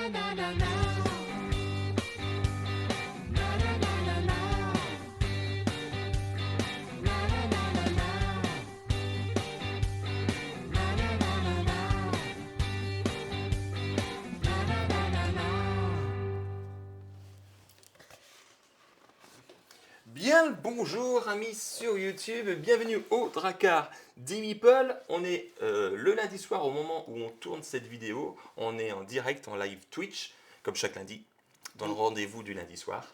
Bien le bonjour amis sur YouTube, bienvenue au Drakkar d'Meeple. On est le lundi soir au moment où on tourne cette vidéo. On est en direct, en live Twitch, comme chaque lundi, dans le rendez-vous du lundi soir.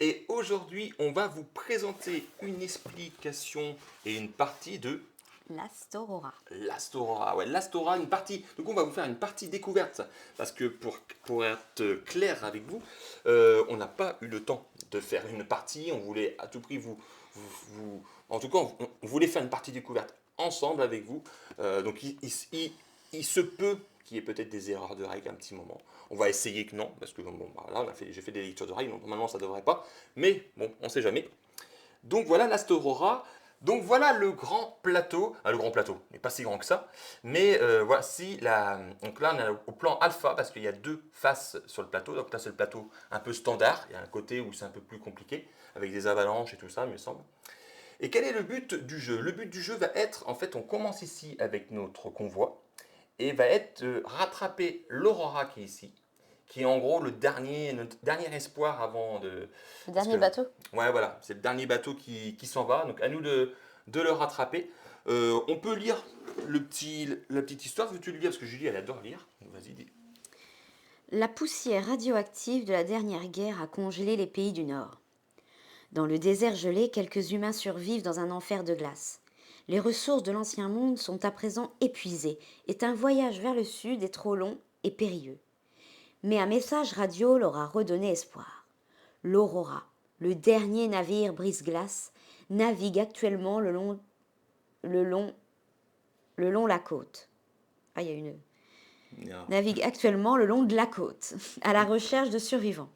Et aujourd'hui, on va vous présenter une explication et une partie de Last Aurora. Last Aurora, ouais, Last Aurora, une partie. Donc on va vous faire une partie découverte parce que pour être clair avec vous, on n'a pas eu le temps de faire une partie. On voulait à tout prix en tout cas, on voulait faire une partie découverte ensemble avec vous. Donc il se peut qu'il y ait peut-être des erreurs de règles un petit moment. On va essayer que non, parce que bon, là j'ai fait des lectures de règles, donc normalement ça ne devrait pas. Mais bon, on ne sait jamais. Donc voilà Last Aurora. Donc voilà le grand plateau. Le grand plateau n'est pas si grand que ça. Mais voici la. Donc là on est au plan alpha parce qu'il y a deux faces sur le plateau. Donc là c'est le plateau un peu standard. Il y a un côté où c'est un peu plus compliqué avec des avalanches et tout ça, il me semble. Et quel est le but du jeu? Le but du jeu va être, en fait, on commence ici avec notre convoi et va être rattraper l'Aurora qui est ici, qui est en gros notre dernier espoir avant de... Le dernier bateau. Ouais, voilà, c'est le dernier bateau qui s'en va, donc à nous de le rattraper. On peut lire la petite histoire, veux-tu le lire? Parce que Julie, elle adore lire, vas-y, dis. La poussière radioactive de la dernière guerre a congelé les pays du Nord. Dans le désert gelé, quelques humains survivent dans un enfer de glace. Les ressources de l'ancien monde sont à présent épuisées et un voyage vers le sud est trop long et périlleux. Mais un message radio leur a redonné espoir. L'Aurora, le dernier navire brise-glace, navigue actuellement le long la côte. Ah, il y a une... Non. Navigue actuellement le long de la côte, à la recherche de survivants.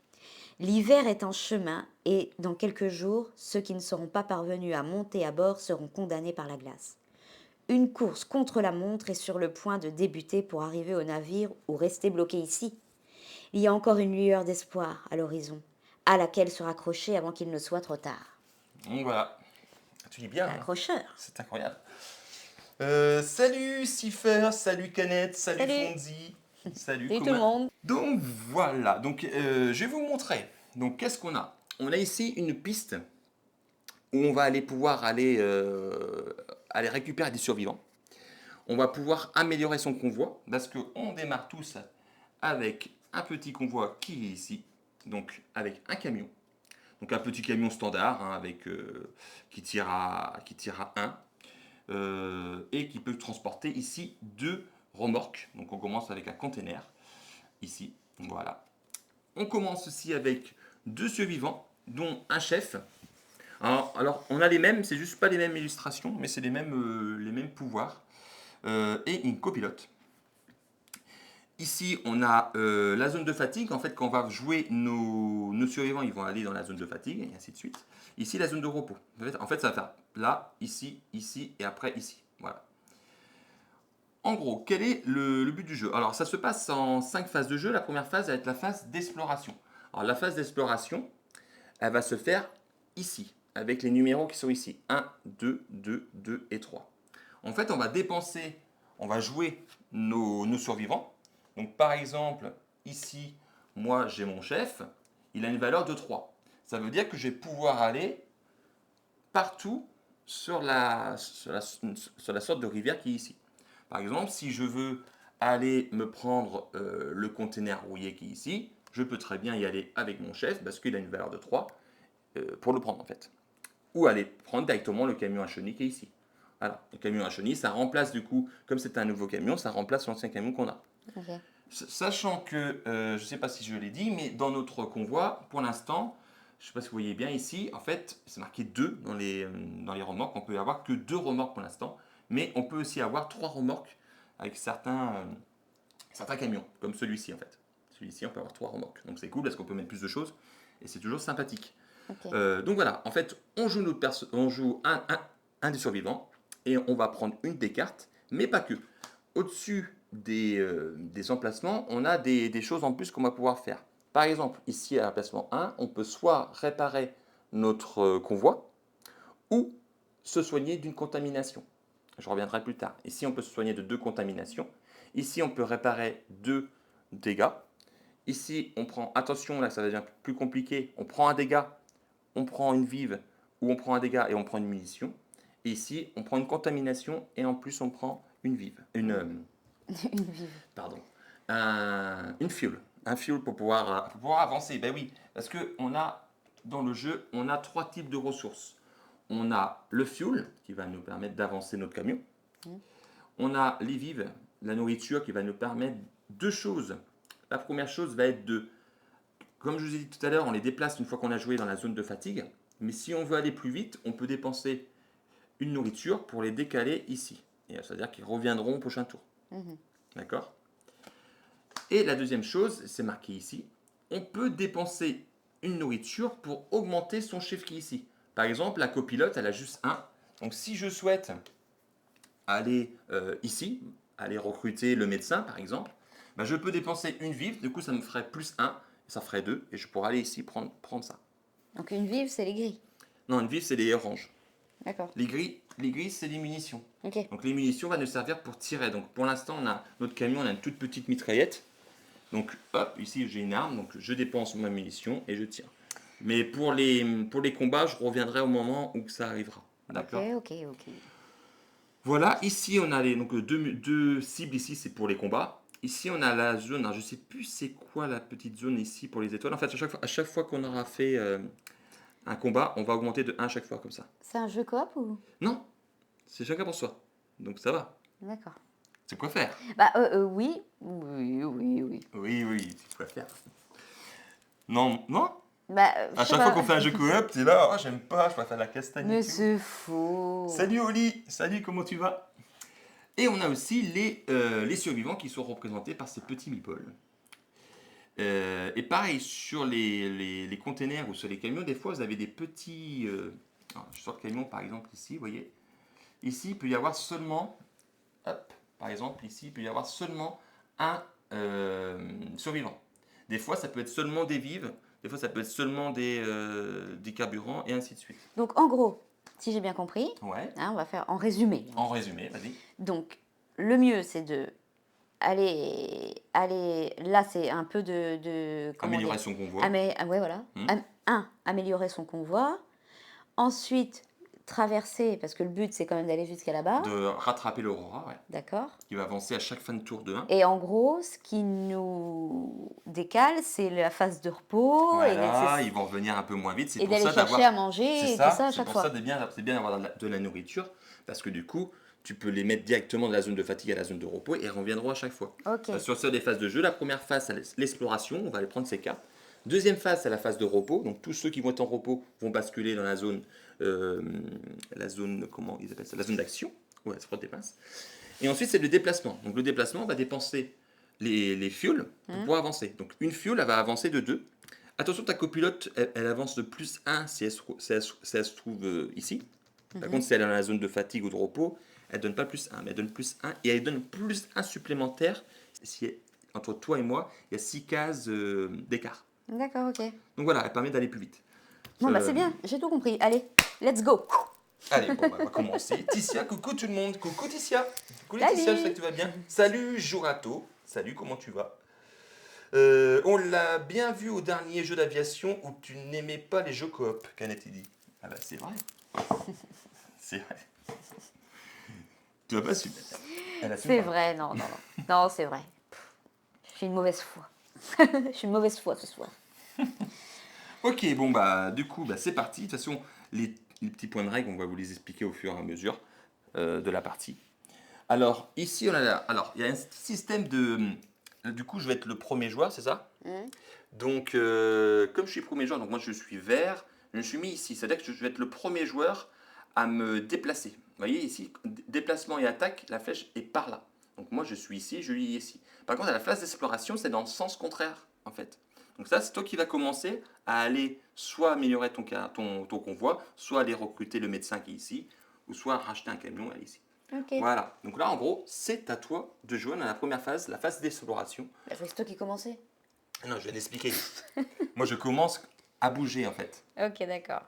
L'hiver est en chemin et, dans quelques jours, ceux qui ne seront pas parvenus à monter à bord seront condamnés par la glace. Une course contre la montre est sur le point de débuter pour arriver au navire ou rester bloqué ici. Il y a encore une lueur d'espoir à l'horizon, à laquelle se raccrocher avant qu'il ne soit trop tard. Donc voilà, tu dis bien, hein. Accrocheur. C'est incroyable. Salut Cipher, salut Canette, salut Fonzie, salut tout le monde. Donc voilà, donc je vais vous montrer. Donc qu'est-ce qu'on a? On a ici une piste où on va aller récupérer des survivants. On va pouvoir améliorer son convoi parce qu'on démarre tous avec un petit convoi qui est ici, donc avec un camion. Donc un petit camion standard hein, qui tire à 1. Et qui peut transporter ici 2 remorques. Donc on commence avec un container ici, voilà. On commence aussi avec 2 survivants, dont un chef. Alors on a les mêmes, c'est juste pas les mêmes illustrations, mais c'est les mêmes pouvoirs. Et une copilote. Ici, on a la zone de fatigue. En fait, quand on va jouer nos survivants, ils vont aller dans la zone de fatigue, et ainsi de suite. Ici, la zone de repos. En fait, ça va faire là, ici, ici, et après ici. Voilà. En gros, quel est le but du jeu? Alors, ça se passe en 5 phases de jeu. La première phase va être la phase d'exploration. Alors, la phase d'exploration, elle va se faire ici, avec les numéros qui sont ici. 1, 2, 2, 2 et 3. En fait, on va jouer nos survivants. Donc par exemple, ici, moi j'ai mon chef, il a une valeur de 3. Ça veut dire que je vais pouvoir aller partout sur la sorte de rivière qui est ici. Par exemple, si je veux aller me prendre le conteneur rouillé qui est ici, je peux très bien y aller avec mon chef parce qu'il a une valeur de 3 pour le prendre en fait. Ou aller prendre directement le camion à chenilles qui est ici. Alors, le camion à chenilles, ça remplace du coup, comme c'est un nouveau camion, ça remplace l'ancien camion qu'on a. Okay. Sachant que, je ne sais pas si je l'ai dit, mais dans notre convoi, pour l'instant, je ne sais pas si vous voyez bien ici, en fait, c'est marqué 2 dans les remorques. On peut avoir que 2 remorques pour l'instant, mais on peut aussi avoir 3 remorques avec certains camions, comme celui-ci en fait. Celui-ci, on peut avoir 3 remorques. Donc c'est cool parce qu'on peut mettre plus de choses et c'est toujours sympathique. Okay. Donc voilà, en fait, on joue un des survivants et on va prendre une des cartes, mais pas que. Au-dessus des emplacements, on a des choses en plus qu'on va pouvoir faire. Par exemple, ici à l'emplacement 1, on peut soit réparer notre convoi ou se soigner d'une contamination. Je reviendrai plus tard. Ici, on peut se soigner de 2 contaminations. Ici, on peut réparer 2 dégâts. Ici, on prend, attention, là ça devient plus compliqué, on prend un dégât, on prend une vive, ou on prend un dégât et on prend une munition. Et ici, on prend une contamination et en plus on prend une vive, Une vive. pardon, une fuel. Un fuel pour pouvoir avancer. Ben oui, parce que on a, dans le jeu, on a 3 types de ressources. On a le fuel, qui va nous permettre d'avancer notre camion. Mhm. On a les vives, la nourriture, qui va nous permettre 2 choses. La première chose va être comme je vous ai dit tout à l'heure, on les déplace une fois qu'on a joué dans la zone de fatigue. Mais si on veut aller plus vite, on peut dépenser une nourriture pour les décaler ici. Et c'est-à-dire qu'ils reviendront au prochain tour. Mhm. D'accord? Et la deuxième chose, c'est marqué ici, on peut dépenser une nourriture pour augmenter son chiffre qui est ici. Par exemple, la copilote, elle a juste 1. Donc si je souhaite aller ici, aller recruter le médecin par exemple, ben, je peux dépenser une vive, du coup ça me ferait plus 1, ça ferait 2, et je pourrais aller ici prendre ça. Donc une vive, c'est les gris. Non, une vive c'est les oranges. D'accord. Les gris c'est les munitions. Ok. Donc les munitions vont nous servir pour tirer. Donc pour l'instant, on a notre camion, on a une toute petite mitraillette. Donc hop, ici j'ai une arme, donc je dépense ma munition et je tire. Mais pour les combats, je reviendrai au moment où ça arrivera. D'accord? Ok. Voilà, ici on a donc deux cibles ici, c'est pour les combats. Ici on a la zone, alors je sais plus c'est quoi la petite zone ici pour les étoiles. En fait, à chaque fois qu'on aura fait un combat, on va augmenter de 1 à chaque fois comme ça. C'est un jeu coop ou? Non, c'est chacun pour soi. Donc ça va, D'accord. c'est quoi faire. Bah oui. Oui. Oui, c'est quoi faire. Non. Bah, je À sais chaque fois pas. qu'on fait un jeu coop, t'es là, oh, j'aime pas, je préfère la castagne et Mais tout. c'est faux. Salut Oli, salut, comment tu vas? Et on a aussi les survivants qui sont représentés par ces petits meeples. Et pareil, sur les containers ou sur les camions, des fois vous avez des petits. Je sors le camion par exemple ici, vous voyez. Ici, il peut y avoir seulement. Hop, par exemple, ici, il peut y avoir seulement un survivant. Des fois, ça peut être seulement des vives, des fois, ça peut être seulement des carburants et ainsi de suite. Donc en gros, si j'ai bien compris, Ouais, hein, on va faire en résumé. en résumé, vas-y. Donc le mieux, c'est de aller. Là, c'est un peu comment dire? Améliorer son convoi. Ouais, voilà. Hmm. Améliorer son convoi. Ensuite, traverser, parce que le but, c'est quand même d'aller jusqu'à là-bas. De rattraper l'Aurora, ouais. D'accord. Qui va avancer à chaque fin de tour de 1. Et en gros, ce qui nous décale, c'est la phase de repos Voilà, ils vont revenir un peu moins vite. C'est et pour d'aller ça chercher d'avoir. à manger C'est et tout ça à c'est chaque pour fois. ça c'est bien d'avoir de la nourriture. Parce que du coup, tu peux les mettre directement de la zone de fatigue à la zone de repos et ils reviendront à chaque fois. Ok. Sur les phases de jeu, la première phase, c'est l'exploration. On va aller prendre ces cartes. Deuxième phase, c'est la phase de repos. Donc tous ceux qui vont être en repos vont basculer dans la zone, comment ils appellent ça? La zone d'action. Ouais, c'est pas des pinces. Et ensuite, c'est le déplacement. Donc le déplacement, on va dépenser les fuels pour pouvoir avancer. Donc une fuel, elle va avancer de 2. Attention, ta copilote, elle avance de plus 1 si elle se trouve ici. Par contre, si elle est dans la zone de fatigue ou de repos, elle donne pas plus 1, mais elle donne plus 1 et elle donne plus 1 supplémentaire si entre toi et moi, il y a 6 cases d'écart. D'accord, ok. Donc voilà, elle permet d'aller plus vite. Bon, bah c'est bien, j'ai tout compris. Allez, let's go. Allez, bon, bah, on va commencer. Ticia, coucou tout le monde. Coucou Ticia. Coucou Salut. Laetitia, j'espère que tu vas bien. Salut Jurato. Salut, comment tu vas? On l'a bien vu au dernier jeu d'aviation où tu n'aimais pas les jeux coop, Canet dit. Ah bah c'est vrai. C'est vrai. Tu vas pas su. Elle assume C'est pas. vrai, non. Non, c'est vrai. Je suis une mauvaise foi. Je suis une mauvaise foi ce soir. Ok, bon bah du coup bah, c'est parti. De toute façon, les petits points de règle, on va vous les expliquer au fur et à mesure de la partie. Alors ici alors il y a un système de. Du coup, je vais être le premier joueur, c'est ça? Donc, comme je suis premier joueur, donc moi je suis vert, je me suis mis ici. C'est-à-dire que je vais être le premier joueur à me déplacer. Vous voyez ici, déplacement et attaque, la flèche est par là. Donc moi je suis ici, je lis ici. Par contre, à la phase d'exploration, c'est dans le sens contraire, en fait. Donc ça, c'est toi qui vas commencer à aller soit améliorer ton convoi, soit aller recruter le médecin qui est ici, ou soit racheter un camion, aller ici. Ok. Voilà. Donc là, en gros, c'est à toi de jouer dans la première phase, la phase d'exploration. Bah, c'est toi qui commençais. Non, je viens d'expliquer. Moi, je commence à bouger, en fait. Ok, d'accord.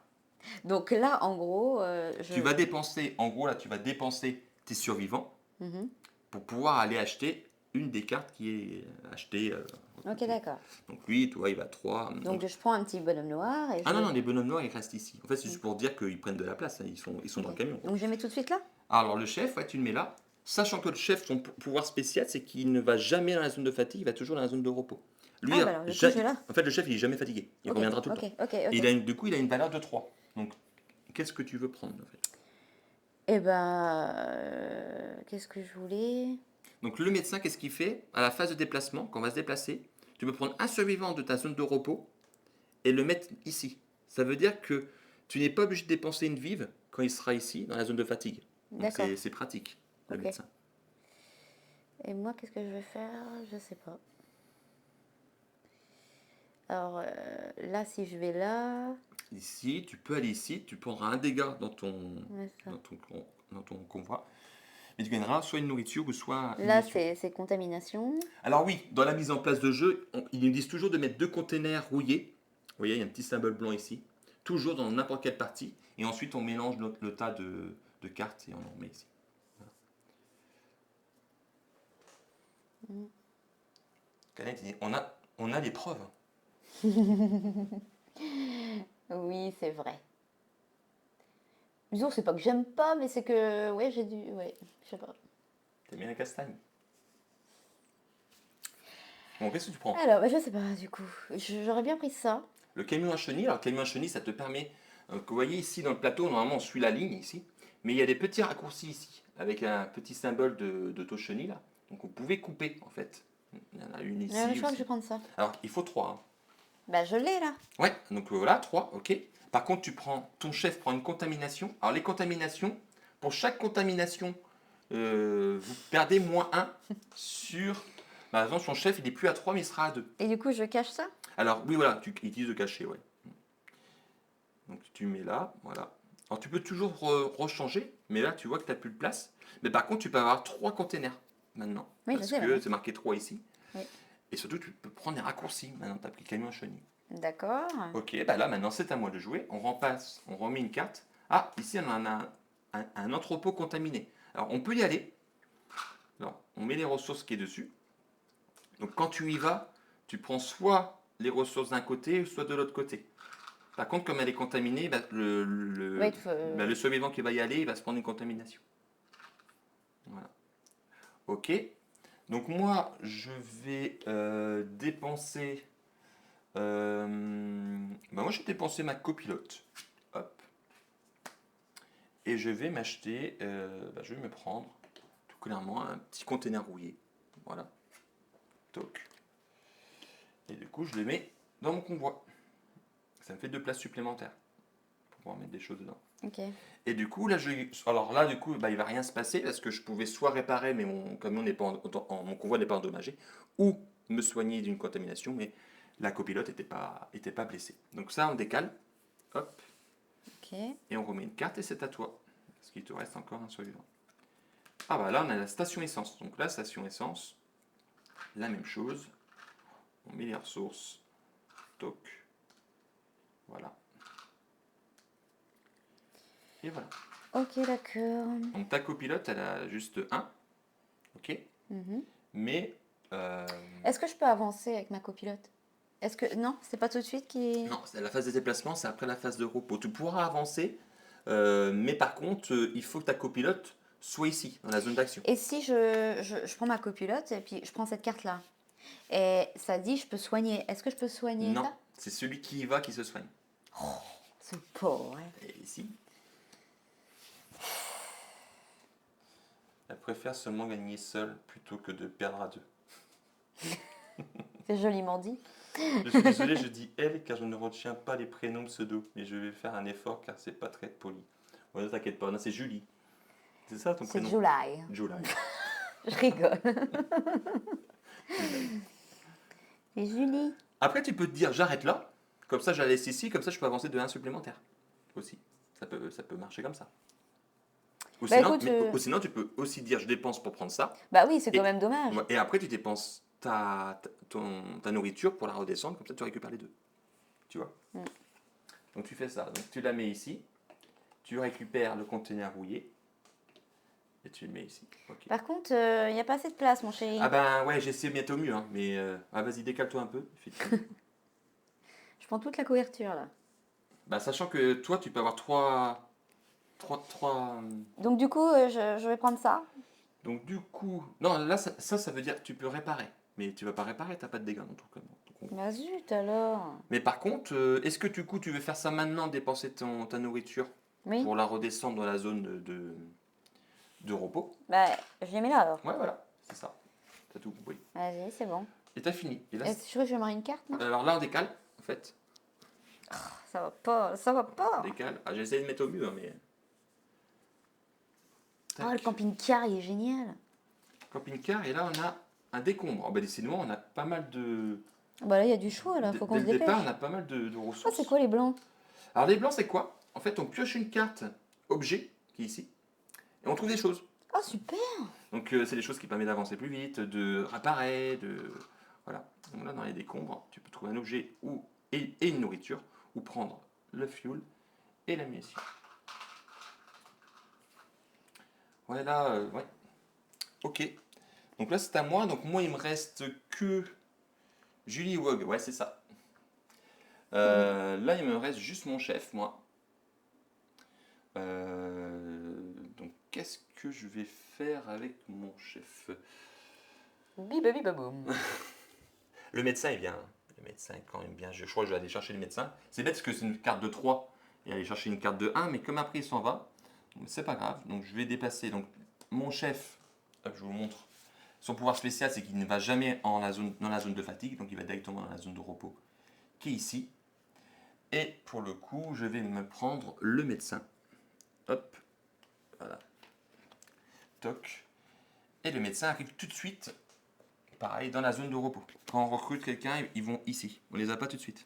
Donc là, en gros, Tu vas dépenser, en gros, là, tu vas dépenser tes survivants Mhm. pour pouvoir aller acheter une des cartes qui est achetée. Ok, d'accord. Donc lui, toi, il va à 3. Donc je prends un petit bonhomme noir et Ah non, je... non, les bonhommes noirs, ils restent ici. En fait, c'est Mm. juste pour dire qu'ils prennent de la place. Hein. Ils sont dans le Ok. camion. Donc je les mets tout de suite là? Alors, le chef, ouais, tu le mets là. Sachant que le chef, son pouvoir spécial, c'est qu'il ne va jamais dans la zone de fatigue, il va toujours dans la zone de repos. Lui, Ah, bah alors, du coup, je vais là. en fait, le chef, il est jamais fatigué. Il Ok, reviendra tout le ok, temps. ok, Et ok. du coup, il a une valeur de 3. Donc, qu'est-ce que tu veux prendre, en fait? Eh ben, qu'est-ce que je voulais? Donc, le médecin, qu'est-ce qu'il fait? À la phase de déplacement, quand on va se déplacer, tu peux prendre un survivant de ta zone de repos et le mettre ici. Ça veut dire que tu n'es pas obligé de dépenser une vive quand il sera ici, dans la zone de fatigue. Donc, D'accord, c'est pratique, le ok. médecin. Et moi, qu'est-ce que je vais faire? Je sais pas. Alors là, si je vais là, Ici, tu peux aller ici, tu prendras un dégât ouais, ça. dans ton convoi, et tu gagneras soit une nourriture ou soit une Là, mission. c'est contamination. Alors oui, dans la mise en place de jeu, ils nous disent toujours de mettre 2 containers rouillés. Vous voyez, il y a un petit symbole blanc ici. Toujours dans n'importe quelle partie. Et ensuite, on mélange le tas de cartes et on en remet ici. Mm. Canette, on a les preuves. Oui, c'est vrai. Disons, c'est pas que j'aime pas, mais c'est que, ouais, j'ai dû, ouais, je sais pas. T'aimes bien la castagne. Bon, qu'est-ce que tu prends? Alors, bah, je sais pas, du coup. J'aurais bien pris ça. Le camion à chenilles, alors le camion à chenilles, ça te permet, que vous voyez ici dans le plateau, normalement on suit la ligne ici, mais il y a des petits raccourcis ici, avec un petit symbole de taux chenille là. Donc vous pouvez couper en fait. Il y en a une Je ici crois que je aussi. vais prendre ça. Alors il faut 3. Hein. Bah, je l'ai là. Ouais, donc voilà, 3, ok. Par contre, ton chef prend une contamination. Alors les contaminations, pour chaque contamination, vous perdez -1 sur. Par exemple, son chef il est plus à 3 mais il sera à 2. Et du coup, je cache ça? Alors oui, voilà, tu utilises le cachet, ouais. Donc tu mets là, voilà. Alors tu peux toujours rechanger, mais là tu vois que tu n'as plus de place. Mais par contre, tu peux avoir 3 containers maintenant. Oui, je Parce sais que maintenant. c'est marqué 3 ici. Oui. Et surtout, tu peux prendre des raccourcis. Maintenant, tu as pris le camion à chenille. D'accord. Ok, bah là maintenant c'est à moi de jouer. On repasse, on remet une carte. Ah, ici on a un entrepôt contaminé. Alors on peut y aller. Alors, on met les ressources qui est dessus. Donc quand tu y vas, tu prends soit les ressources d'un côté, soit de l'autre côté. Par contre, comme elle est contaminée, bah, Ouais, il faut, le survivant qui va y aller, il va se prendre une contamination. Voilà. Ok. Donc moi, je vais dépenser. Bah moi, je vais dépenser ma copilote. Hop. Et je vais m'acheter. Bah, je vais me prendre tout clairement un petit container rouillé. Voilà. Toc. Et du coup, je les mets dans mon convoi. Ça me fait 2 places supplémentaires pour pouvoir mettre des choses dedans. ok. Et du coup, là, alors là, du coup, bah, il va rien se passer parce que je pouvais soit réparer, mais mon camion n'est pas mon convoi n'est pas endommagé, ou me soigner d'une contamination, mais la copilote était pas blessée. Donc ça, on décale, hop, Ok. et on remet une carte et c'est à toi. Parce qu'il te reste encore un survivant. Ah bah là, on a la station essence. Donc la station essence, la même chose. On met les ressources, toc, voilà. Et voilà. Ok, d'accord. Donc ta copilote, elle a juste 1, ok, Mhm. mais Est-ce que je peux avancer avec ma copilote? Est-ce que... Non, c'est pas tout de suite qui... non, la phase de déplacement, c'est après la phase de repos. Tu pourras avancer, mais par contre, il faut que ta copilote soit ici, dans la zone d'action. Et si je prends ma copilote et puis je prends cette carte-là, et ça dit je peux soigner. Est-ce que je peux soigner Non, ça? c'est celui qui y va qui se soigne. C'est pauvre, hein. Et ici, elle préfère seulement gagner seule plutôt que de perdre à 2. C'est joliment dit. Je suis désolé, je dis elle car je ne retiens pas les prénoms pseudo, mais je vais faire un effort car c'est pas très poli. Ouais, ne t'inquiète pas, non, c'est Julie. C'est ça ton C'est prénom? July. Julie. Je rigole. Julie. Et Julie. Après, tu peux te dire j'arrête là, comme ça je la laisse ici, comme ça je peux avancer de 1 supplémentaire aussi. Ça peut marcher comme ça. Bah écoute, Ou sinon, tu peux aussi dire je dépense pour prendre ça. bah oui, c'est Et, quand même dommage. ouais, et après, tu dépenses ta nourriture pour la redescendre, comme ça tu récupères les deux. Tu vois? Mm. Donc tu fais ça. Donc tu la mets ici, tu récupères le conteneur rouillé et tu le mets ici. Ok. Par contre, il n'y a pas assez de place, mon chéri. Ah ben ouais, j'essaie bientôt mieux, hein, mais vas-y, décale-toi un peu. Effectivement. Je prends toute la couverture, là. Bah, sachant que toi, tu peux avoir trois. Donc du coup, je vais prendre ça. Donc du coup, non, là, ça veut dire que tu peux réparer. Mais tu vas pas réparer, t'as pas de dégâts dans ton concours. Bah zut, alors. Mais par contre, est-ce que du coup, tu veux faire ça maintenant, dépenser ta nourriture Oui. pour la redescendre dans la zone de repos? Bah, je les mets là, alors. Ouais, voilà, c'est ça. T'as tout compris. Vas-y, c'est bon. Et t'as fini. Et là, Et je crois que je vais avoir une carte, non? alors là, on décale, en fait. Ça va pas, ça va pas. On décale. Ah, j'essaie de mettre au mieux, hein, mais. Oh, le Tac. camping-car, il est génial. Camping-car, et là, on a un décombre. Oh, bah, décidément, on a pas mal de. Bah là, il y a du choix, là. Faut qu'on Dès se le dépêche. départ, on a pas mal de Ah, ressources. c'est quoi les blancs? Alors, les blancs, c'est quoi? En fait, on pioche une carte objet, qui est ici, et on trouve des choses. Oh, super. Donc, c'est des choses qui permettent d'avancer plus vite, de réparer, de. Voilà. Donc là, dans les décombres, tu peux trouver un objet et une nourriture, ou prendre le fuel et la munition. Voilà, ouais. Ok. Donc là, c'est à moi. Donc, moi, il me reste que Julie Wog. Ouais, c'est ça. Là, il me reste juste mon chef, moi. Donc, qu'est-ce que je vais faire avec mon chef? Bibabibaboum. Le médecin est bien. Le médecin est quand même bien. Je crois que je vais aller chercher le médecin. C'est bête parce que c'est une carte de 3 et aller chercher une carte de 1, mais comme après il s'en va, c'est pas grave. Donc, je vais déplacer. Donc, mon chef, hop, je vous montre. Son pouvoir spécial, c'est qu'il ne va jamais dans la zone de fatigue, donc il va directement dans la zone de repos, qui est ici. Et pour le coup, je vais me prendre le médecin. Hop, voilà. Toc. Et le médecin arrive tout de suite, pareil, dans la zone de repos. Quand on recrute quelqu'un, ils vont ici. On les a pas tout de suite.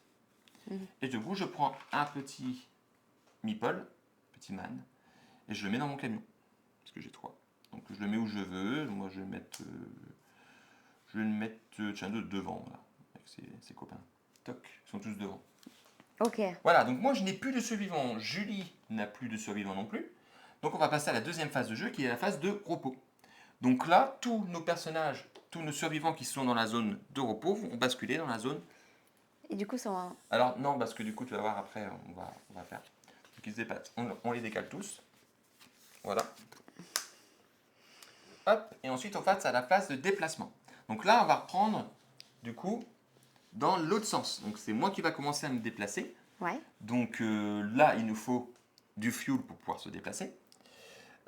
Et du coup, je prends un petit meeple, petit man, et je le mets dans mon camion. Parce que j'ai 3. Donc je le mets où je veux. Moi, je vais le mettre tiens, devant, voilà, avec ses copains. Toc, ils sont tous devant. Ok. Voilà, donc moi je n'ai plus de survivants. Julie n'a plus de survivants non plus. Donc on va passer à la deuxième phase de jeu qui est la phase de repos. Donc là, tous nos personnages, tous nos survivants qui sont dans la zone de repos vont basculer dans la zone. Et du coup, ça va. Alors non, parce que du coup tu vas voir après, on va faire. Donc, ils se déplacent. On les décale tous. Voilà. Hop, et ensuite on passe à la phase de déplacement. Donc là, on va reprendre du coup dans l'autre sens. Donc c'est moi qui va commencer à me déplacer. Ouais. Donc là, il nous faut du fuel pour pouvoir se déplacer.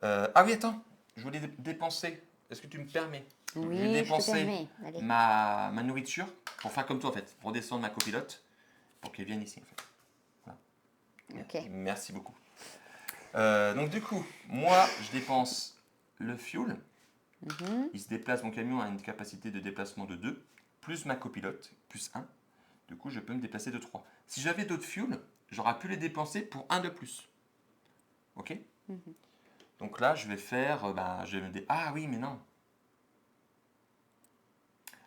Ah oui, attends, je voulais dépenser. Est-ce que tu me permets? Je Oui, vais je te dépenser permets. Allez. ma nourriture pour faire comme toi en fait, pour descendre ma copilote, pour qu'elle vienne ici en fait. Voilà. Ok. Merci beaucoup. Donc du coup, moi, je dépense le fuel. Mhm. Il se déplace, mon camion a une capacité de déplacement de 2, plus ma copilote, plus 1. Du coup, je peux me déplacer de 3. Si j'avais d'autres fuels, j'aurais pu les dépenser pour 1 de plus. Ok? Donc là, je vais faire. Je vais me dire. Ah oui, mais non.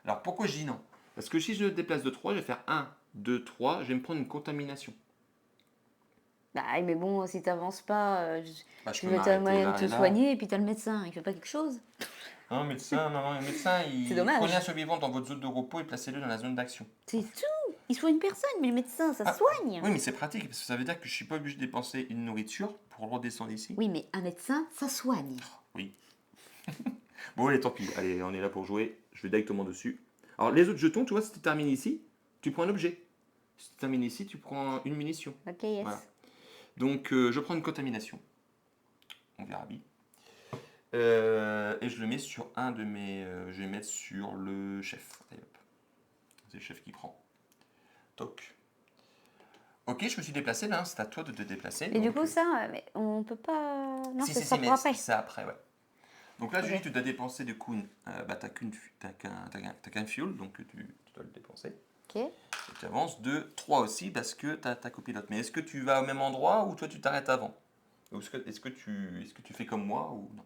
Alors pourquoi je dis non? Parce que si je me déplace de 3, je vais faire 1, 2, 3. Je vais me prendre une contamination. Bah, mais bon, si t'avances pas, Bah, je tu peux vas t'as m'arrêter moyen de là te et là. soigner et puis t'as le médecin. Il fait pas quelque chose. Non, médecin, non, le médecin, C'est il dommage. prenez un survivant dans votre zone de repos et placez-le dans la zone d'action. C'est tout. Il soigne personne, mais le médecin, ça Ah, soigne. oui, mais c'est pratique parce que ça veut dire que je ne suis pas obligé de dépenser une nourriture pour redescendre ici. Oui, mais un médecin, ça soigne. Oui. Bon, allez, tant pis. Allez, on est là pour jouer. Je vais directement dessus. Alors, les autres jetons, tu vois, si tu termines ici, tu prends un objet. Si tu termines ici, tu prends une munition. Ok, yes. Voilà. Donc, je prends une contamination. On verra bien. Et je le mets sur un de mes. Je vais mettre sur le chef. Allez, hop. C'est le chef qui prend. Toc. Ok, je me suis déplacé là, c'est à toi de te déplacer. Et du donc, coup, ça, mais on peut pas. Non, si, ça si, sera si, pour mais après. c'est après, ouais. Donc là, Ok. Julie, tu dois dépenser du coup, t'as qu'un fuel, donc tu dois le dépenser. Ok. Et tu avances de 3 aussi parce que t'as ta copilote. Mais est-ce que tu vas au même endroit ou toi tu t'arrêtes avant? Ou est-ce que tu fais comme moi ou non?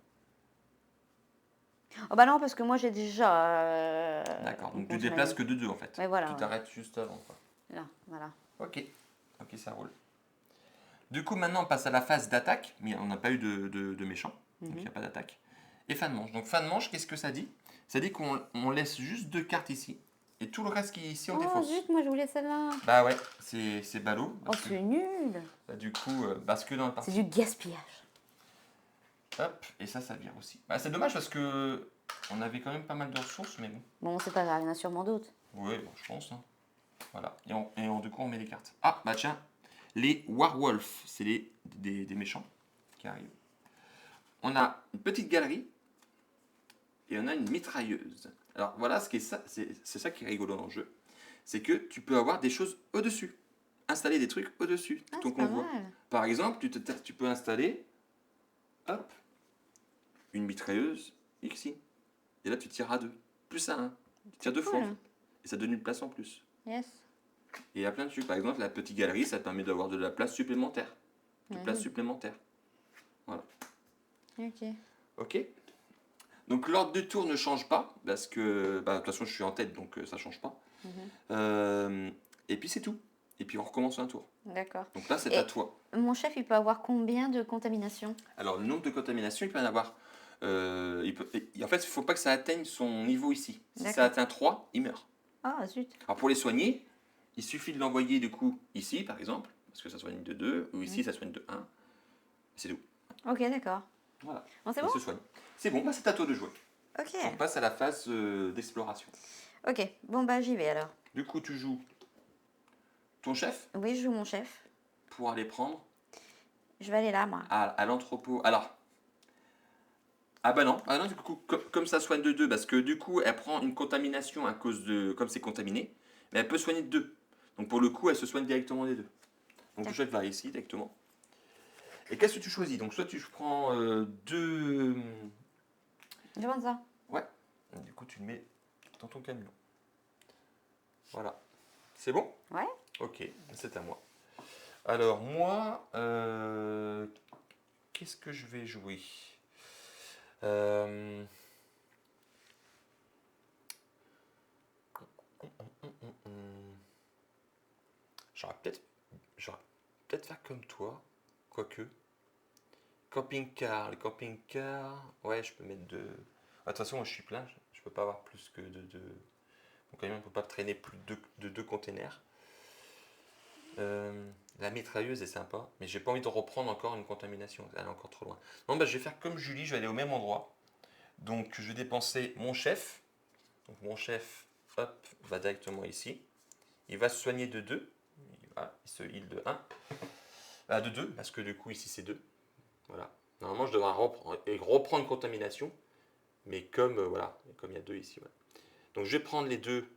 Oh bah non, parce que moi j'ai déjà D'accord, une donc tu ponche à déplaces maillot. que de deux en fait. Ouais, voilà, Tu ouais. t'arrêtes juste avant, quoi. Là, voilà. Ok, ok, ça roule. Du coup, maintenant, on passe à la phase d'attaque, mais on n'a pas eu de méchant, donc il n'y Mhm. a pas d'attaque. Et fin de manche. Donc fin de manche, qu'est-ce que ça dit? Ça dit qu'on laisse juste 2 cartes ici, et tout le reste qui est ici, on Oh défausse. zut, moi je voulais celle-là. Bah ouais, c'est ballot, Oh, parce que c'est nul. bah, du coup, bascule dans la C'est du partie. gaspillage. Hop, et ça vire aussi. Bah, c'est dommage parce que on avait quand même pas mal de ressources, mais bon. Bon, c'est pas grave, il y en a sûrement d'autres. Oui, bon, je pense, hein. Voilà, du coup, on met les cartes. Ah, bah tiens, les Warwolf, c'est des méchants qui arrivent. On a une petite galerie et on a une mitrailleuse. Alors voilà, c'est ça qui est rigolo dans le jeu. C'est que tu peux avoir des choses au-dessus. Installer des trucs au-dessus de Ah, ton c'est pas convoi. mal. Par exemple, tu peux installer, hop, une mitrailleuse ici. Et là, tu tires à deux. Plus à un. Tu tires deux fois en Cool. fait. Et ça donne une place en plus. Yes. Et il y a plein de trucs. Par exemple, la petite galerie, ça te permet d'avoir de la place supplémentaire. De place Mhm. supplémentaire. Voilà. Ok. Ok. Donc l'ordre du tour ne change pas, parce que bah, de toute façon je suis en tête, donc ça change pas. Mhm. Et puis c'est tout. Et puis on recommence un tour. D'accord. Donc là c'est à Et toi. mon chef, il peut avoir combien de contamination? Alors le nombre de contaminations, il peut y en avoir. En fait, il ne faut pas que ça atteigne son niveau ici. Si ça D'accord. atteint 3, il meurt. Ah, zut. Alors pour les soigner, il suffit de l'envoyer du coup ici par exemple, parce que ça soigne de 2, ou ici Mhm. ça soigne de 1. C'est tout. Ok, d'accord. Voilà. Bon, c'est Et il bon? se soigne. C'est bon, bah, c'est à toi de jouer. Ok. On passe à la phase d'exploration. Ok. Bon, bah, j'y vais alors. Du coup, tu joues ton chef Oui, je joue mon chef. pour aller prendre Je vais aller là, moi. à l'entrepôt. Alors, ah non, du coup, comme ça soigne de 2, parce que du coup, elle prend une contamination à cause de. Comme c'est contaminé, mais elle peut soigner de 2. Donc pour le coup, elle se soigne directement des deux. Donc le D'accord. chef va ici directement. Et qu'est-ce que tu choisis? Donc soit tu prends deux. Je prends ça. Ouais. Du coup, tu le mets dans ton camion. Voilà. C'est bon? Ouais. Ok, c'est à moi. Alors moi, qu'est-ce que je vais jouer? Euh, J'aurais peut-être, j'aurais peut-être faire comme toi, quoique. Camping-car, les camping-cars, ouais, je peux mettre deux. Ah, de toute façon, moi je suis plein, je peux pas avoir plus que de. Mon camion ne peut pas traîner plus de deux containers. La mitrailleuse est sympa, mais j'ai pas envie de reprendre encore une contamination, elle est encore trop loin. Non, bah je vais faire comme Julie, je vais aller au même endroit. Donc je vais dépenser mon chef. Donc mon chef, hop, va directement ici. Il va se soigner de 2. Voilà, il se heal de 1. Ah, de 2, parce que du coup ici c'est 2. Voilà. Normalement je devrais reprendre une contamination, mais comme voilà, comme il y a 2 ici. Voilà. Donc je vais prendre les deux,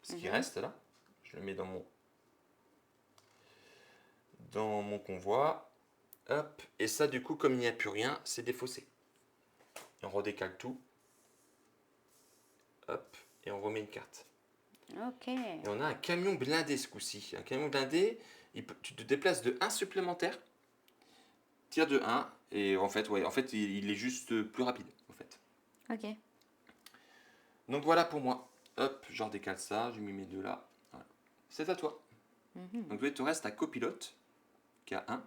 ce qui Mhm. reste là. Je le mets dans mon convoi. Hop. Et ça du coup comme il n'y a plus rien, c'est défaussé. On redécale tout. Hop. Et on remet une carte. Ok. Et on a un camion blindé ce coup-ci. Un camion blindé, tu te déplaces de 1 supplémentaire, tire de 1, et en fait, ouais, il est juste plus rapide. En fait. Ok. Donc voilà pour moi. Hop, je redécale ça, je m'y mets deux là. Voilà. C'est à toi. Mhm. Donc il te reste ta copilote, qui a 1.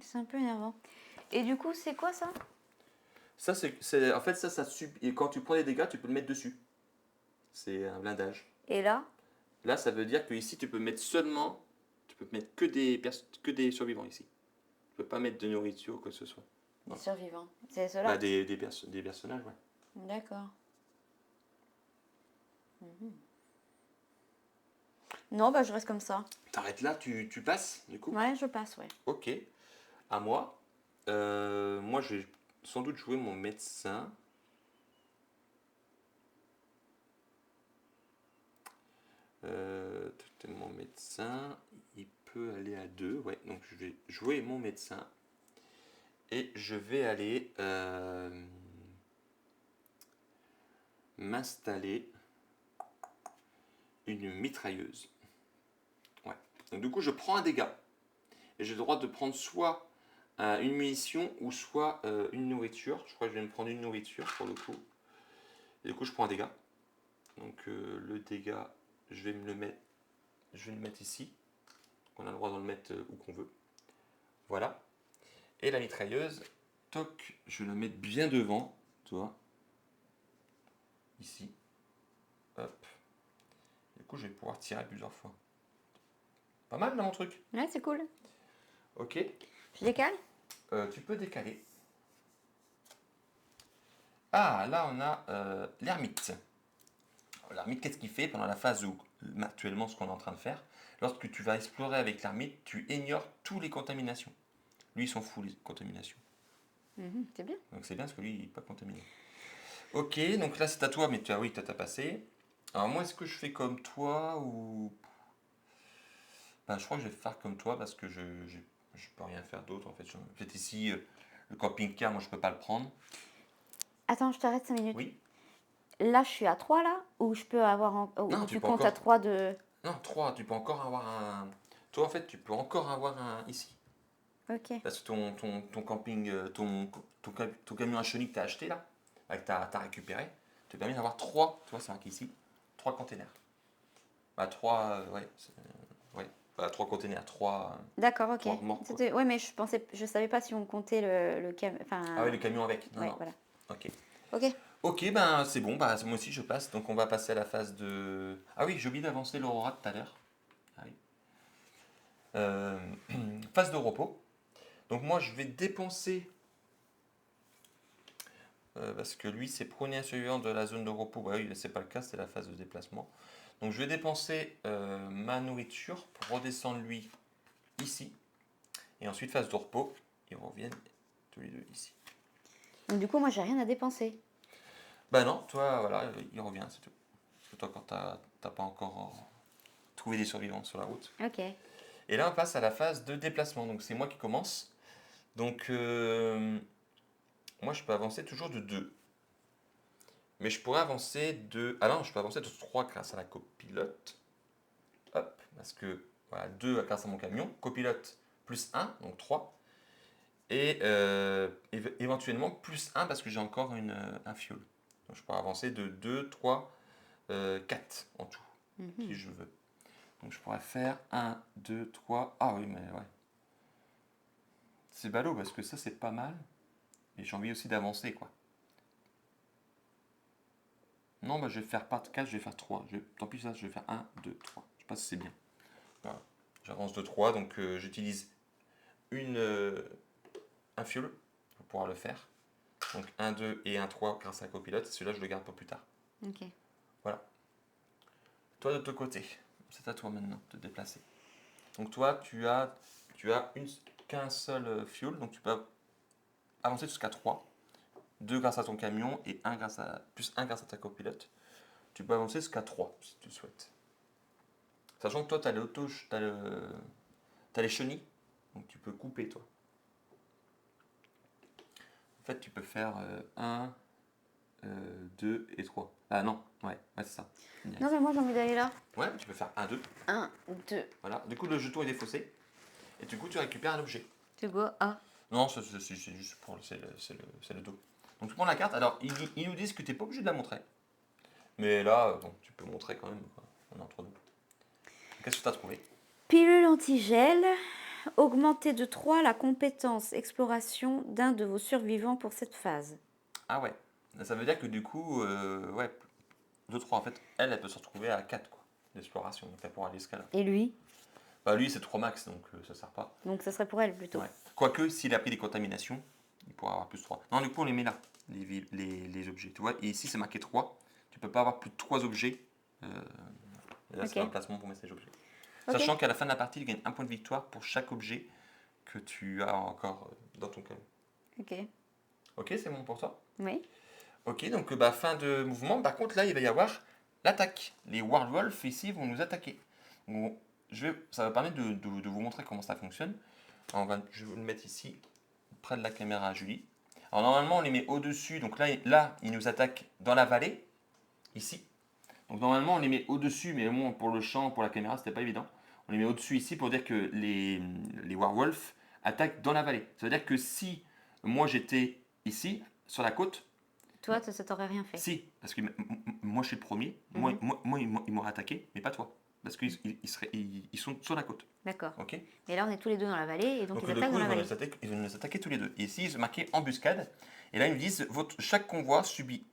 C'est un peu énervant. Et du coup, c'est quoi ça? Ça, en fait, et quand tu prends des dégâts, tu peux le mettre dessus. C'est un blindage. Et là? Là, ça veut dire que ici, tu peux mettre que des survivants ici. Tu peux pas mettre de nourriture ou quoi que ce soit. Des Non. survivants. C'est ceux-là? Bah, des personnages, ouais. D'accord. Mhm. Non, bah je reste comme ça. T'arrêtes là, tu passes, du coup? Ouais, je passe, ouais. Ok. À moi. Moi, je vais sans doute jouer mon médecin. Mon médecin, il peut aller à 2. Ouais, donc je vais jouer mon médecin. Et je vais aller m'installer une mitrailleuse. Ouais. Donc du coup, je prends un dégât. Et j'ai le droit de prendre soit une munition ou soit une nourriture. Je crois que je vais me prendre une nourriture pour le coup. Et du coup, je prends un dégât. Donc le dégât, je vais me le mettre, je vais le mettre ici. On a le droit de le mettre où qu'on veut. Voilà. Et la mitrailleuse, toc, je vais la mettre bien devant, tu vois. Ici. Hop. Du coup, je vais pouvoir tirer plusieurs fois. Pas mal dans mon truc. Ouais, c'est cool. Ok. Je décale? Tu peux décaler. Ah, là, on a l'ermite. L'ermite, qu'est-ce qu'il fait pendant la phase où, actuellement, ce qu'on est en train de faire, lorsque tu vas explorer avec l'ermite, tu ignores toutes les contaminations. Lui, il s'en fout, les contaminations. C'est bien. Donc c'est bien parce que lui, il n'est pas contaminé. Ok, donc là, c'est à toi, mais tu as, oui, t'as passé. Alors moi, est-ce que je fais comme toi ou... Ben, je crois que je vais faire comme toi parce que je peux rien faire d'autre, en fait. En fait, ici, le camping-car, moi, je peux pas le prendre. Attends, je t'arrête 5 minutes. Oui. Là, je suis à 3 là? Ou je peux avoir... Non, ou tu tu peux comptes à encore... 3 de... Non, 3, tu peux encore avoir un... Toi, en fait, tu peux encore avoir un ici. Ok. Parce que ton camping, ton camion à chenilles que tu as acheté là, que tu as récupéré, te permet d'avoir 3, tu vois, c'est marqué ici, 3 containers. Bah, 3, ouais, ouais, bah, 3 containers, 3, D'accord, ok. 3 remorques, quoi. Ouais, mais je savais pas si on comptait le Ah enfin... oui, le camion avec. Non, Ouais, non. voilà. Ok. Ok. Ok, ben c'est bon, bah, moi aussi je passe. Donc on va passer à la phase de. Ah oui, j'ai oublié d'avancer l'Aurora tout à l'heure. Ah oui. Euh, phase de repos. Donc moi je vais dépenser parce que lui c'est premier survivant de la zone de repos. Bah oui, c'est pas le cas, c'est la phase de déplacement. Donc je vais dépenser ma nourriture pour redescendre lui ici. Et ensuite phase de repos, ils reviennent tous les deux ici. Donc du coup, moi, j'ai rien à dépenser. Bah non, toi voilà, il revient, c'est tout. Parce que toi quand t'as pas encore trouvé des survivants sur la route. Ok. Et là on passe à la phase de déplacement. Donc c'est moi qui commence. Donc moi je peux avancer toujours de 2. Mais je pourrais avancer de... Ah non, je peux avancer de 3 grâce à la copilote. Hop, parce que voilà, 2 grâce à mon camion. Copilote plus 1, donc 3. Et éventuellement plus 1 parce que j'ai encore un fuel. Donc je pourrais avancer de 2, 3, 4 en tout, si je veux. Donc je pourrais faire 1, 2, 3. Ah oui, mais ouais. C'est ballot parce que ça c'est pas mal. Et j'ai envie aussi d'avancer quoi. Non, bah, je vais faire pas 4, je vais faire 3. Tant pis, ça, je vais faire 1, 2, 3. Je sais pas si c'est bien. Voilà. J'avance de 3, donc j'utilise un fuel pour pouvoir le faire. Donc 1, 2 et 1, 3 grâce à la copilote. Celui-là, je le garde pour plus tard. Ok. Voilà. Toi, de ton côté, c'est à toi maintenant de te déplacer. Donc toi, tu as qu'un seul fuel, donc tu peux avancer jusqu'à 3. 2 grâce à ton camion et plus 1 grâce à ta copilote. Tu peux avancer jusqu'à 3 si tu le souhaites. Sachant que toi, tu as les chenilles, donc tu peux couper toi. En fait, tu peux faire 1, 2 et 3. Ah non, ouais c'est ça. Non, mais moi, j'ai envie d'aller là. Ouais, tu peux faire 1, 2. 1, 2, Voilà, du coup, le jeton est défaussé. Et du coup, tu récupères un objet. to go. Ah. Non, c'est juste pour c'est le dos. Donc tu prends la carte. Alors, ils nous disent que tu n'es pas obligé de la montrer. Mais là, bon, tu peux montrer quand même. Quoi. On est entre nous. Qu'est-ce que tu as trouvé? Pilule antigel. Augmentez de 3 la compétence exploration d'un de vos survivants pour cette phase. Ah ouais. Ça veut dire que du coup, ouais, 2, 3, en fait, elle peut se retrouver à 4 quoi, d'exploration. Donc elle pourra aller jusqu'à là. Et lui? Bah lui, c'est 3 max, donc ça sert pas. Donc ça serait pour elle plutôt. Ouais. Quoique, s'il a pris des contaminations, il pourra avoir plus 3. Non, du coup, on les met là, les objets. Tu vois, et ici, c'est marqué 3. Tu peux pas avoir plus de 3 objets. Et là, Ok. c'est l'emplacement pour mettre ces objets. Ok. Sachant qu'à la fin de la partie, tu gagnes un point de victoire pour chaque objet que tu as encore dans ton camion. Ok. Ok, c'est bon pour toi? Oui. Ok, donc fin de mouvement. Par contre, là, il va y avoir l'attaque. Les Werewolves ici vont nous attaquer. Donc, ça va permettre de vous montrer comment ça fonctionne. Alors, je vais vous le mettre ici, près de la caméra à Julie. Alors normalement, on les met au-dessus. Donc là, ils nous attaquent dans la vallée, ici. Donc normalement, on les met au-dessus, mais bon, pour le champ, pour la caméra, c'était pas évident. on les met au-dessus ici pour dire que les werewolves attaquent dans la vallée. Ça veut dire que si moi j'étais ici, sur la côte, Toi, ça t'aurait rien fait. si, parce que moi je suis le premier, Mhm. ils m'auraient attaqué, mais pas toi. Parce qu'ils ils sont sur la côte. D'accord. Ok. Et là, on est tous les deux dans la vallée, et donc Donc ils du attaquent coup, dans la vallée. ils vont nous attaquer tous les deux. Et ici, ils ont marqué embuscade. Et là, ils me disent chaque convoi subit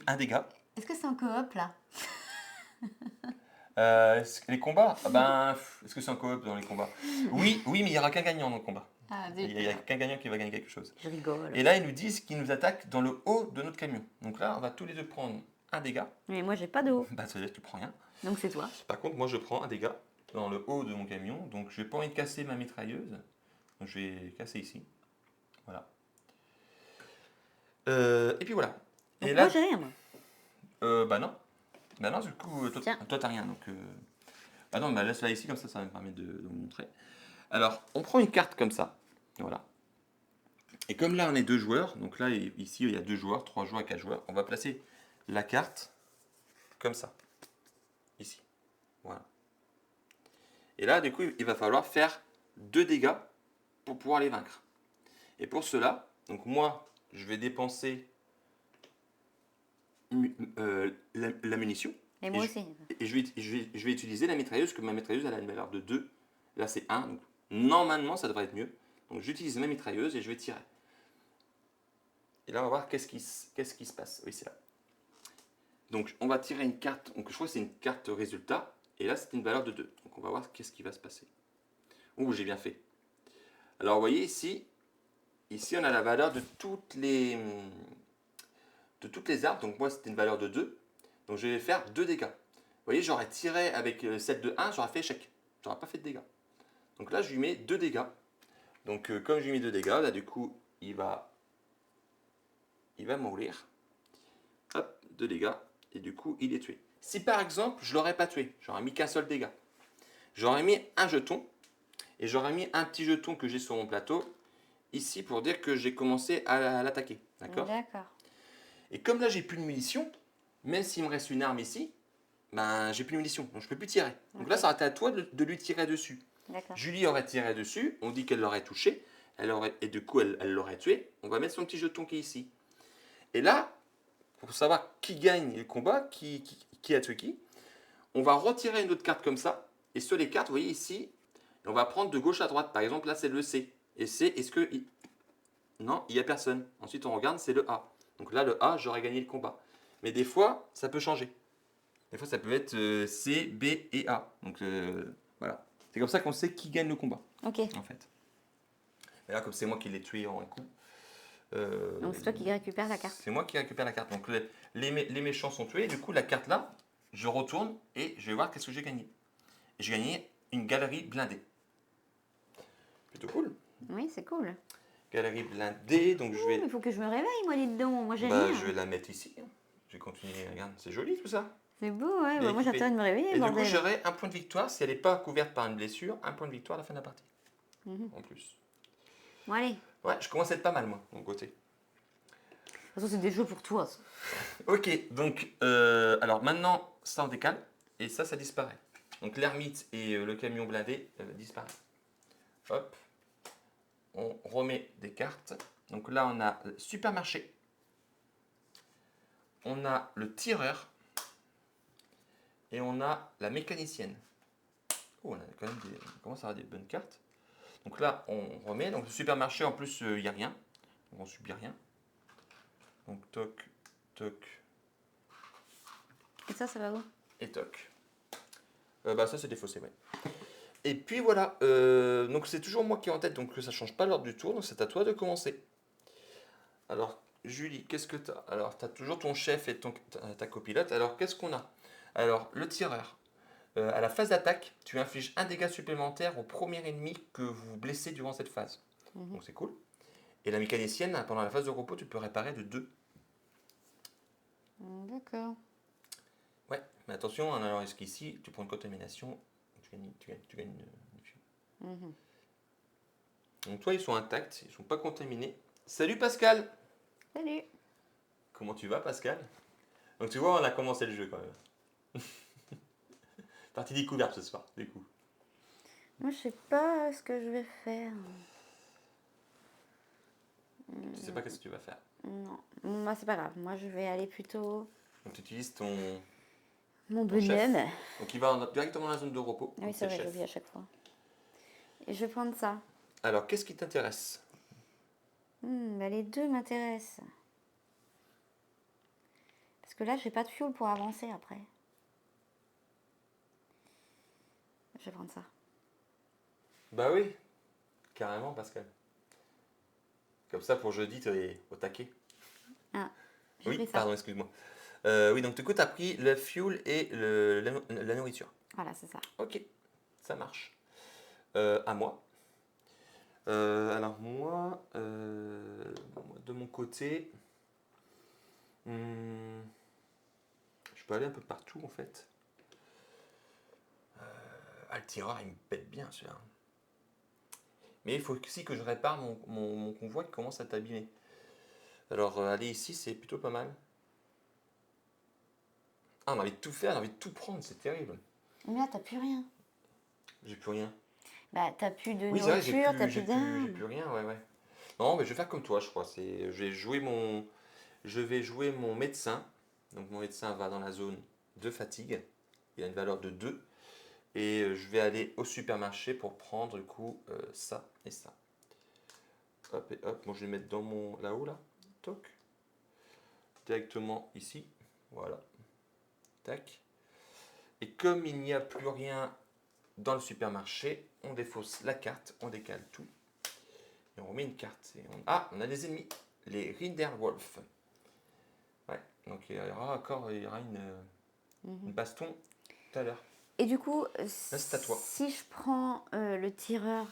un dégât. Est-ce que c'est en coop, là? Les combats, ah ben, est-ce que c'est un coop dans les combats? Oui, oui, mais il n'y aura qu'un gagnant dans le combat. Ah, Il n'y a qu'un gagnant qui va gagner quelque chose. Je rigole. Et là, ils nous disent qu'ils nous attaquent dans le haut de notre camion. Donc là, on va tous les deux prendre un dégât. Mais moi, j'ai pas de haut, Bah, ça veut dire que tu prends rien. donc c'est toi. Par contre, moi, je prends un dégât dans le haut de mon camion. Donc, je n'ai pas envie de casser ma mitrailleuse. Donc, je vais casser ici. Voilà. Et puis voilà. Donc Et moi, là, j'ai rien, moi. bah non. Bah non, du coup, Tiens. toi, t'as rien. Donc, bah non, bah laisse-la ici, comme ça va me permettre de vous montrer. Alors, on prend une carte comme ça. Voilà. Et comme là, on est 2 joueurs, donc là, ici, il y a 2 joueurs, 3 joueurs, 4 joueurs, on va placer la carte comme ça. Ici. Voilà. Et là, du coup, il va falloir faire 2 dégâts pour pouvoir les vaincre. Et pour cela, donc moi, je vais dépenser la munition. Et moi Et aussi. Et je vais utiliser la mitrailleuse, que ma mitrailleuse elle a une valeur de 2. Là c'est 1, donc normalement ça devrait être mieux. Donc j'utilise ma mitrailleuse et je vais tirer. Et là on va voir qu'est-ce qui se passe. Oui, c'est là. Donc on va tirer une carte, donc je crois que c'est une carte résultat. Et là c'est une valeur de 2. Donc on va voir qu'est-ce qui va se passer. Ouh, j'ai bien fait. Alors vous voyez ici on a la valeur de toutes les arbres. Donc moi c'était une valeur de 2. Donc je vais faire 2 dégâts. Vous voyez, j'aurais tiré avec celle de 1, j'aurais fait échec. J'aurais pas fait de dégâts. Donc là, je lui mets 2 dégâts. Donc comme je lui mets 2 dégâts, là du coup, il va mourir. Hop, 2 dégâts. Et du coup, il est tué. Si par exemple, je l'aurais pas tué, j'aurais mis qu'un seul dégât. J'aurais mis un jeton. Et j'aurais mis un petit jeton que j'ai sur mon plateau. Ici, pour dire que j'ai commencé à l'attaquer. D'accord. D'accord. Et comme là, j'ai plus de munitions, même s'il me reste une arme ici, ben j'ai plus de munitions, donc je peux plus tirer. Donc là, ça aurait été à toi de lui tirer dessus. D'accord. Julie aurait tiré dessus, on dit qu'elle l'aurait touché, et du coup elle l'aurait tué. On va mettre son petit jeton qui est ici. Et là, pour savoir qui gagne le combat, qui a tué qui, on va retirer une autre carte comme ça. Et sur les cartes, vous voyez ici, on va prendre de gauche à droite. Par exemple, là c'est le C. Et C, est-ce que... Non, il n'y a personne. Ensuite on regarde, c'est le A. Donc là, le A, j'aurais gagné le combat. Mais des fois, ça peut changer. Des fois, ça peut être C, B et A. Donc voilà. C'est comme ça qu'on sait qui gagne le combat, Ok. en fait. Et là, comme c'est moi qui l'ai tué en un coup. Donc c'est toi qui récupères la carte. C'est moi qui récupère la carte. Donc les méchants sont tués. Et du coup, la carte là, je retourne et je vais voir qu'est-ce que j'ai gagné. Et j'ai gagné une galerie blindée. Plutôt cool. Oui, c'est cool. Galerie blindée. Donc je vais. Il faut que je me réveille, moi, dis donc. Moi, j'ai Bah, rien. je vais la mettre ici. Je vais continuer. Regarde, c'est joli tout ça. C'est beau, ouais. Bien Bah, moi, équipé. j'attends de me réveiller, Et du coup, bordel. j'aurai un point de victoire si elle n'est pas couverte par une blessure. Un point de victoire à la fin de la partie. En plus. Bon, allez. Ouais, je commence à être pas mal, moi, de mon côté. De toute façon, c'est des jeux pour toi, ça. Ok, donc, alors maintenant, ça on décale, et ça disparaît. Donc l'ermite et le camion blindé disparaissent. Hop, on remet des cartes. Donc là, on a le supermarché. On a le tireur. Et on a la mécanicienne. Oh, on a quand même on commence à avoir des bonnes cartes. Donc là, on remet. Donc le supermarché, en plus, il n'y a rien. Donc on subit rien. Donc toc, toc Et ça va où? et toc. Bah ça c'est défaussé, ouais. Et puis voilà, donc c'est toujours moi qui est en tête, donc ça change pas l'ordre du tour, donc c'est à toi de commencer. Alors Julie, qu'est-ce que tu as? Alors tu as toujours ton chef et ta copilote, alors qu'est-ce qu'on a? Alors le tireur, à la phase d'attaque, tu infliges un dégât supplémentaire au premier ennemi que vous blessez durant cette phase. Donc c'est cool. Et la mécanicienne, pendant la phase de repos, tu peux réparer de 2. D'accord. Ouais, mais attention, en allant jusqu'ici, tu prends une contamination, tu gagnes une fille. Donc toi, ils sont intacts, ils sont pas contaminés. Salut Pascal! Salut. Comment tu vas Pascal? Donc tu vois, on a commencé le jeu quand même. Partie découverte ce soir, du coup. Moi, je sais pas ce que je vais faire. Tu sais pas qu'est-ce que tu vas faire. Non, moi, c'est pas grave. Moi, je vais aller plutôt Donc tu utilises ton, mon ton chef. bonhomme. Donc il va directement dans la zone de repos. Ah oui, Donc c'est c'est le vrai, chef. j'oublie à chaque fois. Et je vais prendre ça. Alors qu'est-ce qui t'intéresse? Bah, les deux m'intéressent. Parce que là, j'ai pas de fuel pour avancer après. Je vais prendre ça. Bah oui, carrément Pascal. Comme ça pour jeudi tu es au taquet. Ah, j'ai Oui, pris ça. pardon, excuse-moi. Oui, donc du coup tu as pris le fuel et la nourriture. Voilà, c'est ça. Ok, ça marche. À moi. Alors moi, de mon côté, hmm, je peux aller un peu partout en fait. Ah, le tireur il me pète bien celui-là. Mais il faut aussi que je répare mon convoi qui commence à t'abîmer. Alors aller ici c'est plutôt pas mal. Ah, on a envie de tout faire, on a envie de tout prendre, c'est terrible. Mais là, t'as plus rien. J'ai plus rien. Bah, t'as plus de Oui, c'est vrai, nourriture, t'as plus j'ai d'armes. plus rien, ouais, ouais. Non, mais je vais faire comme toi, je crois. Je vais jouer mon médecin. Donc mon médecin va dans la zone de fatigue. Il a une valeur de 2. Et je vais aller au supermarché pour prendre du coup ça et ça. Hop et hop, moi je vais mettre dans mon là-haut là. Toc. Directement ici. Voilà. Tac. Et comme il n'y a plus rien dans le supermarché, on défausse la carte, on décale tout. Et on remet une carte. Ah, on a des ennemis. Les Rinderwolf. Ouais, donc il y aura une baston tout à l'heure. Et du coup, Là, c'est à toi. si je prends le tireur,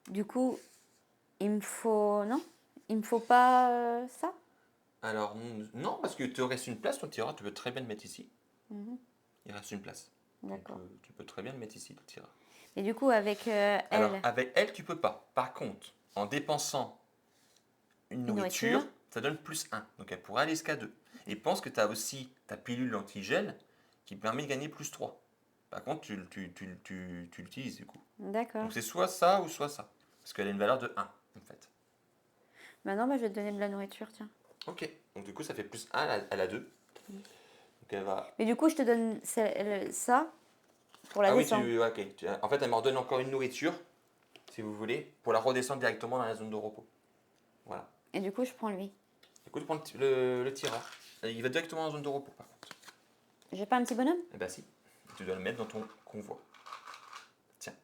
du coup, il me faut... Non? Il me faut pas ça? Alors, non, parce que te reste une place, ton tireur, tu peux très bien le mettre ici. Il reste une place. Donc, D'accord. tu peux très bien le mettre ici, ton tireur. Et du coup, avec Alors, elle, avec elle, tu peux pas. Par contre, en dépensant une une nourriture, nourriture. ça donne plus 1. Donc, elle pourrait aller jusqu'à 2. Et pense que tu as aussi ta pilule antigel qui permet de gagner plus 3. Par contre, tu l'utilises du coup. D'accord. Donc, c'est soit ça ou soit ça. Parce qu'elle a une valeur de 1, en fait. Maintenant, bah, je vais te donner de la nourriture, tiens. Ok. Donc, du coup, ça fait plus 1, elle a 2. Donc, elle va. Mais du coup, je te donne ça pour la Ah oui, descendre. ok. En fait, elle me redonne encore une nourriture, si vous voulez, pour la redescendre directement dans la zone de repos. Voilà. Et du coup, je prends lui. Écoute, prends le tireur. Il va directement dans la zone de repos, par contre. J'ai pas un petit bonhomme? Eh ben si. Tu dois le mettre dans ton convoi. Tiens.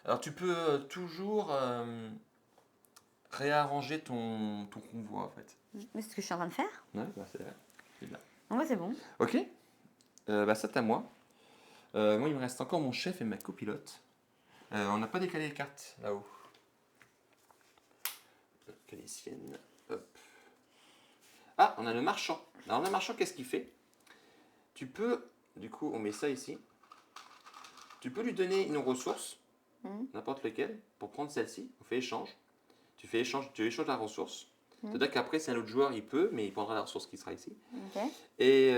Alors, tu peux toujours réarranger ton convoi, en fait. Mais c'est ce que je suis en train de faire. Ouais, bah c'est vrai. C'est bien. En vrai, c'est bon. Ok. Bah, ça, c'est à moi. Moi, il me reste encore mon chef et ma copilote. On n'a pas décalé les cartes là-haut. Calicienne. Hop. Ah, on a le marchand. Alors, le marchand, qu'est-ce qu'il fait? Tu peux, du coup, on met ça ici. Tu peux lui donner une ressource, n'importe laquelle, pour prendre celle-ci. On fait échange. Tu échanges la ressource. C'est-à-dire qu'après, si un autre joueur, il peut, mais il prendra la ressource qui sera ici. Ok. Et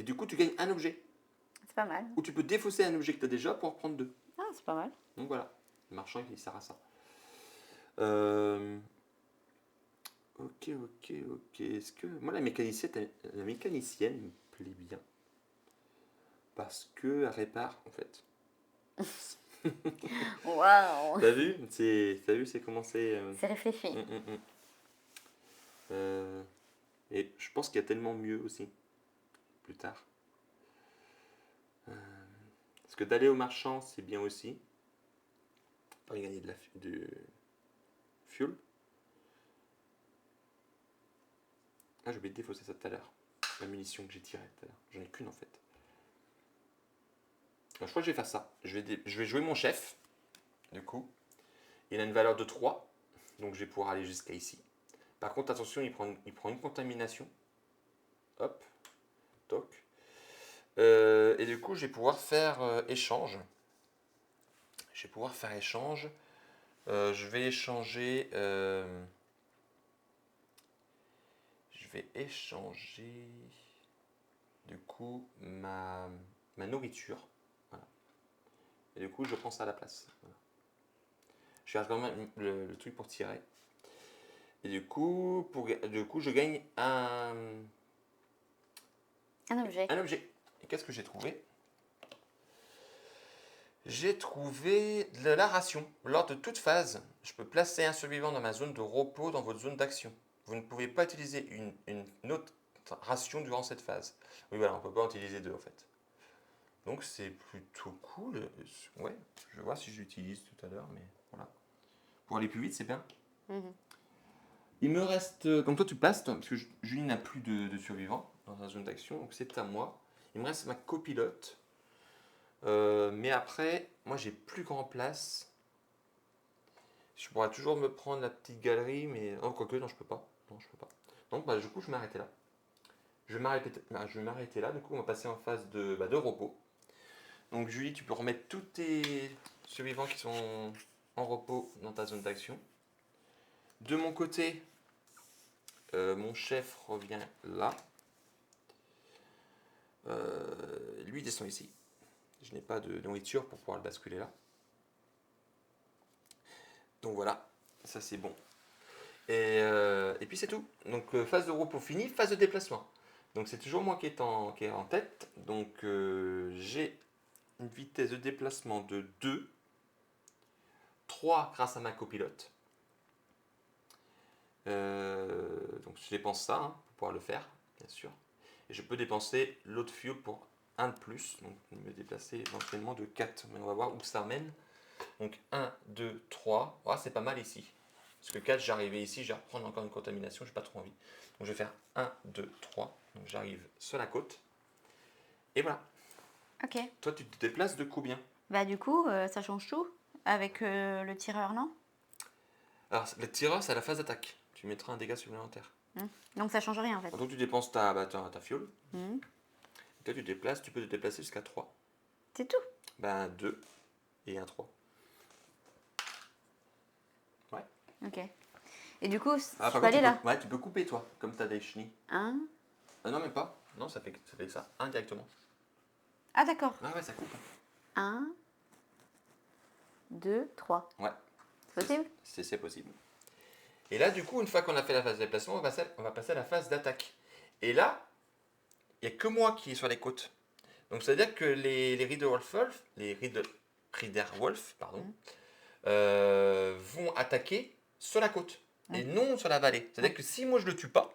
du coup, tu gagnes un objet. C'est pas mal. Ou tu peux défausser un objet que tu as déjà pour en prendre 2. Ah, c'est pas mal. Donc voilà, le marchand, il sert à ça. Euh, Ok. Est-ce que. Moi, la mécanicienne me plaît bien. Parce qu'elle répare, en fait. Waouh. T'as vu, c'est comment c'est. C'est réfléchi. Hum, hum, hum. Et je pense qu'il y a tellement mieux aussi, plus tard. Parce que d'aller au marchand, c'est bien aussi. Pour gagner du fuel. Ah, j'ai oublié de défausser ça tout à l'heure. La munition que j'ai tirée tout à l'heure. J'en ai qu'une en fait. Alors, je crois que je vais faire ça. Je vais jouer mon chef. Du coup. Il a une valeur de 3. Donc je vais pouvoir aller jusqu'à ici. Par contre, attention, il prend une contamination. Hop. Toc. Et du coup, je vais pouvoir faire échange. Je vais pouvoir faire échange. Je vais échanger. Je vais échanger. du coup ma nourriture. Voilà. Et du coup, je prends ça à la place. Voilà. Je garde quand même le truc pour tirer. Et du coup, je gagne Un objet. un objet. Et qu'est-ce que j'ai trouvé? J'ai trouvé de la ration. Lors de toute phase, je peux placer un survivant dans ma zone de repos dans votre zone d'action. Vous ne pouvez pas utiliser une autre ration durant cette phase. Oui, voilà, on ne peut pas en utiliser deux en fait. Donc c'est plutôt cool. Ouais, je vais voir si je l'utilise tout à l'heure, mais voilà. Pour aller plus vite, c'est bien. Mhm. Il me reste. Comme toi, tu passes, parce que Julie n'a plus de survivants dans sa zone d'action, donc c'est à moi. Il me reste ma copilote. Mais après, moi j'ai plus grand place. Je pourrais toujours me prendre la petite galerie, mais. Oh, quoique, non, je peux pas. Non, je peux pas. Donc, bah, du coup, je vais m'arrêter là. Je vais m'arrêter là. Du coup, on va passer en phase de repos. Donc, Julie, tu peux remettre tous tes survivants qui sont en repos dans ta zone d'action. De mon côté, mon chef revient là. Lui descend ici. Je n'ai pas de nourriture pour pouvoir le basculer là. Donc voilà, ça c'est bon. Et puis c'est tout. Donc phase de repos finie, phase de déplacement. Donc c'est toujours moi qui est en tête. Donc j'ai une vitesse de déplacement de 2, 3 grâce à ma copilote. Donc je dépense ça pour pouvoir le faire, bien sûr. Et je peux dépenser l'autre fuel pour 1 de plus. Donc me déplacer éventuellement de 4. Mais on va voir où ça mène. Donc 1, 2, 3. Oh, c'est pas mal ici. Parce que 4, j'arrivais ici, je vais reprendre encore une contamination, j'ai pas trop envie. Donc je vais faire 1, 2, 3. Donc j'arrive sur la côte. Et voilà. Ok. Toi, tu te déplaces de combien? Bah du coup, ça change tout avec le tireur, non? Alors, le tireur, c'est à la phase d'attaque. Tu mettras un dégât supplémentaire. Donc ça change rien en fait. Donc tu dépenses ta fiole. Mhm. Et toi, tu peux te déplacer jusqu'à 3. C'est tout. Ben 2 et un 3. Ouais. Ok. Et du coup, Ah, je par peux contre, aller là. tu peux couper, toi, comme t'as des chenilles. Un. Non, même pas. Non, ça fait que ça. Indirectement. Ah d'accord. Ah ouais, ça coupe. 1, 2, 3. Ouais, C'est possible? c'est possible. Et là, du coup, une fois qu'on a fait la phase de déplacement, on va passer à la phase d'attaque. Et là, il n'y a que moi qui est sur les côtes. Donc, c'est-à-dire que les Reader Wolf, pardon, vont attaquer sur la côte et non sur la vallée. C'est-à-dire que si moi je le tue pas,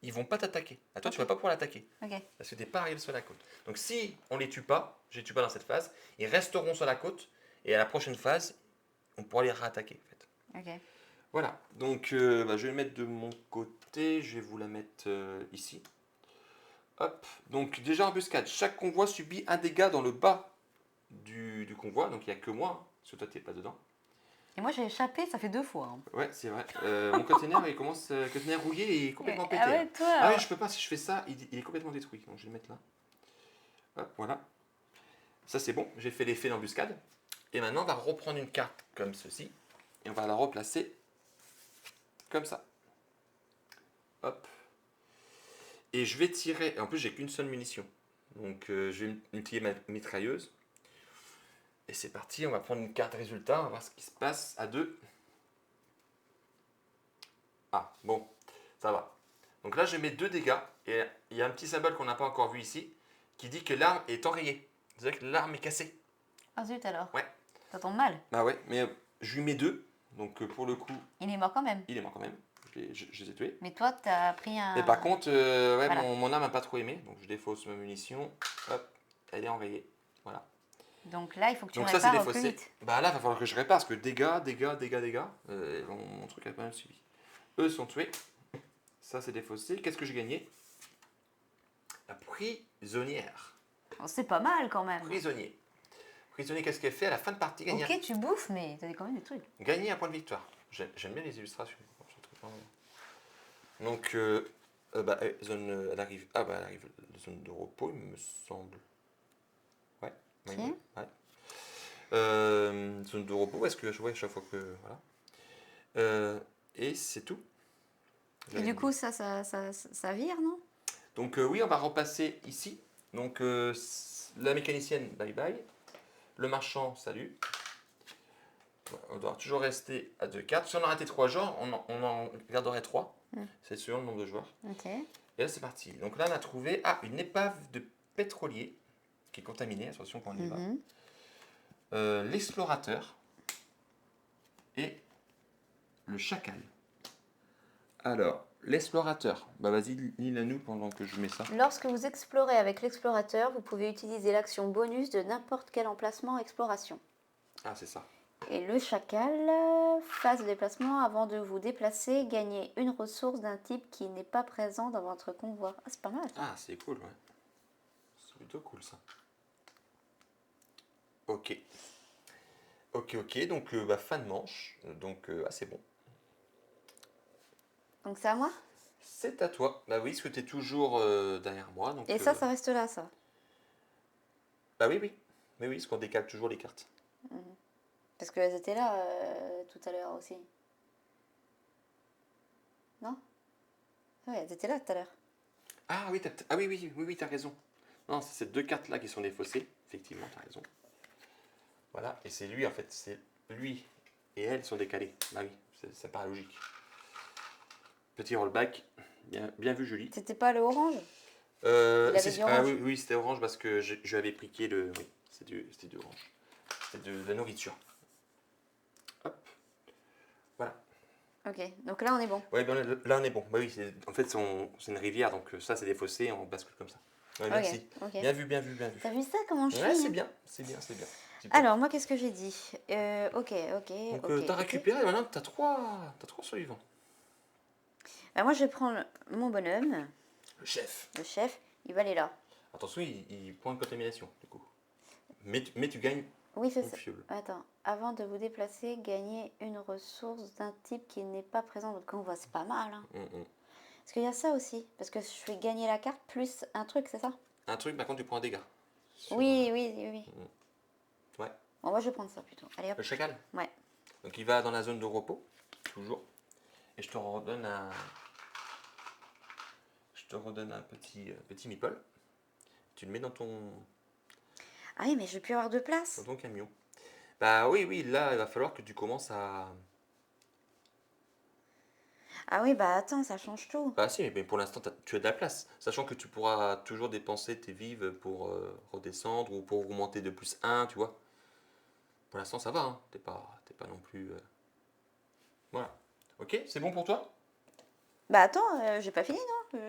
ils vont pas t'attaquer. À toi, tu vas pas pouvoir l'attaquer. Ok. Parce que tu n'es pas arrivé sur la côte. Donc, si on les tue pas, je les tue pas dans cette phase, ils resteront sur la côte et à la prochaine phase, on pourra les réattaquer. En fait. Ok. Voilà, donc je vais le mettre de mon côté, je vais vous la mettre ici. Hop, donc déjà embuscade, chaque convoi subit un dégât dans le bas du convoi, donc il n'y a que moi, parce que toi tu n'es pas dedans. Et moi j'ai échappé, ça fait 2 fois. Hein. Ouais, c'est vrai. Mon container, container rouillé et complètement pété. Ah ouais, toi. Ah oui, je peux pas, si je fais ça, il est complètement détruit. Donc je vais le mettre là. Hop, voilà. Ça c'est bon, j'ai fait l'effet d'embuscade. Et maintenant on va reprendre une carte comme ceci, et on va la replacer comme ça. Hop. Et je vais tirer. En plus, j'ai qu'une seule munition. Donc, je vais multiplier ma mitrailleuse. Et c'est parti. On va prendre une carte résultat. On va voir ce qui se passe à 2. Ah, bon. Ça va. Donc là, je mets 2 dégâts. Et il y a un petit symbole qu'on n'a pas encore vu ici qui dit que l'arme est enrayée. C'est-à-dire que l'arme est cassée. Ah zut alors. Ouais. Ça tombe mal. Bah ouais, mais je lui mets 2. Donc, pour le coup, Il est mort quand même. il est mort quand même. Je les ai tués. Mais toi, t'as pris un. Mais par contre, ouais, Voilà. mon arme n'a pas trop aimé. Donc, je défausse ma munition. Hop, elle est enrayée. Voilà. Donc là, il faut que tu Donc ça c'est répares au plus défaussé. vite. Bah là, il va falloir que je répare parce que dégâts. Mon truc a pas mal suivi. Eux sont tués. Ça c'est défaussé. Qu'est-ce que j'ai gagné? La prisonnière. Oh, c'est pas mal quand même. Prisonnier. Prisonnier, qu'est-ce qu'elle fait à la fin de partie? Ok, tu bouffes, mais t'as quand même des trucs. Gagner un point de victoire. J'aime bien les illustrations. Donc, elle arrive. Ah bah elle arrive la zone de repos, il me semble. Ouais. Ok. Ouais. Zone de repos, est-ce que je vois chaque fois que. Voilà. Et c'est tout. Et du coup, ça vire, non? Donc oui, on va repasser ici. Donc la mécanicienne, bye bye. Le marchand, salut. On doit toujours rester à 2 cartes. Si on en raté 3 joueurs, on en garderait 3. Mm. C'est selon le nombre de joueurs. Ok. Et là, c'est parti. Donc là, on a trouvé une épave de pétrolier qui est contaminée. Attention quand on y va. Mhm. L'explorateur et le chacal. Alors, l'explorateur. Bah vas-y, lis-la-nous pendant que je mets ça. Lorsque vous explorez avec l'explorateur, vous pouvez utiliser l'action bonus de n'importe quel emplacement exploration. Ah, c'est ça. Et le chacal, phase de déplacement, avant de vous déplacer, gagnez une ressource d'un type qui n'est pas présent dans votre convoi. Ah, c'est pas mal ça. Ah, c'est cool, ouais. C'est plutôt cool ça. Ok. Ok. Donc, fin de manche. Donc, c'est bon. Donc c'est à moi. C'est à toi. Bah oui, parce que tu es toujours derrière moi. Donc, Et ça reste là, ça. bah oui. Mais oui, parce qu'on décale toujours les cartes. Parce qu'elles étaient là tout à l'heure aussi. Non? Oui, elles étaient là tout à l'heure. Ah oui, t'as raison. Non, c'est ces 2 cartes-là qui sont défaussées. Effectivement, t'as raison. Voilà, et c'est lui en fait. C'est lui et elle sont décalés. Bah oui, ça paraît logique. Petit rollback. Bien vu, Julie. C'était pas le orange? Il avait dit orange. oui, c'était orange parce que je avais piqué le. Oui, c'était du orange. C'était de la nourriture. Hop. Voilà. Ok, donc là on est bon. Ouais, ben là on est bon. Bah oui, en fait c'est une rivière, donc ça c'est des fossés, on bascule comme ça. Ouais, merci. Ok. Bien vu. T'as vu ça comment je Ouais, suis c'est hein? bien. Super. Alors moi qu'est-ce que j'ai dit? Ok. Donc t'as récupéré, et maintenant t'as 3 survivants. Bah, moi je vais prendre mon bonhomme, Le chef. le chef, il va aller là. Attention, il prend une contamination, du coup. Mais tu gagnes Oui, c'est une ça. fiole. Attends, avant de vous déplacer, gagnez une ressource d'un type qui n'est pas présent dans le convoi. C'est pas mal, hein. Parce qu'il y a ça aussi. Parce que je fais gagner la carte plus un truc, c'est ça? Un truc, par contre, tu prends un dégât. Sur, Oui. Ouais. Bon, moi je vais prendre ça plutôt. Allez hop. Le chacal. Ouais. Donc il va dans la zone de repos, toujours. Et je te redonne un petit meeple. Tu le mets dans Ah oui, mais je vais plus avoir de place. ton camion. Bah oui, là il va falloir que tu commences à. Ah oui, bah attends, ça change tout. Bah si, mais pour l'instant tu as de la place. Sachant que tu pourras toujours dépenser tes vives pour redescendre ou pour augmenter de plus 1, tu vois. Pour l'instant ça va, hein. T'es pas non plus. Voilà. Ok, c'est bon pour toi? Bah attends, j'ai pas fini, non?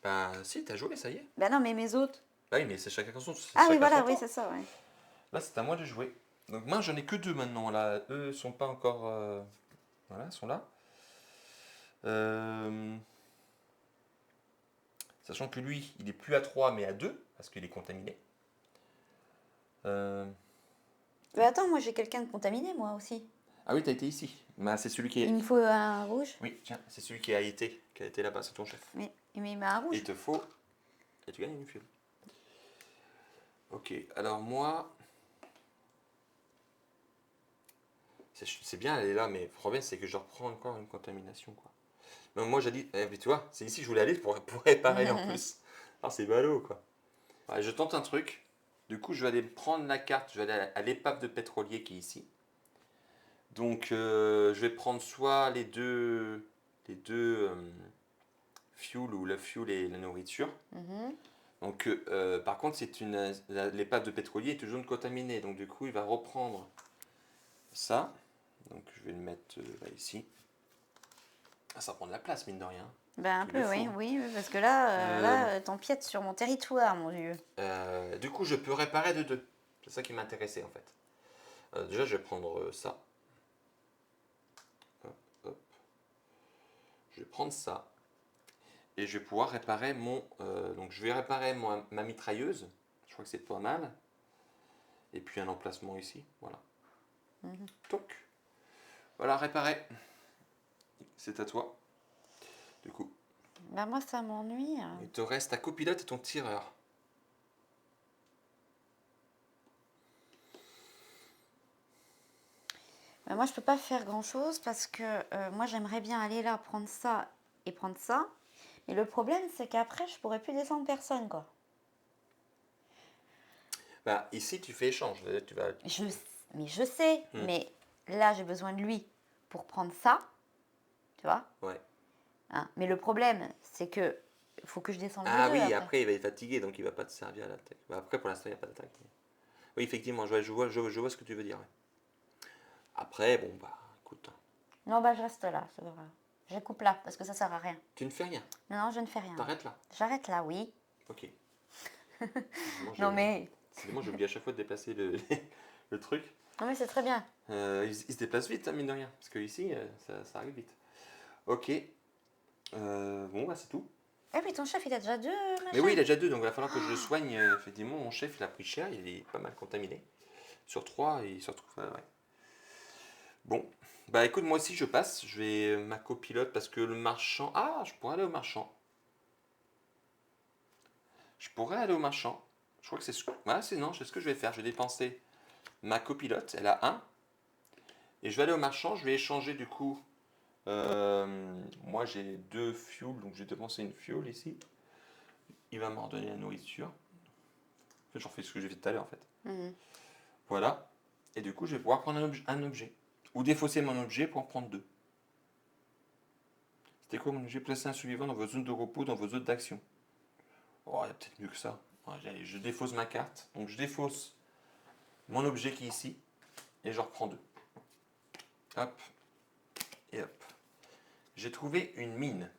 Bah si, t'as joué, ça y est. Bah non, mais mes autres. Bah oui, mais c'est chacun son. Ah oui, Chacun voilà, son oui, tour. c'est ça, ouais. Là, c'est à moi de jouer. Donc moi, j'en ai que 2 maintenant. Là, eux sont pas encore. Voilà, sont là. Euh, Sachant que lui, il est plus à 3 mais à 2 parce qu'il est contaminé. Euh, Mais attends, moi j'ai quelqu'un de contaminé, moi aussi. Ah oui, t'as été ici. Bah, c'est celui qui Il est. me faut un rouge. Oui, tiens, c'est celui qui a été là-bas, c'est ton chef. Mais il met un Et rouge. il te faut. Et tu gagnes une fiole. Ok, alors moi. C'est bien, elle est là, mais le problème, c'est que je reprends encore une contamination, quoi. Donc moi, j'ai dit, mais tu vois, c'est ici que je voulais aller pour réparer en plus. Alors c'est ballot, quoi. Ouais, je tente un truc. Du coup, je vais aller prendre la carte, je vais aller à l'épave de pétrolier qui est ici. Donc, je vais prendre soit les deux fuel ou le fuel et la nourriture. Mhm. Donc, par contre, l'épave de pétrolier est toujours contaminée. Donc, du coup, il va reprendre ça. Donc, je vais le mettre là, ici. Ah, ça prend de la place, mine de rien. Ben un Il peu, le faut, oui, hein. oui, parce que là, t'empiètes sur mon territoire, mon Dieu. Du coup, je peux réparer de 2. C'est ça qui m'intéressait, en fait. Déjà, je vais prendre ça. Hop. Je vais prendre ça. Et je vais pouvoir réparer donc, je vais réparer ma mitrailleuse. Je crois que c'est pas mal. Et puis un emplacement ici. Voilà. Donc, voilà, réparé. C'est à toi. Du coup, Ben moi, ça m'ennuie. il te reste ta copilote et ton tireur. Ben moi, je peux pas faire grand-chose parce que moi, j'aimerais bien aller là, prendre ça et prendre ça. Et le problème, c'est qu'après, je pourrais plus descendre personne, quoi. Bah, ici, tu fais échange. Tu vas... Je sais, mais là, j'ai besoin de lui pour prendre ça, tu vois. Ouais. Hein. Mais le problème, c'est que faut que je descende les Ah deux oui, après. après, il va être fatigué, donc il va pas te servir à l'attaque. Bah, après, pour l'instant, il n'y a pas d'attaque. Oui, effectivement, je vois ce que tu veux dire. Ouais. Après, bon, bah, écoute, hein, Non, bah je reste là, c'est pas grave. Je coupe là, parce que ça sert à rien. tu ne fais rien. Non, non, je ne fais rien. T'arrêtes là. J'arrête là, oui. Ok. Non, mais... Moi, j'oublie à chaque fois de déplacer le truc. Non, mais c'est très bien. Il se déplace vite, hein, mine de rien. Parce que ici, ça arrive vite. Ok. Bon, bah, c'est tout. Eh, puis ton chef, il a déjà deux Mais machins. oui, il a déjà 2, donc il va falloir que je le soigne. Effectivement, mon chef, il a pris cher, il est pas mal contaminé. Sur 3, il se retrouve. Ouais. Bon, bah écoute, moi aussi je passe. Je vais ma copilote parce que le marchand. Ah, je pourrais aller au marchand. Je pourrais aller au marchand. Je crois que c'est ce que. Ouais, non, c'est ce que je vais faire. Je vais dépenser ma copilote, elle a 1. Et je vais aller au marchand, je vais échanger du coup. Moi j'ai 2 fuel, donc j'ai dépensé une fuel ici. Il va me redonner la nourriture. En fait, j'en fais ce que j'ai fait tout à l'heure en fait. Mhm. Voilà. Et du coup, je vais pouvoir prendre un objet. Ou défausser mon objet pour en prendre 2. C'était quoi mon objet? Placer un survivant dans vos zones de repos, dans vos zones d'action. Oh, il y a peut-être mieux que ça. Allez, je défausse ma carte. Donc je défausse mon objet qui est ici. Et je reprends 2. Hop. Et hop. J'ai trouvé une mine.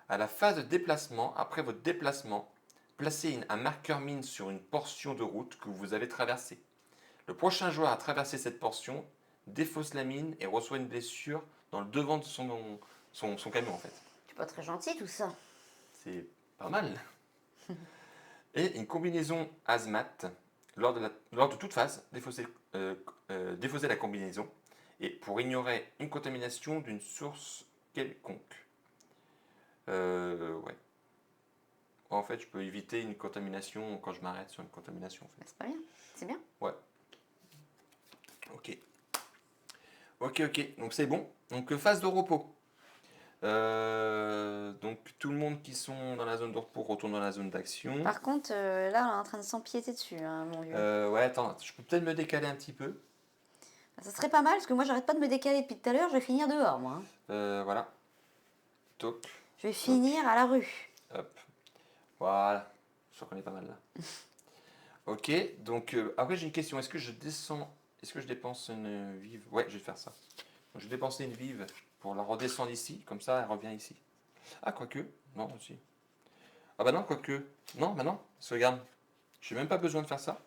À la phase de déplacement, après votre déplacement, placez un marqueur mine sur une portion de route que vous avez traversée. Le prochain joueur à traverser cette portion défausse la mine et reçoit une blessure dans le devant de son camion en fait. C'est pas très gentil tout ça. C'est pas mal. Et une combinaison hazmat. Lors de toute phase, défausser la combinaison et pour ignorer une contamination d'une source quelconque. Ouais. En fait, je peux éviter une contamination quand je m'arrête sur une contamination. En fait. C'est pas bien. C'est bien. Ouais. Ok. Ok. Donc c'est bon. Donc phase de repos. Donc tout le monde qui sont dans la zone de repos retourne dans la zone d'action. Par contre, là, on est en train de s'empiéter dessus, hein, mon vieux. Ouais, attends, je peux peut-être me décaler un petit peu. Ça serait pas mal, parce que moi, j'arrête pas de me décaler depuis tout à l'heure. Je vais finir dehors, moi. Hein. Voilà. Toc. Je vais finir à la rue. Hop. Voilà. Je reconnais pas mal là. Ok, donc après j'ai une question. Est-ce que je descends. Est-ce que je dépense une vive? Ouais, je vais faire ça. Donc, je vais dépenser une vive pour la redescendre ici. Comme ça, elle revient ici. Ah, quoique. Non, aussi. Ah bah non, quoique. Non, bah non. Parce que regarde. Je n'ai même pas besoin de faire ça.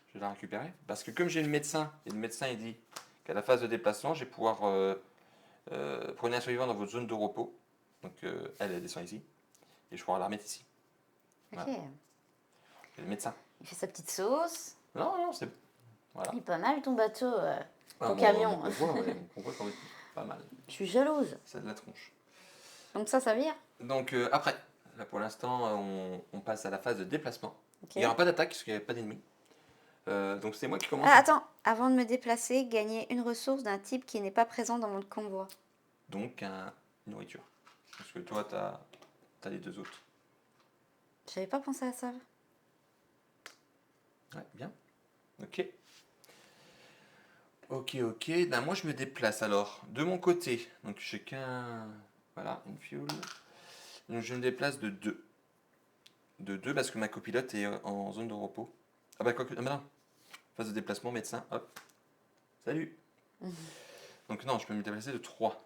Je vais la récupérer. Parce que comme j'ai le médecin, et le médecin il dit qu'à la phase de déplacement, je vais pouvoir prenez un survivant dans votre zone de repos. Donc elle descend ici. Et je pourrai la remettre ici. Ok. Voilà. Et le médecin. Il fait sa petite sauce. Non, c'est... Voilà. Il est pas mal ton bateau, ton Mon camion. convoi, ouais, mon convoi, quand même, pas mal. Je suis jalouse. C'est de la tronche. Donc ça vire. Donc après, là pour l'instant, on passe à la phase de déplacement. Ok. Il n'y aura pas d'attaque parce qu'il n'y a pas d'ennemis. Donc c'est moi qui commence. Ah, attends, avant de me déplacer, gagner une ressource d'un type qui n'est pas présent dans mon convoi. Donc une nourriture. Parce que toi, t'as les 2 autres. J'avais pas pensé à ça. Ouais, bien. Ok. Ok. Ben, moi, je me déplace alors. De mon côté, donc j'ai qu'un... Voilà, une fuel. Donc je me déplace de 2. De 2 parce que ma copilote est en zone de repos. Ah bah quoi que... Ah bah non. Phase de déplacement, médecin, hop. Salut. Donc non, je peux me déplacer de 3.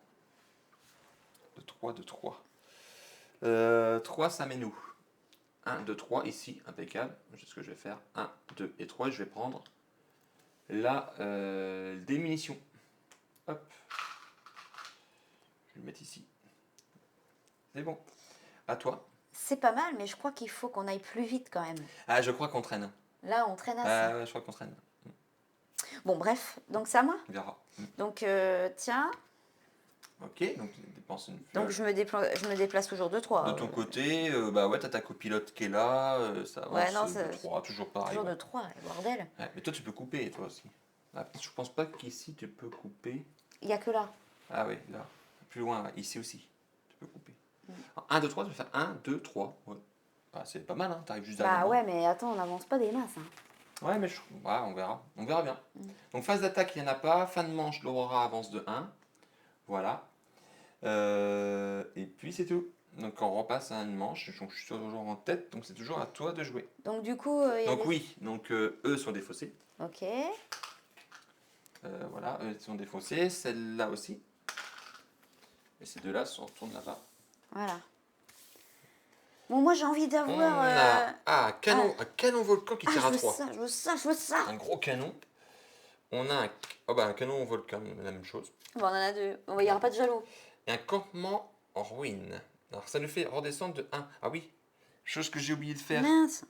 De 3. 3, ça met nous. 1, 2, 3, ici, impeccable. C'est ce que je vais faire. 1, 2 et 3. Je vais prendre la démunition. Hop. Je vais le mettre ici. C'est bon. À toi. C'est pas mal, mais je crois qu'il faut qu'on aille plus vite quand même. Ah, je crois qu'on traîne. Là, on traîne assez. Ah, ouais, je crois qu'on traîne. Bon, bref, donc c'est à moi. On verra. Donc, tiens, Ok, donc tu dépenses une donc fleur. je me déplace toujours de 3. De ton côté, bah ouais, t'as ta copilote qui est là, ça avance Ouais, non, de c'est 3, toujours pareil. toujours Ouais. de 3, bordel. Ouais, mais toi, tu peux couper, toi aussi. Ah, je pense pas qu'ici, tu peux couper. Il y a que là. Ah oui, là. Plus loin, ouais, ici aussi, tu peux couper. Alors, 1, 2, 3, tu vas faire 1, 2, 3. Ouais. Ah, c'est pas mal, hein. T'arrives juste Bah derrière moi. ouais, mais attends, on n'avance pas des masses. Hein. Ouais, mais ouais, on verra. On verra bien. Donc, phase d'attaque, il n'y en a pas. Fin de manche, l'Aurora avance de 1. Voilà. Et puis, c'est tout. Donc, on repasse à une manche. Donc, je suis toujours en tête. Donc, c'est toujours à toi de jouer. Donc du coup, il y a Donc, des... oui. Donc, eux sont défaussés. Ok, Voilà, eux sont défaussés. Celle-là aussi. Et ces deux-là se retournent là-bas. voilà. Bon, moi j'ai envie On d'avoir... a Ah, un canon volcan qui ah, tire je à veux 3. ça, je veux ça, je veux ça. Un gros canon. On a un canon volcan, la même chose. Bon, on en a deux. Bon, il n'y aura pas de jaloux. Et un campement en ruine. Alors ça nous fait redescendre de 1. Ah oui, chose que j'ai oublié de faire. Mince.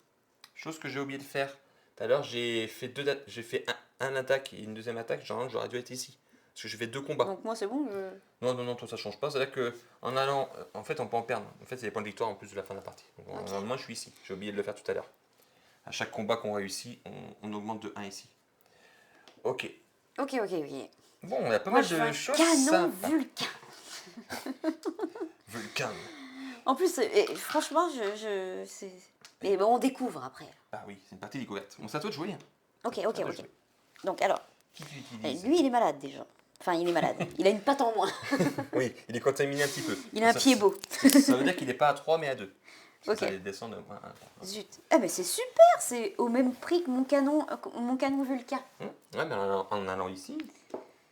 Chose que j'ai oublié de faire. Tout à l'heure, j'ai fait un attaque et une deuxième attaque. Genre, j'aurais dû être ici. Parce que j'ai fait 2 combats. Donc moi c'est bon, je... Non, non, non, toi ça change pas. C'est-à-dire que en allant, en fait, on peut en perdre. En fait, c'est des points de victoire en plus de la fin de la partie. Donc, Ok. moi, je suis ici. J'ai oublié de le faire tout à l'heure. À chaque combat qu'on réussit, on augmente de 1 ici. Ok. Ok, ok, ok. Bon, on a pas Moi mal je veux de un choses canon sympas. Vulcain. Vulcan. En plus, franchement, Mais bon, on découvre après. Ah oui, c'est une partie découverte. Bon, c'est à toi de jouer. Ok, À ok, toi de ok. jouer. Donc alors, Qui tu utilises lui il est malade déjà. Enfin, il est malade. Il a une patte en moins. Oui, il est contaminé un petit peu. Il a un pied beau. Ça veut dire qu'il n'est pas à 3 mais à 2. Parce que Ok. ça descend de moins 1. Zut. Ah mais c'est super, c'est au même prix que mon canon Vulcain. Ouais, mais en allant ici,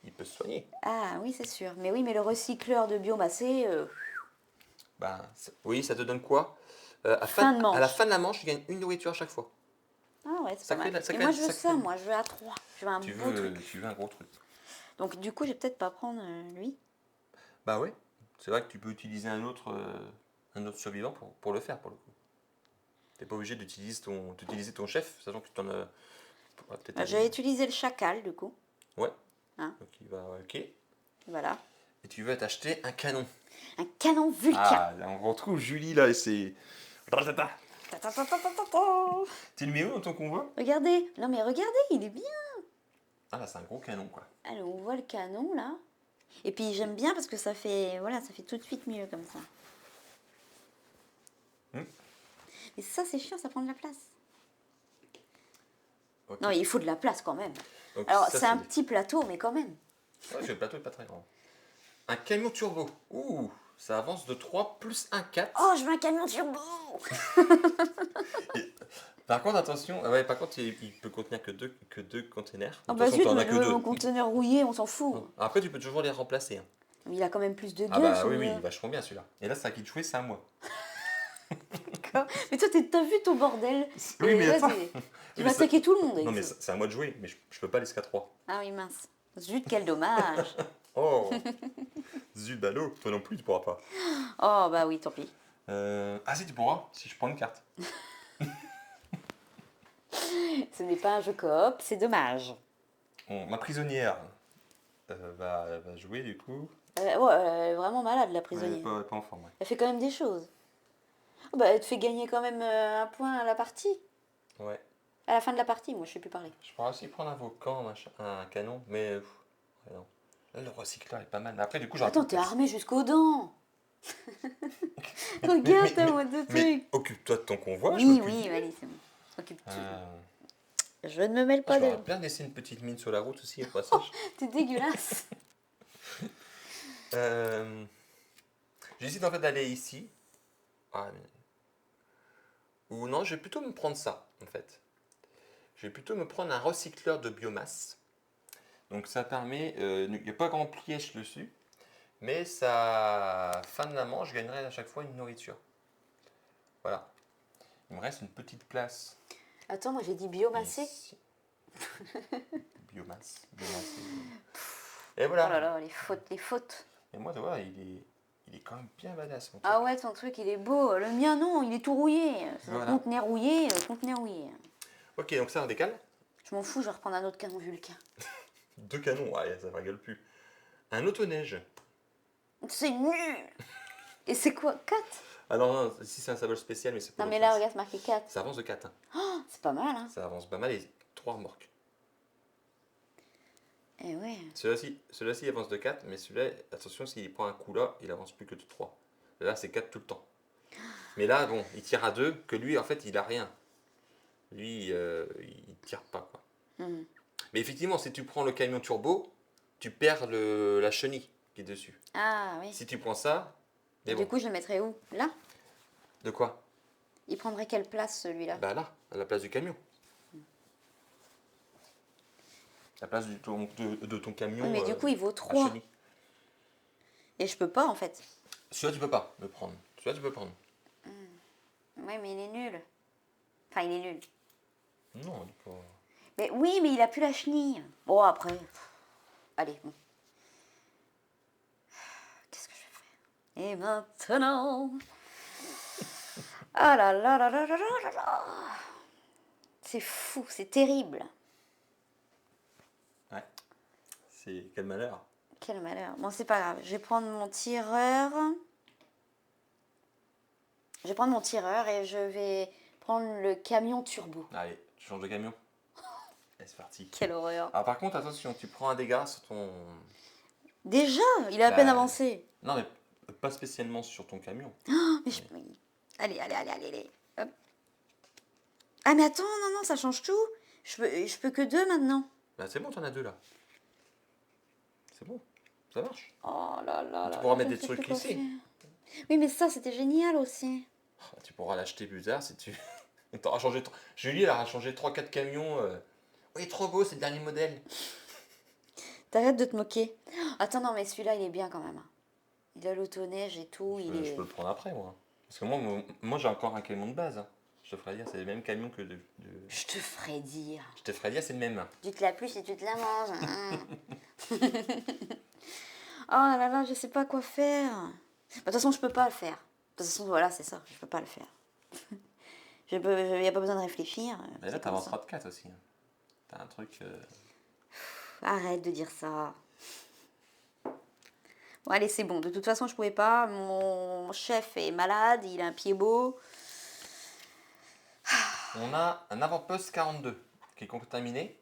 il peut se soigner. Ah oui, c'est sûr. Mais oui, mais le recycleur de biomassé, Oui, ça te donne quoi fin de À la manche. fin de la manche, tu gagnes une nourriture à chaque fois. Ah ouais, c'est Ça pas crée mal. de ça Mais crée- moi je veux ça ça, crée- moi je veux à 3. Je veux un beau truc. Tu veux un gros truc. Donc du coup, je vais peut-être pas prendre lui. Bah ouais, c'est vrai que tu peux utiliser un autre survivant pour le faire pour le coup. T'es pas obligé d'utiliser ton chef, sachant que tu t'en as. Peut-être Bah, j'ai utilisé le chacal du coup. Ouais. Hein. Donc il va. Ok. Et Voilà. tu veux t'acheter un canon. Un canon Vulcain. Ah, là, on retrouve Julie là et c'est. Ta, ta, ta, ta, ta, ta, ta. Tu le mets où dans ton convoi? Regardez. Non mais regardez, il est bien. Ah là, c'est un gros canon quoi. Allez, on voit le canon là. Et puis j'aime bien parce que ça fait tout de suite mieux comme ça. Et ça c'est chiant, ça prend de la place. Ok. Non, il faut de la place quand même. Donc, Alors ça, c'est un petit plateau mais quand même. Ouais, le plateau est pas très grand. Un camion turbo. Ouh, ça avance de 3 plus un 4. Oh, je veux un camion turbo. Par contre, attention, ouais, par contre, il peut contenir que deux containers. Ah De bah toute façon, zut, t'en as que deux. mon conteneur rouillé, on s'en fout. Après, tu peux toujours les remplacer. Hein. Mais il a quand même plus de Ah gueule bah oui, oui, il celui-là. est vachement bien celui-là. Et là, c'est à qui de jouer, c'est à moi. D'accord. Mais toi, t'as vu ton bordel. Oui, Et mais là, attends. tu mais vas ça- attaquer tout le monde avec Non, mais ça. c'est à moi de jouer, mais je peux pas aller jusqu'à 3. Ah oui, mince. Zut, quel dommage. Oh Zut, bah non, toi non plus, tu pourras pas. Oh bah oui, tant pis. Ah si, tu pourras, si je prends une carte. Ce n'est pas un jeu coop, c'est dommage. Bon, ma prisonnière va jouer du coup. Ouais, elle est vraiment malade, la Elle est prisonnière. pas en forme, ouais. Elle fait quand même des choses. Oh, bah, elle te fait gagner quand même un point à la partie. Ouais. À la fin de la partie, moi, je sais plus parler. Je pourrais aussi prendre un volcan, un canon, mais ouais, non. Là, le recycleur est pas mal. Mais après, du coup, j'aurais Attends, plus t'es de place. armé jusqu'aux dents. Mais- Regarde, t'as mais- moins de Mais trucs. occupe-toi de ton convoi, je Oui, m'occupe oui, du- allez, c'est bon. Occupe-toi. Euh, Je ne me mêle pas J'aurais de... bien laissé une petite mine sur la route aussi, au passage. T'es dégueulasse. J'hésite en fait d'aller ici. Ah, ou non, je vais plutôt me prendre ça, en fait. Je vais plutôt me prendre un recycleur de biomasse. Donc ça permet, il n'y a pas grand piège dessus, mais ça, fin de la manche, je gagnerai à chaque fois une nourriture. Voilà. Il me reste une petite place. Attends, moi j'ai dit biomassé. Ici. Biomasse. Et Oh là voilà. là, les fautes, les fautes. Et moi, tu vois, il est quand même bien badass. Mon Ah truc. ouais, ton truc, il est beau. Le mien, non, il est tout rouillé. C'est Voilà. le conteneur rouillé, le conteneur rouillé. Ok, donc ça, on décale. Je m'en fous, je vais reprendre un autre canon Vulcain. 2 canons, ouais, ça ne rigole plus. Un auto-neige. C'est nul. Et c'est quoi 4? Alors non, ici c'est un symbole spécial, mais c'est pour Non, mais l'autre là, place. regarde, c'est marqué 4. Ça avance de 4. Hein. C'est pas mal, hein. Ça avance pas mal et 3 remorques. Eh ouais. Celui-ci avance de 4, mais celui-là, attention, s'il prend un coup là, il avance plus que de 3. Là, c'est 4 tout le temps. Mais là, bon, il tire à 2, que lui, en fait, il a rien. Lui, il tire pas, quoi. Mhm. Mais effectivement, si tu prends le camion turbo, tu perds la chenille qui est dessus. Ah oui. Si tu prends ça, Et mais du bon, coup, je le mettrais où? Là? de quoi? Il prendrait quelle place celui-là? Bah là, à la place du camion. La place de ton camion Oui, mais du coup, il vaut à 3. chenille. Et je peux pas en fait. Celui-là, tu peux pas le prendre. Celui-là, tu peux prendre. Oui, mais il est nul. Enfin, il est nul. Non, il est pas... Mais oui, mais il a plus la chenille. Bon, après. Allez, bon. Qu'est-ce que je vais faire? Et maintenant. Ah là là là là là là là là. C'est fou, c'est terrible. Ouais. C'est quel malheur. Quel malheur. Bon, c'est pas grave. Je vais prendre mon tireur. Je vais prendre mon tireur et je vais prendre le camion turbo. Allez, tu changes de camion. Et c'est parti. Quelle horreur. Alors par contre, attention, tu prends un dégât sur ton... Déjà, il a à Bah, peine avancé. Non, mais pas spécialement sur ton camion. Mais allez, allez, allez, allez, allez. Hop. Ah, mais attends, non, non, ça change tout. Je peux que 2 maintenant. Bah c'est bon, t'en as 2 là. C'est bon, ça marche. Oh là là Tu là pourras là, mettre je des ne sais plus trucs quoi ici. faire. Oui, mais ça, c'était génial aussi. Tu pourras l'acheter plus tard si tu... T'auras changé... Julie, elle aura changé 3-4 camions. Oui, trop beau, c'est le dernier modèle. T'arrêtes de te moquer. Attends, non, mais celui-là, il est bien quand même. Il a l'autoneige et tout. Je peux le prendre après, moi. Parce que moi j'ai encore un camion de base. Hein. Je te ferai dire, c'est le même camion que Je te ferai dire. Je te ferai dire, c'est le même. Tu te la plus et tu te la manges. Hein. Oh là là, je sais pas quoi faire. Bah, de toute façon, je peux pas le faire. De toute façon, voilà, c'est ça. Je peux pas le faire. Il n'y a pas besoin de réfléchir. Mais là, C'est comme ça. t'avanceras de 4 aussi. Hein. T'as un truc... Arrête de dire ça. Bon, allez, c'est bon. De toute façon, je pouvais pas. Mon chef est malade, il a un pied beau. On a un avant-poste 42 qui est contaminé.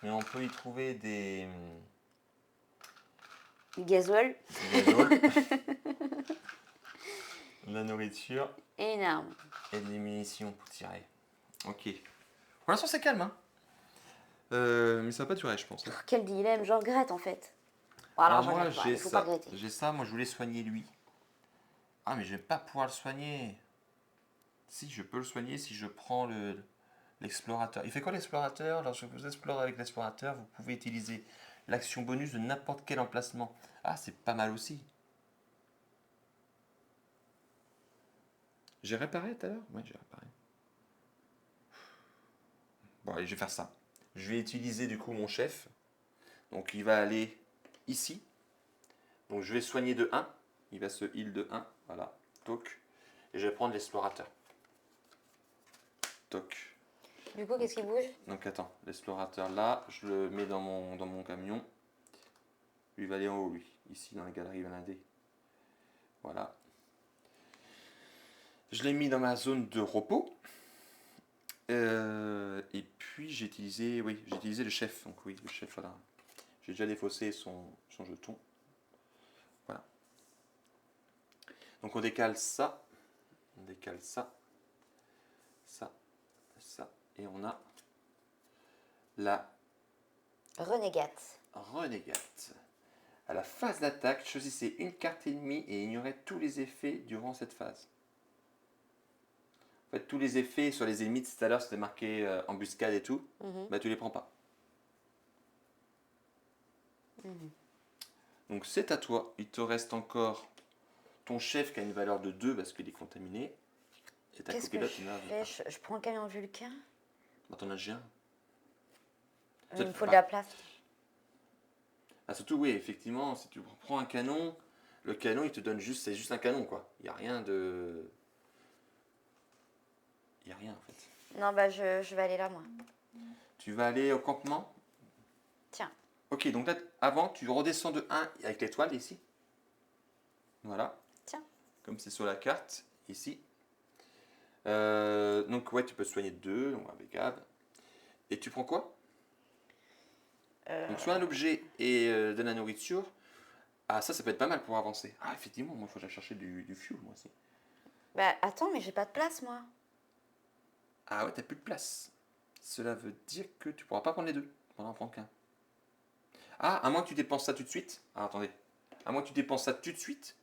Mais on peut y trouver Du gasoil des gazoles, de la nourriture et une arme. et des munitions pour tirer. Ok. Pour l'instant, c'est calme. Hein. Mais ça va pas durer, je pense. Hein. Quel dilemme, je regrette en fait. Bon, alors, je moi, regrette pas, j'ai il faut pas ça. regretter. J'ai ça. Moi, je voulais soigner lui. Ah, mais je vais pas pouvoir le soigner. Si, je peux le soigner si je prends l'explorateur. Il fait quoi l'explorateur? Lorsque vous explorez avec l'explorateur, vous pouvez utiliser l'action bonus de n'importe quel emplacement. Ah, c'est pas mal aussi. J'ai réparé tout à l'heure? Oui, j'ai réparé. Bon, allez, je vais faire ça. Je vais utiliser du coup mon chef. Donc il va aller ici. Donc je vais soigner de 1. Il va se heal de 1. Voilà. Toc. Et je vais prendre l'explorateur. Toc. Du coup, qu'est-ce qui bouge? Donc attends, l'explorateur là, je le mets dans mon camion. Lui il va aller en haut, lui. Ici dans la galerie blindée. Voilà. Je l'ai mis dans ma zone de repos. Et puis j'ai utilisé le chef. Donc oui, le chef, voilà. J'ai déjà défaussé son jeton. Voilà. Donc on décale ça. On décale ça. Ça. Ça. Et on a la Renégate. renégate. À la phase d'attaque, choisissez une carte ennemie et ignorez tous les effets durant cette phase. En fait, tous les effets sur les ennemis, tout à l'heure c'était marqué embuscade et tout, bah tu les prends pas. Donc c'est à toi. Il te reste encore ton chef qui a une valeur de 2 parce qu'il est contaminé. Et ta Qu'est-ce que copilote, je tu n'as fais? Je prends le camion Vulcain. bah, t'en as déjà un. Il me faut de la place. Ah, surtout, oui, effectivement, si tu prends un canon, le canon, il te donne juste, c'est juste un canon, quoi. Il n'y a rien de... Il n'y a rien, en fait. Non, bah je vais aller là, moi. Tu vas aller au campement. Tiens. Ok, donc là, avant, tu redescends de 1 avec l'étoile, ici. Voilà. Tiens. Comme c'est sur la carte, ici. Donc, ouais, tu peux soigner de 2, donc impeccable. Et tu prends quoi? Donc, soit un objet et de la nourriture. Ah, ça peut être pas mal pour avancer. Ah, effectivement, moi, il faut que j'aille chercher du fuel, moi aussi. Bah attends, mais j'ai pas de place moi. Ah ouais, t'as plus de place. Cela veut dire que tu pourras pas prendre les deux. Tu pourras en prendre qu'un. Ah, à moins que tu dépenses ça tout de suite. Ah, attendez. À moins que tu dépenses ça tout de suite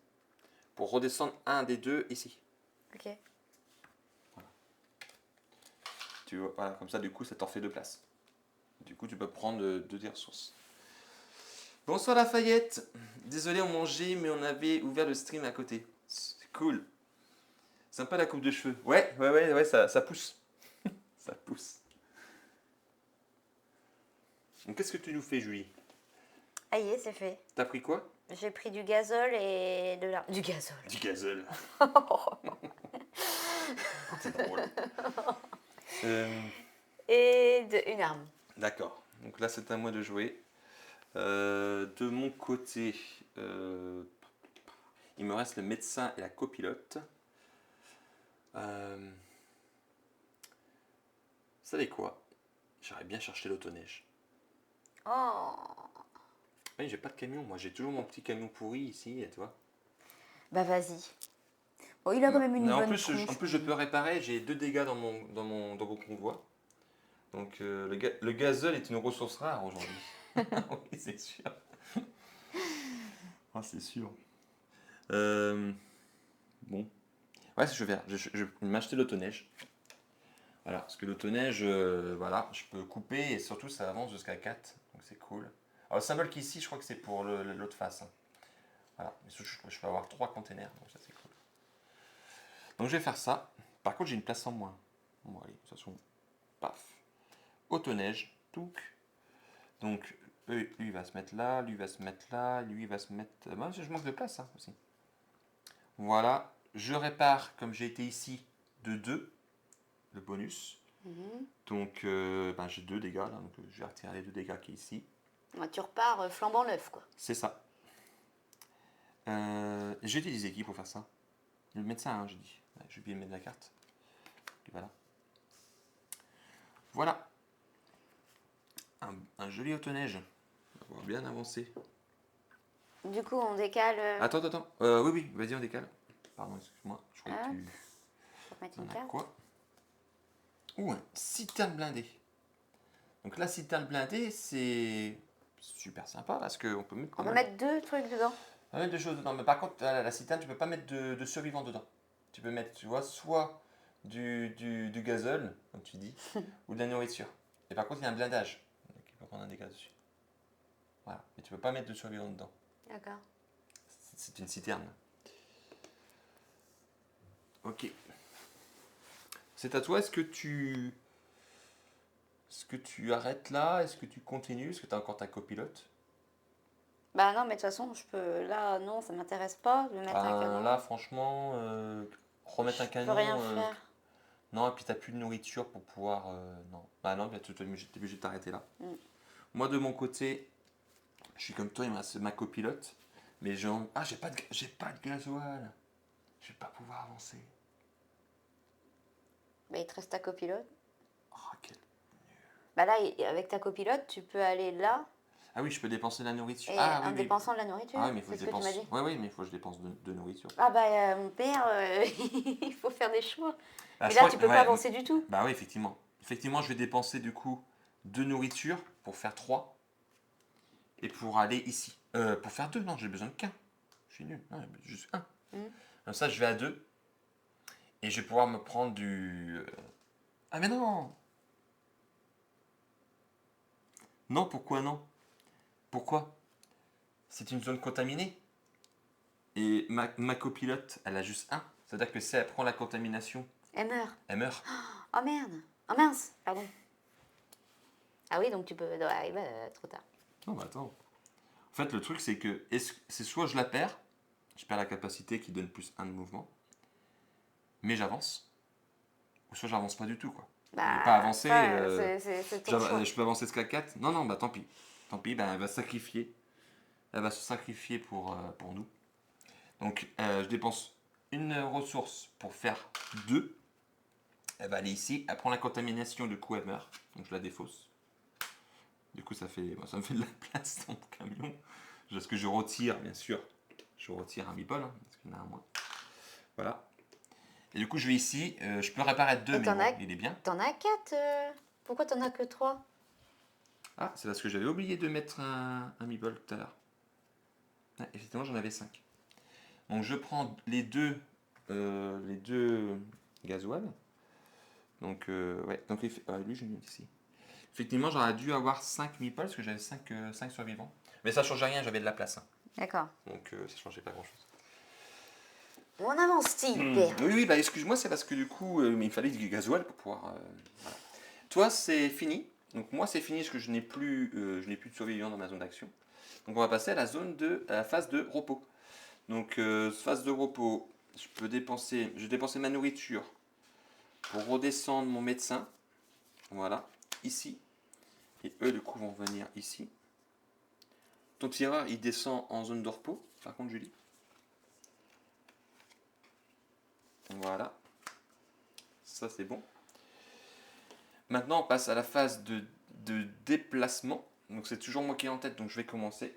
pour redescendre un des deux ici. Ok. Tu vois, voilà, comme ça, du coup, ça t'en fait deux places. Du coup, tu peux prendre deux des ressources. Bonsoir Lafayette. Désolé, on mangeait, mais on avait ouvert le stream à côté. C'est cool. Sympa la coupe de cheveux. Ouais, ça pousse. Ça pousse. Donc, qu'est-ce que tu nous fais, Julie? Ah y est, c'est fait. T'as pris quoi? J'ai pris du gazole et de la... Du gazole. Du gazole. C'est drôle. Et une arme. D'accord. Donc là, c'est à moi de jouer. De mon côté, il me reste le médecin et la copilote. Vous savez quoi? J'aurais bien cherché l'autoneige. Oh. Oui, j'ai pas de camion. Moi, j'ai toujours mon petit camion pourri ici, et toi? Bah vas-y. Bon, il a quand même une Non, bonne tronche. en plus, je peux réparer. J'ai 2 dégâts dans mon convoi. Donc, le gazole est une ressource rare aujourd'hui. Oui, c'est sûr. Ah, c'est sûr. Bon. Ouais, je vais, je vais m'acheter l'autoneige. Voilà, parce que l'autoneige, voilà, je peux couper et surtout ça avance jusqu'à 4. Donc c'est cool. Alors le symbole qui est ici, je crois que c'est pour l'autre face, hein. Voilà, mais surtout, je peux avoir 3 containers, donc ça c'est cool. Donc je vais faire ça. Par contre, j'ai une place en moins. Bon, allez, de toute façon, paf. Autoneige, touc. Donc, lui, il va se mettre là, lui va se mettre là, lui va se mettre. Moi, je manque de place, hein, aussi. Voilà, je répare, comme j'ai été ici, de 2, le bonus. Donc, ben, j'ai 2 dégâts, là, donc je vais retirer les 2 dégâts qui est ici. Ouais, tu repars flambant neuf, quoi. C'est ça. J'ai utilisé qui pour faire ça? Le médecin, hein, j'ai dit. Ouais, j'ai oublié de mettre la carte. Et voilà. Voilà. Un joli autoneige. On va bien avancer. Du coup, on décale... Attends. Oui, vas-y, on décale. Pardon, excuse-moi. Je croyais que tu. Faut mettre On une a carte. quoi? Ouh, un citerne blindé. Donc la citerne blindée, c'est super sympa parce qu'on peut mettre pas On va mal. mettre 2 trucs dedans. On peut mettre 2 choses dedans. Mais par contre, la citerne, tu peux pas mettre de survivants dedans. Tu peux mettre, tu vois, soit du gazole, comme tu dis, ou de la nourriture. Et par contre, il y a un blindage. Donc il peut prendre un dégât dessus. Voilà. Mais tu peux pas mettre de survivants dedans. D'accord. C'est une citerne. Ok. C'est à toi. Est-ce que tu arrêtes là? Est-ce que tu continues? Est-ce que tu as encore ta copilote? Bah non, mais de toute façon, je peux... Là, non, ça m'intéresse pas de mettre un canon. Là, franchement, remettre un Je peux canon. rien faire. Non, et puis t'as plus de nourriture pour pouvoir. Non. Bah non, tu es obligé de t'arrêter là. Mm. Moi, de mon côté, je suis comme toi, il me reste ma copilote. Mais ah, j'ai pas de gasoil. Je vais pas pouvoir avancer. Bah, il te reste ta copilote. Oh, quel. Bah là, avec ta copilote, tu peux aller là Ah oui, je peux dépenser la nourriture. et Ah en oui, oui. dépensant de la nourriture. Ah oui, mais il faut C'est que je ce que tu dépense. m'as dit. Oui, mais il faut que je dépense de nourriture. Ah bah mon père, il faut faire des choix. Ah, Mais je là, crois tu que- peux pas ouais, avancer du tout. Bah oui, effectivement. Effectivement, je vais dépenser du coup de nourriture pour faire 3. Et pour aller ici. Pour faire 2, non, j'ai besoin de qu'un. Je suis nul. Non, juste un. Comme ça, je vais à 2. Et je vais pouvoir me prendre du. Ah, mais non! Non, pourquoi non? Pourquoi? C'est une zone contaminée. Et ma copilote, elle a juste un. C'est-à-dire que si elle prend la contamination, Elle meurt. elle meurt. Oh merde. Oh mince, pardon. Ah oui, donc tu peux... Ouais, bah, trop tard. Non, mais attends. En fait, le truc, c'est que c'est soit je la perds, je perds la capacité qui donne plus un de mouvement, mais j'avance, ou soit j'avance pas du tout, quoi. Je vais pas avancer. C'est ton choix. Je peux avancer jusqu'à 4. Non, non, bah tant pis. Tant pis, bah, elle va sacrifier. Elle va se sacrifier pour nous. Donc, je dépense une ressource pour faire 2. Elle va aller ici. Elle prend la contamination, du coup, elle meurt. Donc, je la défausse. Du coup, ça me fait de la place dans mon camion. Parce que je retire, bien sûr. Je retire un meeple, hein, parce qu'il y en a un moins. Voilà. Et du coup, je vais ici. Je peux réapparaître 2, Et mais t'en bon, as, il est bien. t'en as 4. Pourquoi t'en as que 3? Ah, c'est parce que j'avais oublié de mettre un meeple tout à l'heure. Ah, effectivement, j'en avais 5. Donc, je prends les deux gasoil. Donc, ouais. Donc, lui, je le mets ici. Effectivement, j'aurais dû avoir 5 meeples parce que j'avais 5 survivants. Mais ça change rien, j'avais de la place, hein. D'accord. Donc, ça changeait pas grand-chose. On avance-t-il, Père? Oui, oui, bah excuse-moi, c'est parce que du coup, il fallait du gasoil pour pouvoir. Voilà. Toi, c'est fini. Donc moi, c'est fini parce que je n'ai plus de survivants dans ma zone d'action. Donc on va passer à la phase de repos. Donc phase de repos, je vais dépenser ma nourriture pour redescendre mon médecin. Voilà, ici. Et eux, du coup, vont venir ici. Ton tireur, il descend en zone de repos. Par contre, Julie. Voilà, ça c'est bon. Maintenant, on passe à la phase de déplacement. Donc c'est toujours moi qui ai en tête, donc je vais commencer.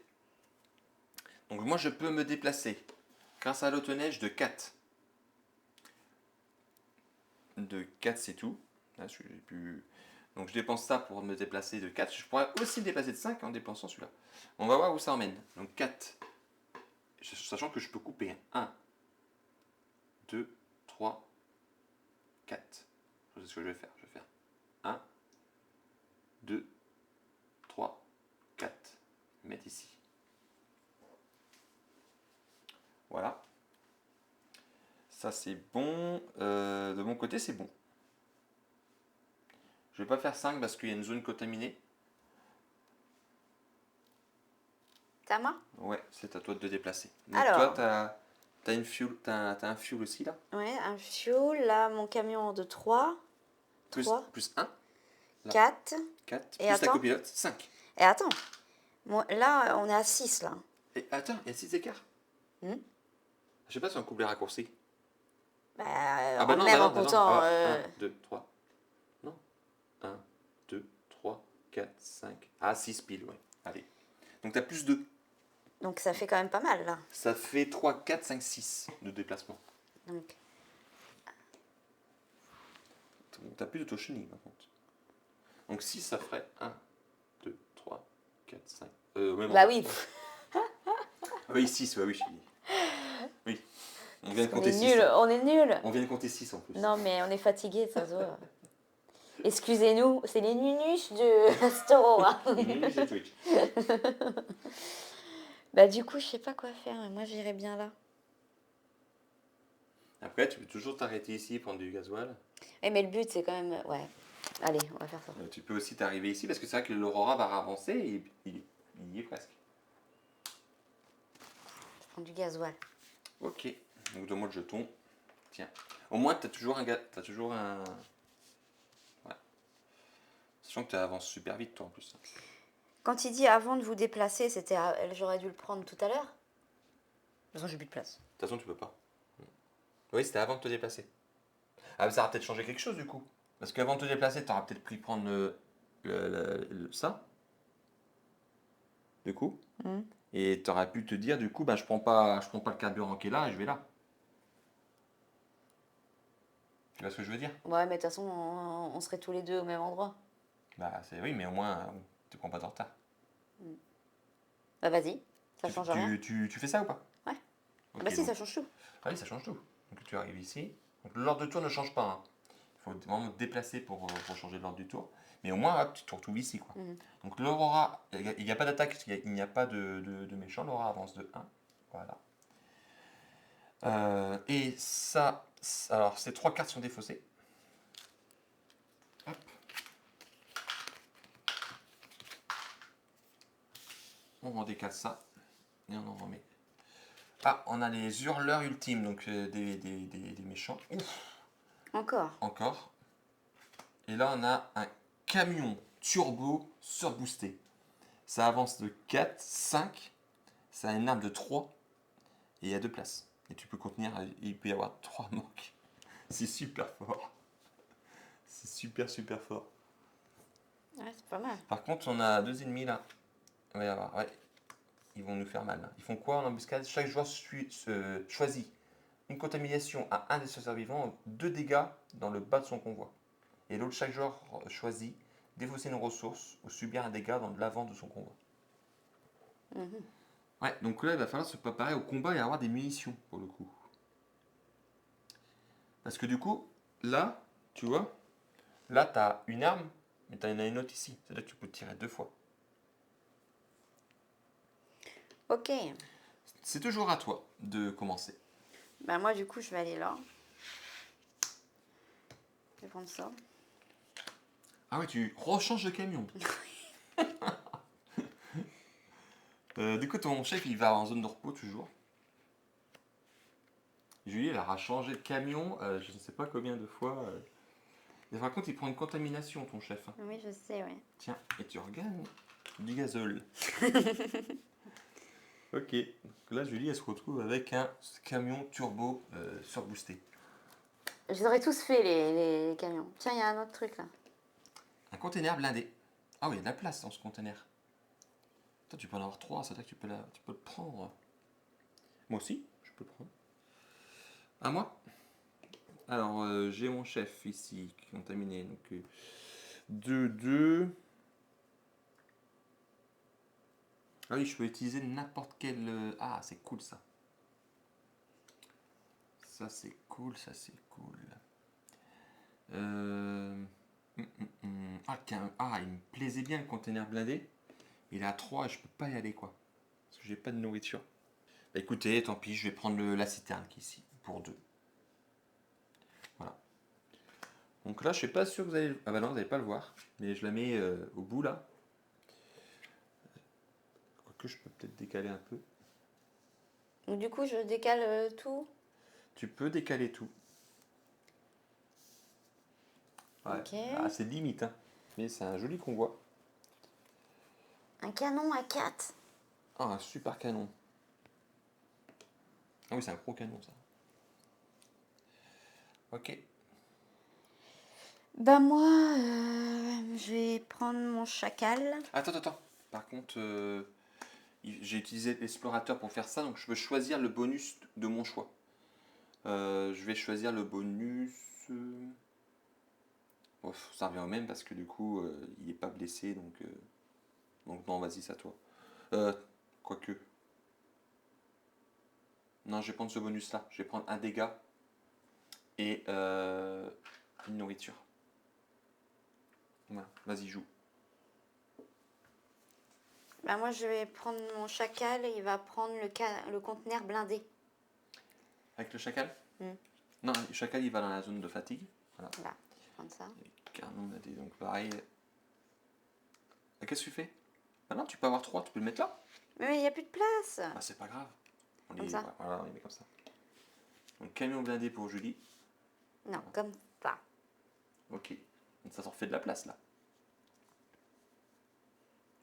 Donc moi, je peux me déplacer grâce à l'autoneige de 4. De 4, c'est tout. Là, donc je dépense ça pour me déplacer de 4. Je pourrais aussi me déplacer de 5 en dépensant celui-là. On va voir où ça emmène. Donc 4. Sachant que je peux couper. 1, 2, 3, 4. C'est ce que je vais faire. Je vais faire 1, 2, 3, 4. Mettre ici. Voilà. Ça c'est bon. De mon côté, c'est bon. Je vais pas faire 5 parce qu'il y a une zone contaminée. T'as moi? Ouais, c'est à toi de te déplacer. Donc Alors. toi, t'as un fuel aussi là. Ouais, un fuel. Là, mon camion de 3. Plus, 3. plus 1, 4. 4, Et plus ta attends. copilote, 5. Et attends. Là, on est à 6, là. Et attends, il y a 6 écarts. Hmm. Je sais pas si on coupe les raccourcis. Bah, Ah bah non, même en attends. comptant. 1, 2, 3. Non. 1, 2, 3, 4, 5. Ah, 6 piles, ouais. Allez. Donc t'as plus 2. Donc ça fait quand même pas mal, là. Ça fait 3, 4, 5, 6 de déplacement. Donc, Donc t'as plus de chenille par contre. Donc 6, ça ferait 1, 2, 3, 4, 5. bah oui. Ah oui, 6, ouais, oui, je suis. Oui. On vient de On compter est 6. nul, on est nul. On vient de compter 6 en plus. Non, mais on est fatigué, ça se voit. Excusez-nous, c'est les nunus de Astoro. Hein. C'est Twitch. Bah du coup, je sais pas quoi faire. Moi, j'irais bien là. Après, tu peux toujours t'arrêter ici et prendre du gasoil. Mais le but, c'est quand même... Ouais. Allez, on va faire ça. Tu peux aussi t'arriver ici parce que c'est vrai que l'Aurora va avancer et il y est presque. Je prends du gasoil. Ok. Donc donne-moi le jeton. Tiens. Au moins, t'as toujours un... Ouais. Sachant que tu avances super vite toi en plus. Quand il dit avant de vous déplacer, c'était... J'aurais dû le prendre tout à l'heure. De toute façon, j'ai plus de place. De toute façon, tu peux pas. Oui, c'était avant de te déplacer. Ah, mais ça va peut-être changer quelque chose du coup. Parce qu'avant de te déplacer, t'auras peut-être pris prendre ça. Du coup. Hmm. Et t'aurais pu te dire du coup, bah, je prends pas le carburant qui est là et je vais là. Tu vois ce que je veux dire? Ouais, mais de toute façon, on serait tous les deux au même endroit. Bah oui, mais au moins, tu prends pas de retard. Bah vas-y, ça change rien. Tu fais ça ou pas? Ouais. Ok, Bah si, donc- ça change tout. Ah oui, ça change tout. Donc tu arrives ici. Donc l'ordre de tour ne change pas, hein. Il faut vraiment te déplacer pour changer l'ordre du tour. Mais au moins, hop, tu te retrouves ici, quoi. Mhm. Donc l'Aurora, il n'y a pas d'attaque, il n'y a pas de méchant. L'Aurora avance de 1. Voilà. Et ça, alors ces 3 cartes sont défaussées. Hop. On en décale ça. Et on en remet. Ah, on a les hurleurs ultimes, donc des méchants. Ouf. Encore. Et là, on a un camion turbo surboosté. Ça avance de 4, 5. Ça a une arme de 3. Et il y a 2 places. Et tu peux contenir, il peut y avoir 3 manques. C'est super fort. C'est super, super fort. Ouais, c'est pas mal. Par contre, on a 2 ennemis là. Il va y avoir, ouais. ils vont nous faire mal. Ils font quoi en embuscade? Chaque joueur choisit une contamination à un des survivants, 2 dégâts dans le bas de son convoi. Et l'autre, chaque joueur choisit défausser une ressource ou subir un dégât dans l'avant de son convoi. Mhm. Ouais, donc là, il va falloir se préparer au combat et avoir des munitions, pour le coup. Parce que du coup, là, tu vois, là, tu as une arme, mais tu en as une autre ici. C'est-à-dire que tu peux tirer 2 fois. Ok. C'est toujours à toi de commencer. Ben moi, du coup, je vais aller là. Je vais prendre ça. Ah ouais, tu rechanges de camion. Du coup, ton chef, il va en zone de repos toujours. Julie, elle aura changé de camion, je ne sais pas combien de fois. Et par contre, il prend une contamination, ton chef. Oui, je sais, oui. Tiens, et tu regagnes du gazole. Ok, donc là, Julie, elle se retrouve avec un camion turbo surboosté. Je les aurais tous fait, les camions. Tiens, il y a un autre truc, là. Un container blindé. Ah oui, il y a de la place dans ce container. Toi, tu peux en avoir 3, c'est-à-dire que tu peux le prendre. Moi aussi, je peux le prendre. À moi. Alors, j'ai mon chef ici, qui est contaminé. Donc, 2, 2. Ah oui, je peux utiliser n'importe quel. Ah, c'est cool ça. Ça, c'est cool, ça, c'est cool. Ah, il me plaisait bien le container blindé. Il est à 3 et je peux pas y aller, quoi. Parce que j'ai pas de nourriture. Bah, écoutez, tant pis, je vais prendre la citerne qui est ici, pour 2. Voilà. Donc là, je suis pas sûr que vous allez. Ah bah non, vous n'allez pas le voir. Mais je la mets au bout là. Quoique je peux peut-être décaler un peu. Donc, du coup, je décale tout. Tu peux décaler tout. Ouais. Ok. Ah, c'est limite, hein. Mais c'est un joli convoi. Un canon à 4. Ah, un super canon. Ah oui, c'est un gros canon ça. Ok. Bah moi, je vais prendre mon chacal. Attends. Par contre, j'ai utilisé l'explorateur pour faire ça, donc je peux choisir le bonus de mon choix. Je vais choisir le bonus. Oh, ça revient au même parce que du coup, il n'est pas blessé, donc non, vas-y, c'est à toi. Euh, Quoique. Non, je vais prendre ce bonus-là. Je vais prendre un dégât et une nourriture. Voilà, vas-y, joue. Bah moi, je vais prendre mon chacal et il va prendre le conteneur blindé. Avec le chacal? Hmm. Non, le chacal, il va dans la zone de fatigue. Voilà. Là, je vais prendre ça. Carnon blindé, donc pareil. Qu'est-ce que tu fais? Ah non, tu peux avoir 3, tu peux le mettre là. Mais il n'y a plus de place. Ah, c'est pas grave. Comme ça? Voilà, on les met comme ça. Donc camion blindé pour Julie. Non, comme ça. Ok. Donc ça t'en fait de la place là.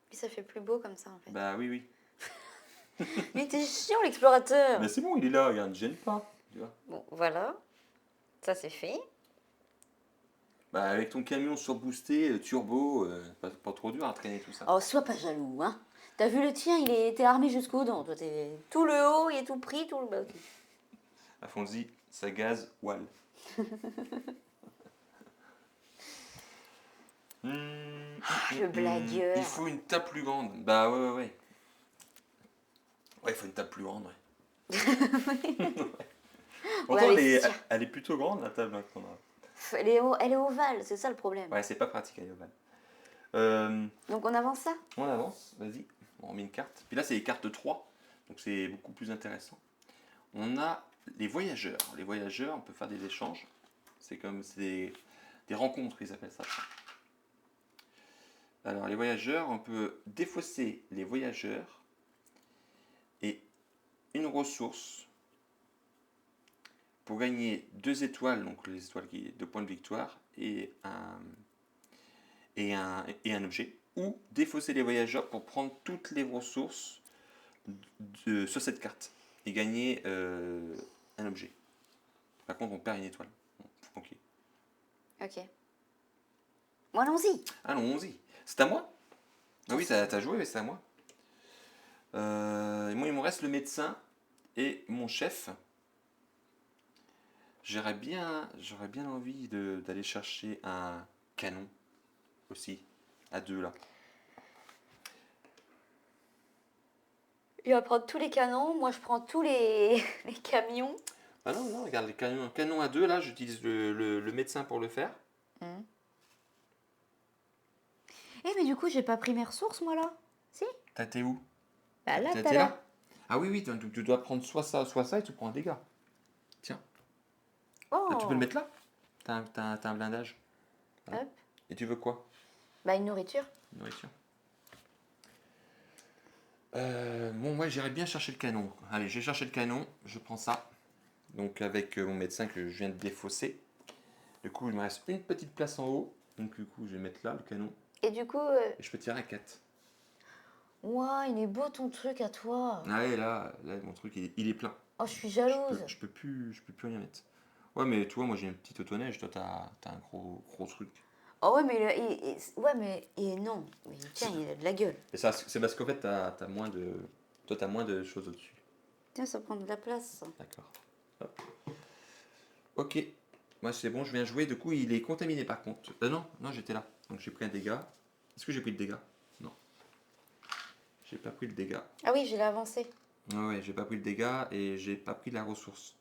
Puis ça fait plus beau comme ça, en fait. Bah oui. Mais t'es chiant, l'explorateur. Mais c'est bon, il est là, regarde, ne gêne pas. Tu vois. Bon, voilà. Ça, c'est fait. Bah avec ton camion surboosté, turbo, pas trop dur à traîner tout ça. Oh, sois pas jaloux, hein. T'as vu le tien, il était armé jusqu'aux dents. Toi, t'es tout le haut, il est tout pris, tout le bas. Afonzi, ça gaz, wall. Le blagueur. Il faut une table plus grande. Bah ouais. Ouais, il faut une table plus grande, ouais. Pourtant, Ouais, elle est plutôt grande la table hein, qu'on a. elle est ovale, c'est ça le problème. Ouais, c'est pas pratique, elle est ovale. Donc on avance ça? On avance, vas-y. On met une carte. Puis là, c'est les cartes de 3, donc c'est beaucoup plus intéressant. On a les voyageurs. Les voyageurs, on peut faire des échanges. C'est des rencontres, ils appellent ça. Alors, les voyageurs, on peut défausser les voyageurs et une ressource pour gagner 2 étoiles, donc les étoiles qui 2 points de victoire et un objet, ou défausser les voyageurs pour prendre toutes les ressources sur cette carte et gagner un objet. Par contre, on perd une étoile. Ok. Ok. Bon, allons-y. Allons-y. C'est à moi? Ah oui, t'as joué, mais c'est à moi. Moi, il me reste le médecin et mon chef. J'aurais bien envie d'aller chercher un canon aussi, à deux là. Il va prendre tous les canons, moi je prends tous les, les camions. Ah non, non, regarde, les canons, canon à deux là, j'utilise le médecin pour le faire. Eh mais du coup j'ai pas pris mes ressources moi là. Si. T'as été où? Bah là tout à T'es l'heure. là? Ah oui, oui, donc tu dois prendre soit ça et tu prends un dégât. Tiens, ah, tu peux le Oh. mettre là? T'as un blindage. Voilà. Hop. Et tu veux quoi? Bah une nourriture. Nourriture. Bon, moi j'irais bien chercher le canon. Allez, j'ai cherché le canon, je prends ça. Donc avec mon médecin que je viens de défausser. Du coup, il me reste une petite place en haut. Donc du coup, je vais mettre là le canon. Et du coup, Et je peux tirer à 4. ouah, il est beau ton truc à toi. Ah ouais, là mon truc il est plein. Oh je suis jalouse. Je peux plus rien mettre. Ouais, mais tu vois, moi j'ai une petite autoneige, toi t'as un gros truc. Oh ouais mais ouais mais non, mais tiens il a de la gueule. Et ça, c'est parce qu'en fait t'as moins de. Toi t'as moins de choses au-dessus. Tiens ça prend de la place. D'accord. Hop. Ok. Moi c'est bon, je viens jouer. Du coup, il est contaminé par contre. Non, non, j'étais là. Donc j'ai pris un dégât. Est-ce que j'ai pris le dégât? Non. J'ai pas pris le dégât. Ah oui, j'ai avancé. Ouais, ouais, j'ai pas pris le dégât et j'ai pas pris la ressource.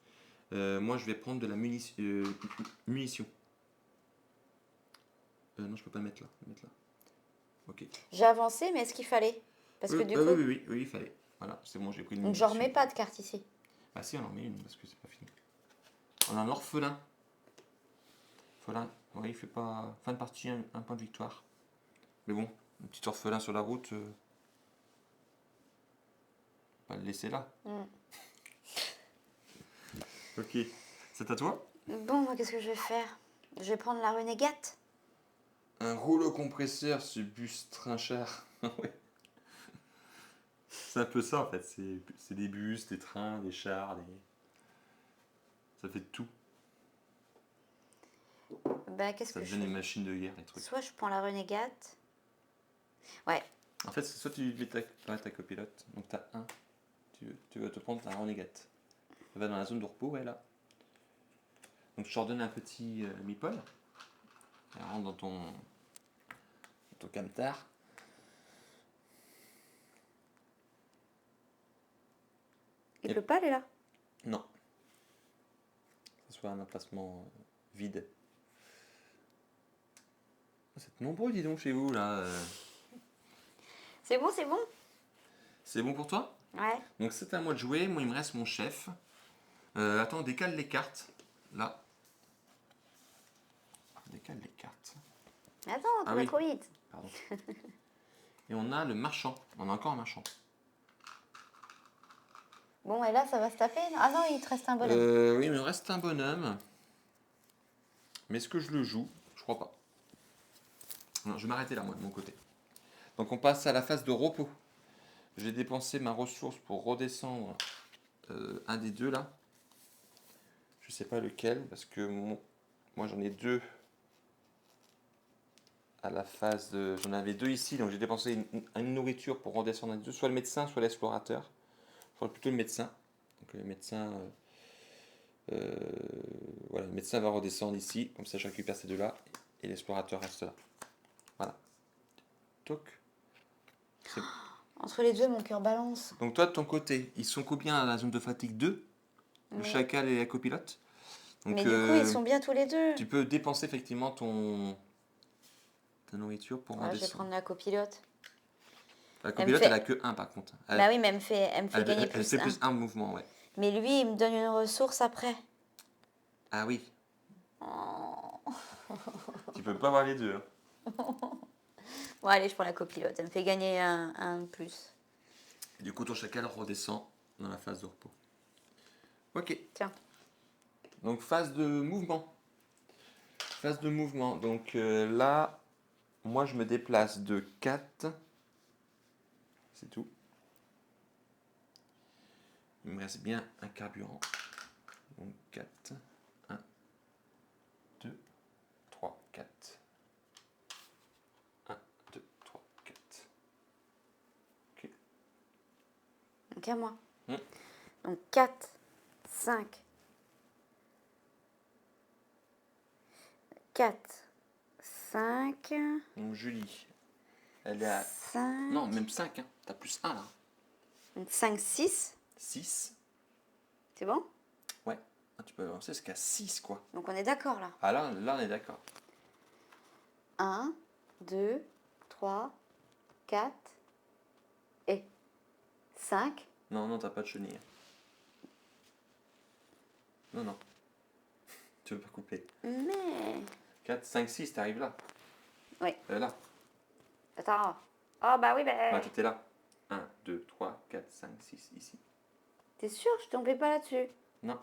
Moi, je vais prendre de la munition. Non, je peux pas le mettre là. Ok. J'ai avancé, mais est-ce qu'il fallait? Parce que Oui, du oui, coup. oui, oui, il fallait. Voilà, c'est bon, j'ai pris une Donc j'en munition. remets pas de carte ici. Ah si, on en met une parce que c'est pas fini. On a un orphelin. Orphelin, oui, il fait pas. Fin de partie, un point de victoire. Mais bon, un petit orphelin sur la route, pas le laisser là. Ok. C'est à toi? Bon, moi qu'est-ce que je vais faire? Je vais prendre la renégate. Un rouleau compresseur, ce bus trinchard. Ouais. C'est un peu ça en fait. C'est des bus, des trains, des chars, ça fait de tout. Bah qu'est-ce Ça que je devient des fais? machines de guerre, les trucs. Soit je prends la renégate. Ouais. En fait, c'est soit tu mets ta copilote, donc t'as un. Tu veux te prendre ta renégate. Elle va dans la zone de repos, ouais, là. Donc je te redonne un petit meeple. Elle rentre dans ton camtar. Il Et- peut pas aller là. Non. Que ce soit un emplacement vide. Vous êtes nombreux, dis donc, chez vous, là. C'est bon, c'est bon? C'est bon pour toi? Ouais. Donc c'est à moi de jouer. Moi, il me reste mon chef. Attends, on décale les cartes. Là. On décale les cartes. Attends, tu Ah vas oui. trop vite. Pardon. Et on a le marchand. On a encore un marchand. Bon, et là, ça va se taper? Ah non, il te reste un bonhomme. Oui, il me reste un bonhomme. Mais est-ce que je le joue? Je crois pas. Non, je vais m'arrêter là, moi, de mon côté. Donc on passe à la phase de repos. J'ai dépensé ma ressource pour redescendre un des deux là. Je sais pas lequel, parce que moi j'en ai deux à la phase de. J'en avais deux ici, donc j'ai dépensé une nourriture pour redescendre un des deux, soit le médecin, soit l'explorateur. Je crois plutôt le médecin. Donc le médecin. Voilà, le médecin va redescendre ici, comme ça je récupère ces deux-là, et l'explorateur reste là. Voilà. Toc. C'est- Entre les deux, mon cœur balance. Donc toi de ton côté, ils sont combien à la zone de fatigue 2? Le Mais, chacal et la copilote. Donc mais du coup, ils sont bien tous les deux. tu peux dépenser effectivement ta nourriture pour Ouais, je vais redescendre. prendre la copilote. La Elle me copilote, fait- elle a que 1 par contre. Bah oui, mais elle me fait gagner elle plus fait un. plus 1 mouvement, ouais. Mais lui, il me donne une ressource après. Ah oui, Oh. tu peux pas avoir les deux. Hein. Bon, allez, je prends la copilote. Elle me fait gagner un plus. Et du coup, ton chacal redescend dans la phase de repos. Ok. Tiens. Donc phase de mouvement. Phase de mouvement. Donc là, moi je me déplace de 4. C'est tout. Il me reste bien un carburant. Donc 4. 1, 2, 3, 4. 1, 2, 3, 4. Ok. à moi. Mm. Donc 4, 5, 4, 5, Donc Julie, elle est à... 5, Non, même 5, hein. T'as plus 1 là. 5, 6. 6. C'est bon? Ouais. Ah, tu peux avancer jusqu'à 6 quoi. Donc on est d'accord là. Ah là on est d'accord. 1, 2, 3, 4 et 5. Non, t'as pas de chenille. Non. Tu veux pas couper. Mais... 4, 5, 6, t'arrives là. Oui. Là. Attends. Oh bah oui, Ah, t'étais là. 1, 2, 3, 4, 5, 6, ici. T'es sûr, je tombais pas là-dessus? Non.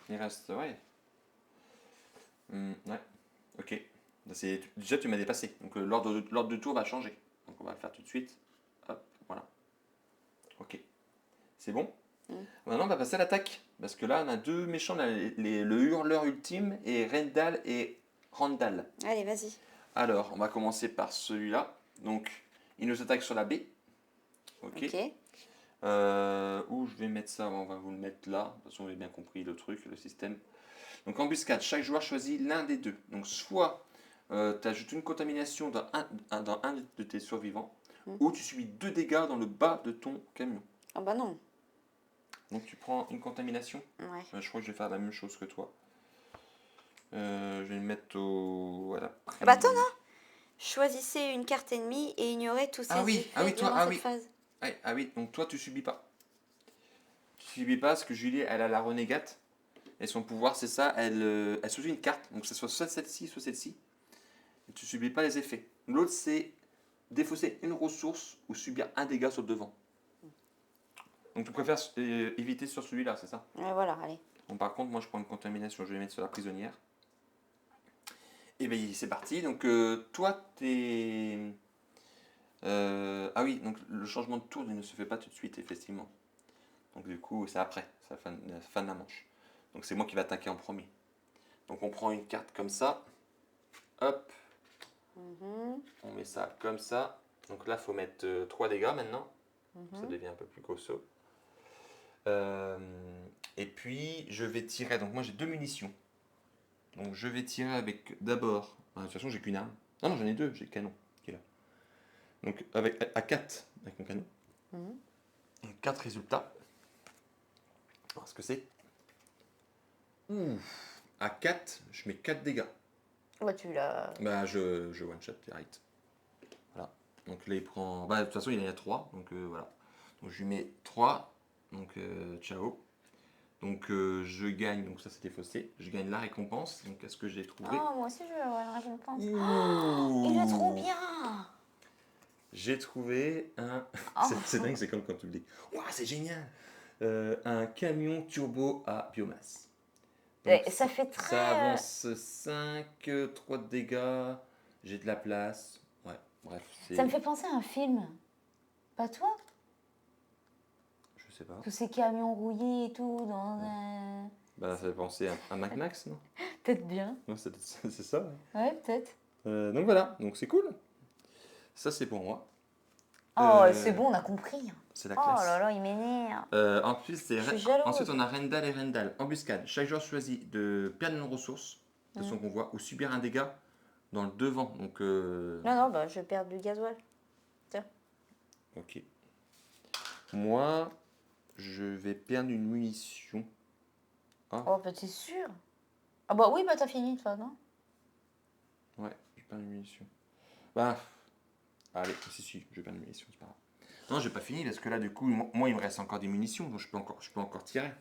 Il reste, ouais. Ouais. Ok. Déjà, tu m'as dépassé. Donc, l'ordre de tour va changer. Donc, on va le faire tout de suite. Hop, voilà. Ok. C'est bon. Maintenant, on va passer à l'attaque. Parce que là, on a deux méchants. On a le hurleur ultime et Rendal et Randall. Allez, vas-y. Alors, on va commencer par celui-là. Donc, il nous attaque sur la B. Ok. Ok. Où je vais mettre ça? On va vous le mettre là. De toute façon, vous avez bien compris le truc, le système. Donc, embuscade. Chaque joueur choisit l'un des deux. Donc, soit tu ajoutes une contamination dans un de tes survivants, ou tu subis 2 dégâts dans le bas de ton camion. Oh bah non. Donc, tu prends une contamination. Ouais. Je crois que je vais faire la même chose que toi. Je vais le mettre au. À la Bah attends, non. Choisissez une carte ennemie et ignorez tous ces Ah oui, effets ah oui, toi, durant ah cette oui. phase. Ouais, ah oui, donc toi, tu subis pas. Tu subis pas parce que Julie, elle a la renégate. Et son pouvoir, c'est ça, elle choisit une carte. Donc, que ce soit celle-ci, soit celle-ci. Et tu subis pas les effets. L'autre, c'est défausser une ressource ou subir un dégât sur le devant. Donc, tu préfères éviter sur celui-là, c'est ça? Ouais, voilà, allez. Bon, par contre, moi, je prends une contamination. Je vais mettre sur la prisonnière. Et bien, c'est parti. Donc, toi, t'es. Ah oui, donc le changement de tour il ne se fait pas tout de suite, effectivement. Donc du coup, c'est après, c'est la fin de la manche. Donc c'est moi qui vais attaquer en premier. Donc on prend une carte comme ça. Hop, on met ça comme ça. Donc là, il faut mettre 3 dégâts maintenant. Ça devient un peu plus costaud. Et puis, je vais tirer. Donc moi, j'ai 2 munitions. Donc je vais tirer avec d'abord. De toute façon, j'ai qu'une arme. Non, j'en ai 2, j'ai le canon qui est là. Donc avec, à 4 avec mon canon. 4 résultats. Alors, ce que c'est? À 4, je mets 4 dégâts. Bah tu l'as. Bah, je one-shot direct. Voilà. Donc là, il prend. Bah, de toute façon, il en a 3. Donc voilà. Donc je lui mets 3. Donc ciao. Donc je gagne. Donc ça, c'était faussé. Je gagne la récompense. Donc est-ce que j'ai trouvé? Oh, moi aussi je veux avoir une récompense. Ouh. Il est trop bien. J'ai trouvé un. Oh. C'est dingue, c'est comme quand tu me dis. Ouah, c'est génial! Un camion turbo à biomasse. Donc, Ça fait très. ça avance 5, 3 de dégâts, j'ai de la place. Ouais, bref, c'est. Ça me fait penser à un film. Pas toi? Je sais pas. Tous ces camions rouillés et tout dans un. Bah, ça fait penser à Mac Max, non? Peut-être bien. Ouais, c'est ça. Ouais. Ouais, peut-être. Donc voilà, donc c'est cool. Ça, c'est pour moi. Oh, c'est bon, on a compris. C'est la Oh classe. là là, il m'énerve. Ensuite, Je suis jalouse. ensuite, on a Rendal et Rendal. Embuscade. Chaque joueur choisit de perdre une ressource de son convoi ou subir un dégât dans le devant. Donc, Non, bah je perds du gasoil. Tiens. ok. Moi, je vais perdre une munition. Oh, bah t'es sûr? Ah bah oui, bah t'as fini toi, non? Ouais, je perds une munition. Bah, allez, si, je vais perdre une munition, c'est pas grave. Non, j'ai pas fini parce que là, du coup, moi, il me reste encore des munitions, donc je peux encore tirer.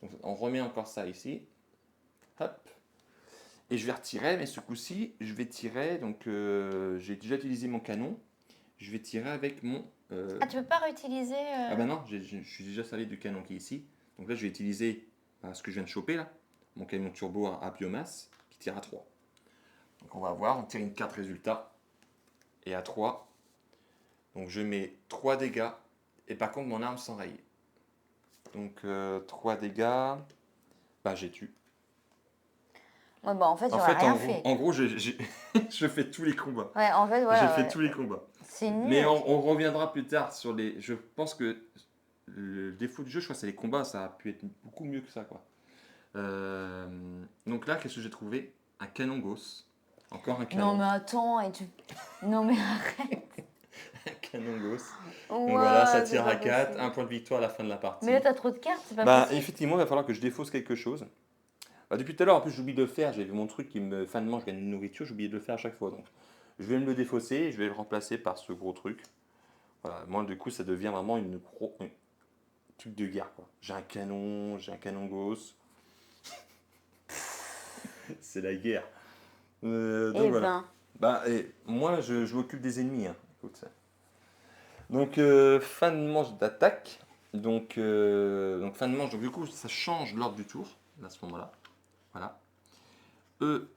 Donc, on remet encore ça ici. Hop. Et je vais retirer, mais ce coup-ci, je vais tirer. Donc, j'ai déjà utilisé mon canon. Je vais tirer avec mon. Ah, tu peux pas réutiliser. Ah bah non, je suis déjà servi du canon qui est ici. Donc là, je vais utiliser ce que je viens de choper là, mon camion turbo à biomasse qui tire à 3. Donc on va voir, on tire une carte résultat. Et à 3. Donc je mets 3 dégâts. Et par contre, mon arme s'enraye. Donc 3 dégâts. Bah j'ai tué. Ouais, bah en fait, En j'aurais fait, rien fait. en gros, je fais tous les combats. Ouais, en fait, J'ai voilà, fait ouais. tous les combats. C'est Mais nul. on reviendra plus tard sur les. Je pense que le défaut du jeu, je crois, c'est les combats. Ça a pu être beaucoup mieux que ça, quoi. Donc là, qu'est-ce que j'ai trouvé? Un canon Gauss. Encore un Non, canon. mais attends, et tu. Non, mais arrête. Un canon Gauss. Donc voilà, ça Ouah, c'est tire pas à 4. possible. Un point de victoire à la fin de la Mais là, partie. t'as trop de cartes, c'est pas Bah, possible. effectivement, il va falloir que je défausse quelque chose. Bah, depuis tout à l'heure, en plus, j'oublie de le faire. J'avais mon truc qui me. Fin de manche, je gagne une nourriture. J'oublie de le faire à chaque fois. Donc, je vais me le défausser et je vais le remplacer par ce gros truc. Voilà, moi, du coup, ça devient vraiment un truc de guerre, quoi. J'ai un canon Gauss. C'est la guerre. Donc Eh voilà. ben. Bah, et moi, je m'occupe des ennemis, hein. Écoute. Donc, fin de manche d'attaque. Donc, fin de manche, donc du coup, ça change l'ordre du tour, à ce moment-là. Voilà. Eux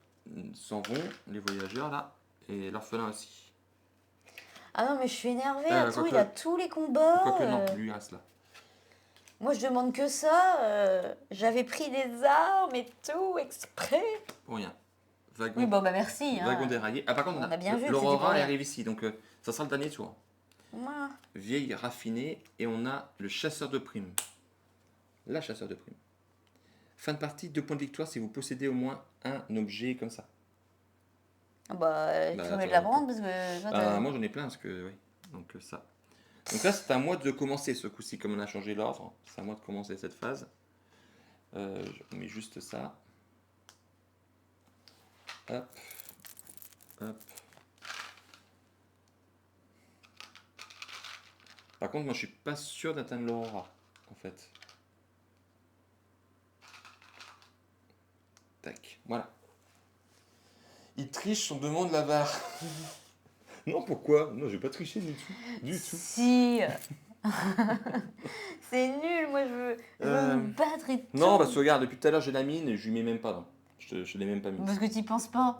s'en vont, les voyageurs, là. Et l'orphelin aussi. Ah non, mais je suis énervée. Euh, Attends, il quoique, a tous les combats. quoique non, lui, il reste là. Moi, je demande que ça. J'avais pris des armes et tout exprès. Pour rien. Oui, Wagon, bon, bah merci. wagon Hein. déraillé. Ah, par contre, On a bien vu que c'était pour l'Aurora rien. arrive ici, donc ça sera le dernier tour. Moi. Vieille raffinée, et on a le chasseur de primes. La chasseur de primes. Fin de partie, 2 points de victoire si vous possédez au moins un objet comme ça. Bah, Bah, tu veux attends, de la attends. prendre parce que toi, Bah, moi j'en ai plein parce que oui. Donc ça. Donc là c'est à moi de commencer ce coup-ci comme on a changé l'ordre. C'est à moi de commencer cette phase. Je mets juste ça. Hop. Hop. Par contre moi je suis pas sûr d'atteindre l'Aurora en fait. Tac. Voilà. Il triche, on demande la barre. Non pourquoi? Non j'ai pas triché du tout. Du tout. Si. C'est nul. Moi, je veux me battre et tout. Non parce que regarde depuis tout à l'heure j'ai la mine et je lui mets même pas là. Je l'ai même pas mis. Parce que t'y penses pas.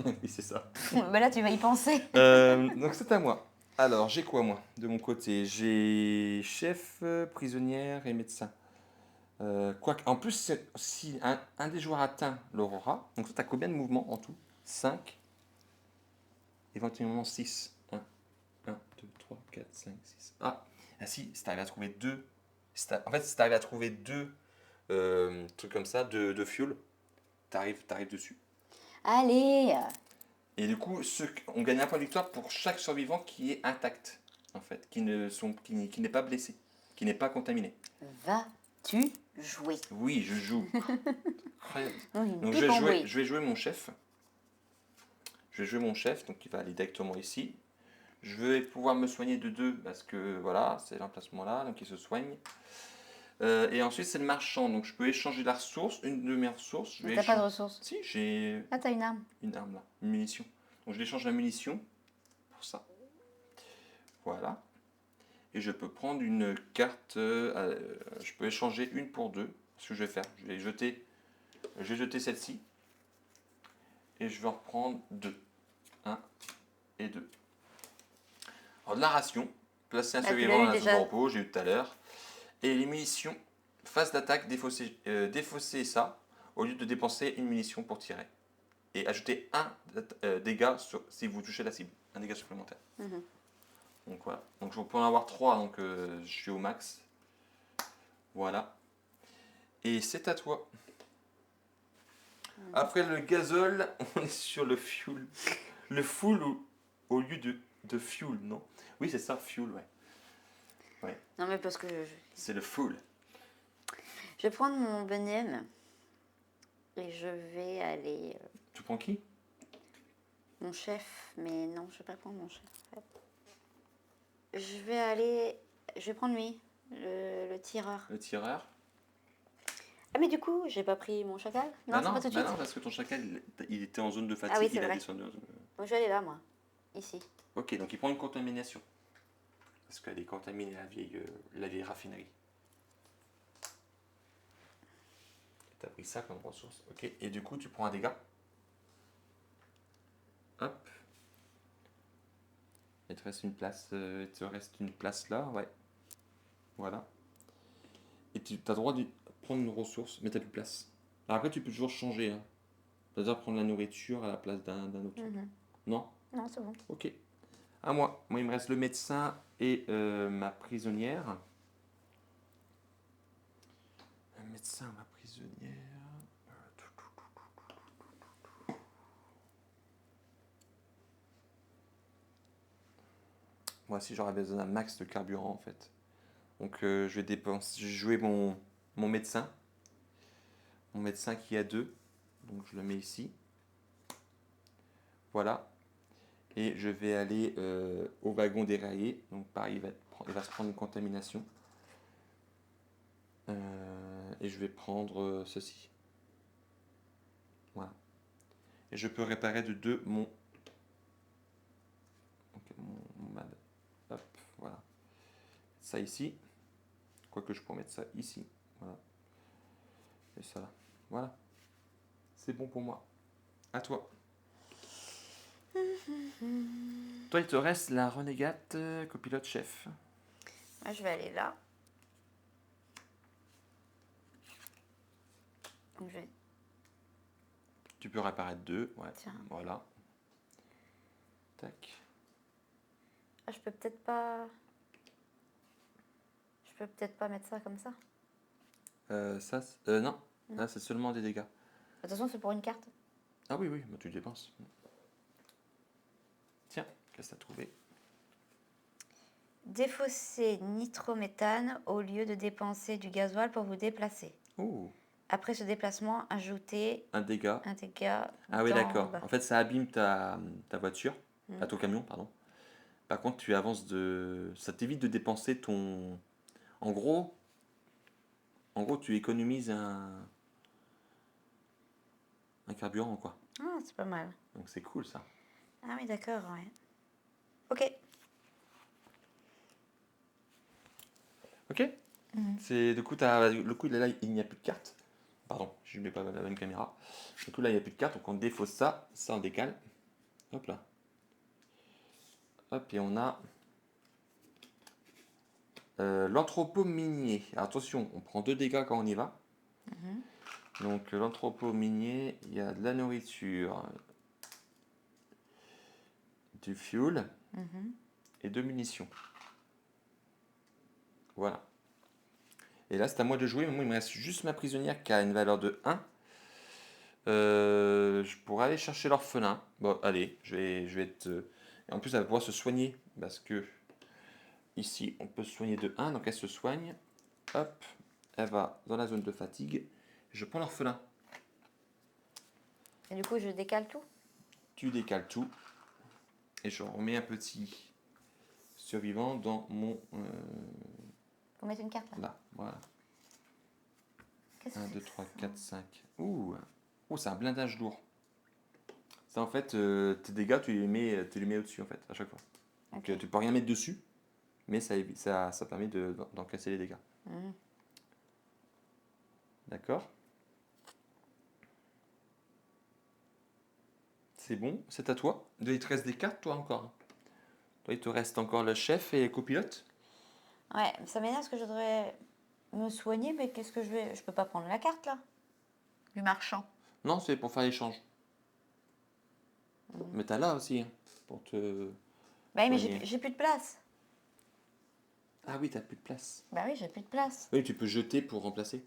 Oui c'est ça. Bah là, tu vas y penser. Donc c'est à moi. Alors, j'ai quoi moi de mon côté? J'ai chef, prisonnière et médecin. En plus, si un des joueurs atteint l'Aurora, donc tu as combien de mouvements en tout? 5, éventuellement 6. 1, 2, 3, 4, 5, 6. Ah si, si tu arrives à trouver deux. En fait, si tu arrives à trouver deux trucs comme ça, de fuel, tu arrives dessus. Allez. Et du coup, on gagne un point de victoire pour chaque survivant qui est intact, en fait, qui n'est pas blessé, qui n'est pas contaminé. Vas-tu jouer? Oui, je joue. Incroyable. Oui, Donc je vais jouer mon chef. Je vais jouer mon chef, donc il va aller directement ici. Je vais pouvoir me soigner de 2 parce que voilà, c'est l'emplacement là, donc il se soigne. Et ensuite c'est le marchand, donc je peux échanger la ressource, une de mes ressources. Mais t'as pas de ressources. Si, j'ai Ah, t'as une arme. une arme là, une munition. Donc je l'échange la munition pour ça. Voilà. Et je peux prendre une carte, je peux échanger une pour deux. Ce que je vais faire, je vais jeter celle-ci. Et je vais en reprendre deux. Un et deux. Alors de la ration, placer un Ah, tu survivant l'as eu dans la zone déjà. de repos, j'ai eu tout à l'heure. Et les munitions, phase d'attaque, défausser ça, au lieu de dépenser une munition pour tirer. Et ajouter un dégât si vous touchez la cible, un dégât supplémentaire. Mhm. Donc voilà. Donc je peux en avoir 3, donc je suis au max. Voilà. Et c'est à toi. Après le gazole, on est sur le fuel. Le fuel au lieu de fuel, non? Oui, c'est ça, fuel, ouais. Non, mais parce que C'est le fuel. je vais prendre mon bonhomme et je vais aller. Tu prends qui? Mon chef, mais non, je vais pas prendre mon chef. Je vais aller. Je vais prendre lui, le tireur. Le tireur. Ah, mais du coup, j'ai pas pris mon chacal? Non, Bah c'est pas tout de suite. non, parce que ton chacal, il était en zone de fatigue, Ah oui, c'est il a vrai. descendu en zone. Bon, je vais aller là, moi. Ici. Ok, donc il prend une contamination. Parce qu'elle est contaminée, la vieille raffinerie. T'as pris ça comme ressource. Ok, et du coup, tu prends un dégât. Hop. Il te reste une place, là, ouais. Voilà. Et tu as le droit de prendre une ressource, mais t'as plus de place. Alors après, tu peux toujours changer. Hein. C'est-à-dire prendre la nourriture à la place d'un autre. Mhm. Non? Non, c'est bon. Ok. À moi. Moi, il me reste le médecin et ma prisonnière. Un médecin, ma prisonnière. Moi aussi, j'aurais besoin d'un max de carburant en fait. Donc, je vais dépenser, je vais jouer mon médecin. Mon médecin qui a 2. Donc, je le mets ici. Voilà. Et je vais aller au wagon déraillé. Donc, pareil, il va se prendre une contamination. Et je vais prendre ceci. Voilà. Et je peux réparer de 2 mon MAD. Hop, voilà. Ça ici. Quoique je pourrais mettre ça ici. Voilà. Et ça là. Voilà. C'est bon pour moi. À toi. Toi, il te reste la renégate copilote chef. Moi, je vais aller là. Donc, je vais... Tu peux réapparaître 2. Ouais. Tiens. Voilà. Tac. Ah, je peux peut-être pas... Je peux peut-être pas mettre ça comme ça. Ça, non. Non. Là, c'est seulement des dégâts. De toute façon, c'est pour une carte. Ah oui, oui, bah, tu dépenses. Tiens, qu'est-ce que t'as trouvé? Défausser nitrométhane au lieu de dépenser du gasoil pour vous déplacer. Oh, Après ce déplacement, ajoutez un dégât. un dégât Ah oui, dans d'accord. le bas. En fait, ça abîme ta voiture, ton camion, pardon. Par contre, tu avances de... Ça t'évite de dépenser ton... En gros, tu économises un carburant, quoi. Ah, c'est pas mal. Donc c'est cool, ça. Ah oui, d'accord, ouais. Ok. Ok. C'est du coup, le coup là, il n'y a plus de carte. Pardon, je ne mets pas la bonne caméra. Du coup, là, il n'y a plus de carte, donc on défausse ça, on décale. Hop là. Hop, et on a l'entrepôt minier. Alors, attention, on prend 2 dégâts quand on y va. Donc, l'entrepôt minier, il y a de la nourriture, du fuel et de munitions. Voilà. Et là, c'est à moi de jouer. Moi, il me reste juste ma prisonnière qui a une valeur de 1. Je pourrais aller chercher l'orphelin. Bon, allez, je vais être. Et en plus, elle va pouvoir se soigner parce que ici, on peut se soigner de 1. Donc, elle se soigne. Hop, elle va dans la zone de fatigue. Je prends l'orphelin. Et du coup, je décale tout. Tu décales tout. Et je remets un petit survivant dans mon. Faut mettre une carte là. Là, voilà. Qu'est-ce 1, que 2, c'est 3, que ça 4, 5. Ouh, c'est un blindage lourd. Ça, en fait, tes dégâts, tu les mets au-dessus, en fait, à chaque fois. Donc, Ok. tu peux rien mettre dessus, mais ça permet d'en casser les dégâts. Mhm. D'accord? C'est bon, c'est à toi. Il te reste des cartes, toi, encore. Toi, il te reste encore le chef et les copilotes. Ouais, ça m'énerve parce que je voudrais me soigner, mais qu'est-ce que je vais... Je peux pas prendre la carte là. Du marchand. Non, c'est pour faire l'échange. Mais t'as là aussi, hein, pour te Bah oui, mais soigner. j'ai plus de place. Ah oui, t'as plus de place. Bah oui, j'ai plus de place. Oui, tu peux jeter pour remplacer.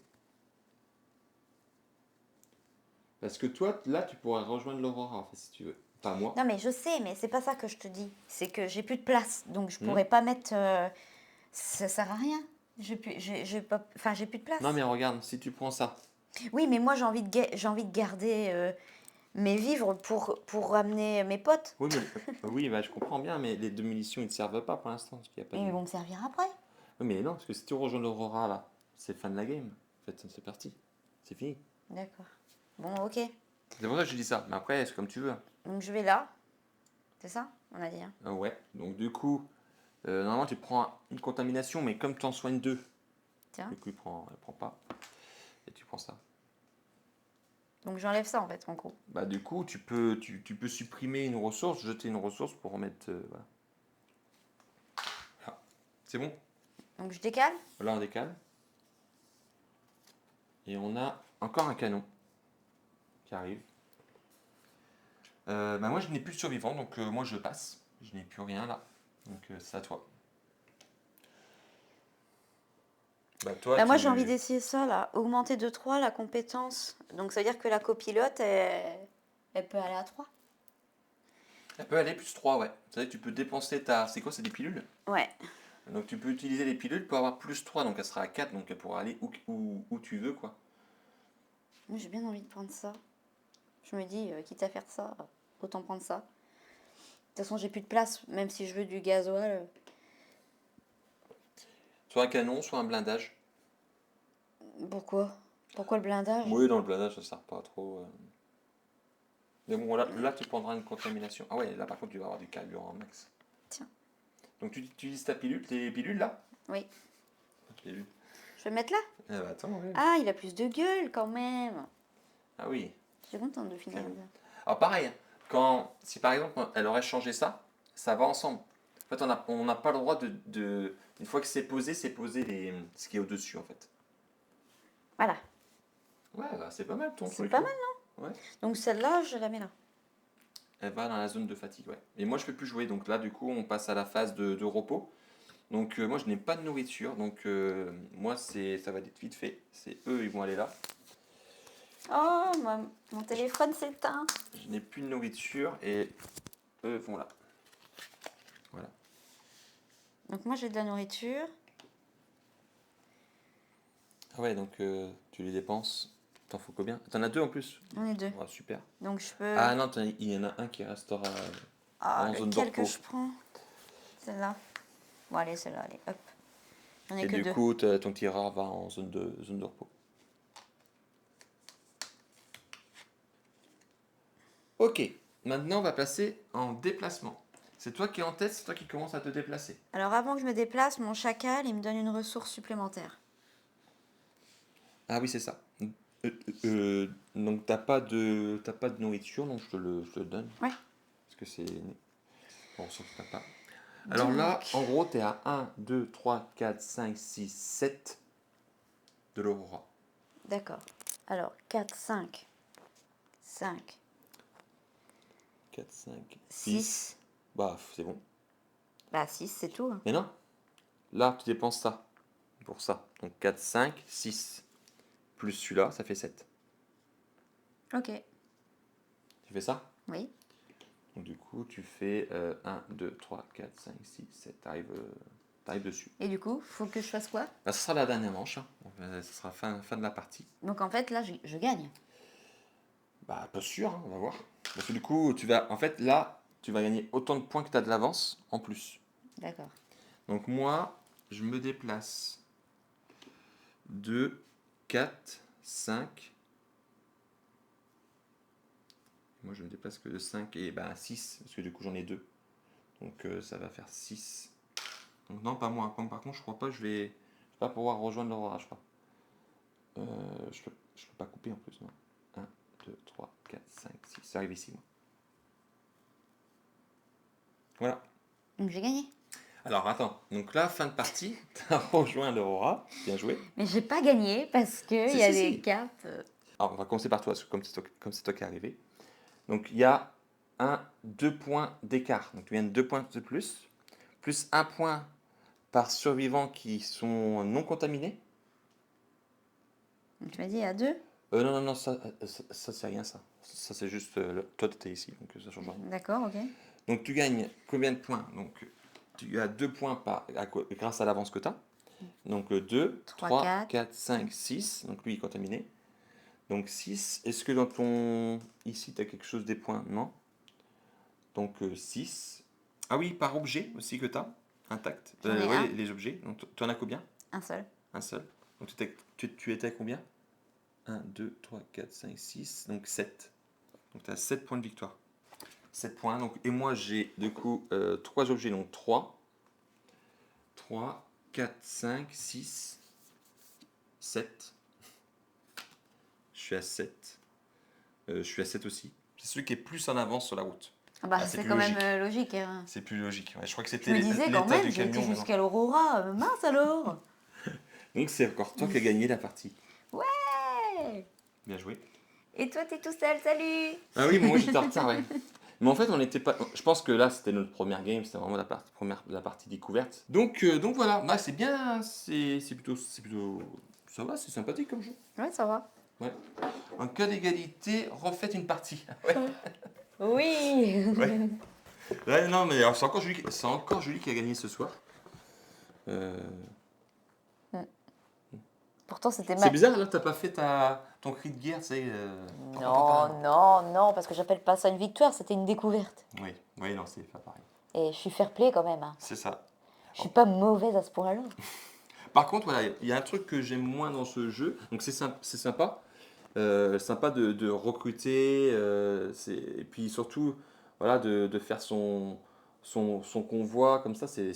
Parce que toi, là, tu pourras rejoindre l'Aurora, en fait, si tu veux. Pas moi. Non, mais je sais, mais c'est pas ça que je te dis. C'est que j'ai plus de place. Donc je Hmm. pourrais pas mettre. Ça sert à rien. J'ai pas, enfin, j'ai plus de place. Non, mais regarde, si tu prends ça. Oui, mais moi j'ai envie de garder mes vivres pour ramener mes potes. Oui, mais, oui, bah, je comprends bien, mais les 2 munitions, ils ne te servent pas pour l'instant. Parce qu'il y a pas Mais de... ils vont me servir après. Oui, mais non, parce que si tu rejoins l'Aurora, là, c'est fin de la game. En fait, c'est parti. C'est fini. D'accord. Bon, ok. C'est pour ça que je dis ça. Mais après, c'est comme tu veux. Donc je vais là. C'est ça, on a dit. Hein. Ouais. Donc, du coup, normalement, tu prends une contamination, mais comme tu en soignes 2, Tiens. du coup, il prend pas. Et tu prends ça. Donc j'enlève ça en fait, en gros. Bah, du coup, tu peux supprimer une ressource, jeter une ressource pour remettre. Voilà. Ah. C'est bon? Donc je décale. Là, on décale. Et on a encore un canon qui arrive. Bah moi je n'ai plus de survivants, donc moi je passe. Je n'ai plus rien là. Donc c'est à toi. Bah toi Bah, moi, j'ai envie tu... d'essayer ça, là. Augmenter de 3 la compétence. Donc, ça veut dire que la copilote, elle peut aller à 3. Elle peut aller plus 3, ouais. C'est vrai que tu peux dépenser ta... C'est quoi, c'est des pilules? Ouais. Donc tu peux utiliser les pilules pour avoir plus 3, donc elle sera à 4, donc elle pourra aller où tu veux, quoi. Moi, j'ai bien envie de prendre ça. Je me dis, quitte à faire ça, autant prendre ça. De toute façon, j'ai plus de place, même si je veux du gasoil. Soit un canon, soit un blindage. Pourquoi? Pourquoi le blindage? Oui, dans le blindage, ça sert pas trop. Mais bon, là, tu prendras une contamination. Ah ouais, là par contre, tu vas avoir du carburant max. Tiens. Donc tu utilises ta pilule, tes pilules là? Oui. Je l'ai vu. Je vais le mettre là? Ah bah attends, ouais. Ah, il a plus de gueule quand même. Ah oui. Je suis contente de finir Ok. bien. Alors pareil, si par exemple elle aurait changé ça, ça va ensemble. En fait, on n'a pas le droit une fois que c'est posé ce qui est au-dessus en fait. Voilà. Ouais, bah, c'est pas mal ton C'est truc. pas Là. mal, Ouais. Donc, celle-là, je la mets là. Elle va dans la zone de fatigue, ouais. Et moi je peux plus jouer, donc là du coup on passe à la phase de repos. Donc moi je n'ai pas de nourriture, donc moi ça va être vite fait. C'est eux, ils vont aller là. Oh, mon téléphone s'éteint. Je n'ai plus de nourriture et eux vont là. Voilà. Donc, moi, j'ai de la nourriture. Ah ouais, donc tu les dépenses. T'en faut combien? T'en as deux en plus? On est deux. Ouais, super. Donc, je peux. Ah non, il y en a un qui restera Ah, en zone de lequel que repos. je prends? Celle-là. Bon, allez, celle-là, allez, hop. J'en ai Et que du deux. coup, ton tireur va en zone de repos. Ok, maintenant on va passer en déplacement. C'est toi qui es en tête, c'est toi qui commences à te déplacer. Alors, avant que je me déplace, mon chacal, il me donne une ressource supplémentaire. Ah oui, c'est ça. Donc t'as pas de nourriture, donc je te le donne. Ouais. Parce que c'est... Bon, ça que t'as pas. Alors là, Donc, en gros, t'es à 1, 2, 3, 4, 5, 6, 7 de l'Aurora. d'accord. Alors, 4, 5, 5, 4, 5, 6. 6. Bah, c'est bon. Bah, 6, c'est tout, hein. Mais non, là, tu dépenses ça pour ça. Donc 4, 5, 6. Plus celui-là, ça fait 7. Ok. Tu fais ça? Oui. Donc du coup, tu fais 1, 2, 3, 4, 5, 6, 7. T'arrives dessus. Et du coup, faut que je fasse quoi? Là, ce sera la dernière manche. Hein. Ce sera fin de la partie. Donc, en fait, là, je gagne. Bah, pas sûr, hein, on va voir. Parce que du coup, en fait, là, tu vas gagner autant de points que tu as de l'avance en plus. D'accord. Donc moi, je me déplace 2, 4, 5. Moi, je me déplace que de 5 et bah 6, parce que du coup, j'en ai 2. Donc ça va faire 6. Donc non, pas moi. Par contre, je crois pas, je vais pas pouvoir rejoindre l'Aurora, je crois. Je peux pas couper en plus, non. 1, 2, 3, 4, 5, 6. Ça arrive ici, moi. Voilà. Donc, j'ai gagné. Alors attends, donc là, fin de partie, tu as rejoint l'Aurora, bien joué. Mais j'ai pas gagné parce que il y a des Si. cartes. Alors on va commencer par toi, parce que comme c'est toi qui es arrivé. Donc il y a 2 points d'écart, donc tu gagnes 2 points de plus 1 point par survivants qui sont non contaminés. Donc, tu m'as dit à 2? Non, ça c'est rien ça. Ça c'est juste, toi tu étais ici, donc ça change rien. D'accord, ok. Donc tu gagnes combien de points? Donc tu as 2 points grâce à l'avance que tu as. Donc 2, 3, 3, 4. 4, 5, 6. Donc lui il est contaminé. Donc 6. Est-ce que dans ton... Ici tu as quelque chose des points? Non. Donc 6. Ah oui, par objet aussi que tu as. Intact. J'en ai Ouais, un. les objets. Donc tu en as combien? Un seul. Un seul. Donc tu étais à combien? 1, 2, 3, 4, 5, 6. Donc 7. Donc tu as 7 points de victoire. 7 points. Donc, et moi j'ai du coup 3 objets. Donc 3. 3, 4, 5, 6, 7. Je suis à 7. Je suis à 7 aussi. C'est celui qui est plus en avance sur la route. Ah bah, Ah, c'est c'est plus quand logique. même logique, hein. C'est plus logique. Ouais, je crois que Je c'était me disais quand l'état même, du j'ai été camion. maintenant. jusqu'à l'Aurora. Mince alors. Donc c'est encore toi qui as gagné la partie. Ouais. Bien joué. Et toi, t'es tout seul, salut. Ah oui, moi j'étais en retard, ouais. Mais en fait, on n'était pas. Je pense que là, c'était notre première game, c'était vraiment la partie découverte. Donc voilà, bah, c'est bien, c'est plutôt. Ça va, c'est sympathique comme jeu. Ouais, ça va. Ouais. En cas d'égalité, refaites une partie. Ouais. Oui. Ouais. Ouais, non, mais alors, c'est encore Julie qui a gagné ce soir. Euh, Pourtant, c'était C'est mal. bizarre, là, t'as pas fait ton cri de guerre, tu sais. Non, parce que j'appelle pas ça une victoire, c'était une découverte. Oui, oui, non, c'est pas pareil. Et je suis fair play quand même. Hein. C'est ça. Je suis pas mauvaise à ce point-là. Par contre, voilà, il y a un truc que j'aime moins dans ce jeu, donc c'est sympa. Sympa de recruter, et puis surtout, voilà, de faire son convoi comme ça, c'est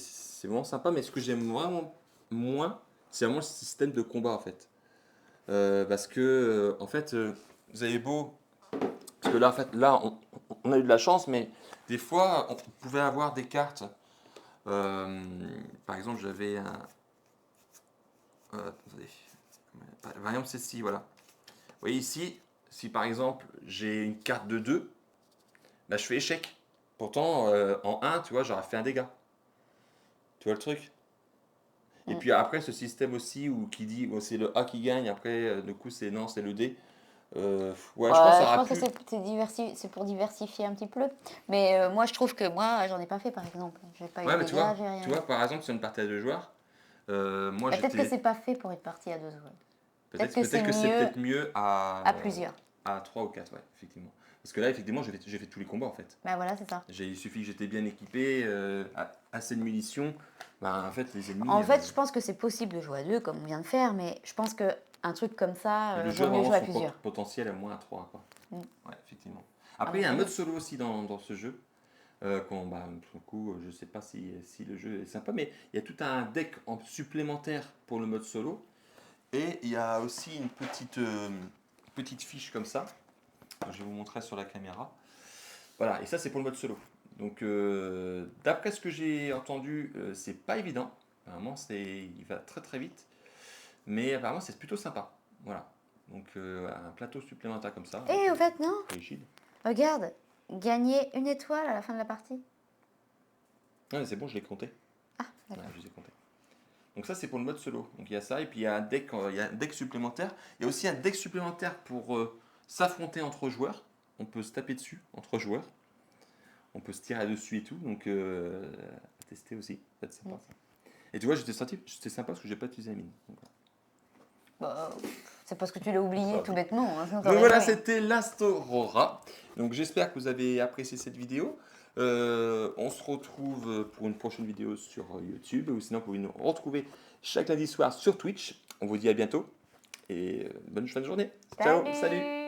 vraiment sympa. Mais ce que j'aime vraiment moins, c'est vraiment le système de combat en fait. Parce que, en fait, vous avez beau. Parce que là, en fait, là, on a eu de la chance, mais des fois, on pouvait avoir des cartes. euh, Par exemple, j'avais un. Attendez. Par exemple, celle-ci, voilà. Vous voyez ici, si par exemple j'ai une carte de 2, bah, je fais échec. Pourtant, en 1, tu vois, j'aurais fait un dégât. Tu vois le truc? Et Mm. puis après, ce système aussi où qui dit oh, c'est le A qui gagne, après, du coup, c'est non, c'est le D. Ouais, je pense que ça Je aura pense que pu. c'est pour diversifier un petit peu. Mais moi, je trouve que moi, j'en ai pas fait par exemple. J'ai pas eu Ouais, de mais dégâts, j'ai rien tu eu. vois, par exemple, sur une partie à 2 joueurs, moi Bah, peut-être que j'étais. c'est pas fait pour être parti à deux joueurs. Peut-être Peut-être que c'est peut-être que c'est mieux peut-être mieux à plusieurs. à 3 ou 4, ouais, effectivement. Parce que là, effectivement, j'ai fait tous les combats en fait. Bah voilà, c'est ça. Il suffit que j'étais bien équipé, assez de munitions. Bah, en fait, les ennemis. En fait, je pense que c'est possible de jouer à deux, comme on vient de faire, mais je pense que un truc comme ça, Le vaut jeu a mieux vraiment jouer à son plusieurs. potentiel à moins à 3, quoi. Mm. Ouais, effectivement. Ah Après, bah, il y a un c'est mode bien. solo aussi dans ce jeu. Bah, pour le coup, je sais pas si le jeu est sympa, mais il y a tout un deck supplémentaire pour le mode solo. Et il y a aussi une petite fiche comme ça. Je vais vous montrer sur la caméra. Voilà, et ça c'est pour le mode solo. Donc d'après ce que j'ai entendu, c'est pas évident. Apparemment, il va très très vite. Mais apparemment, c'est plutôt sympa. Voilà. Donc un plateau supplémentaire comme ça. Et au fait, non, Rigide. regarde, gagner une étoile à la fin de la partie. Ah, mais c'est bon, je l'ai compté. Ah, Ouais, d'accord. je les ai comptés. Donc ça c'est pour le mode solo. Donc il y a ça et puis il y a un deck supplémentaire. Il y a aussi un deck supplémentaire pour s'affronter entre joueurs. On peut se taper dessus entre joueurs. On peut se tirer dessus et tout. Donc à tester aussi. Ça va être sympa ça. Et tu vois, c'était sympa parce que j'ai pas utilisé la mine. Donc, Bah, c'est parce que tu l'as oublié voilà. tout bêtement. Hein, sinon Donc t'aurais voilà, joué, hein. c'était l'Astorora. Donc j'espère que vous avez apprécié cette vidéo. On se retrouve pour une prochaine vidéo sur YouTube. Ou sinon, vous pouvez nous retrouver chaque lundi soir sur Twitch. On vous dit à bientôt et bonne fin de journée. Ciao, salut! Salut!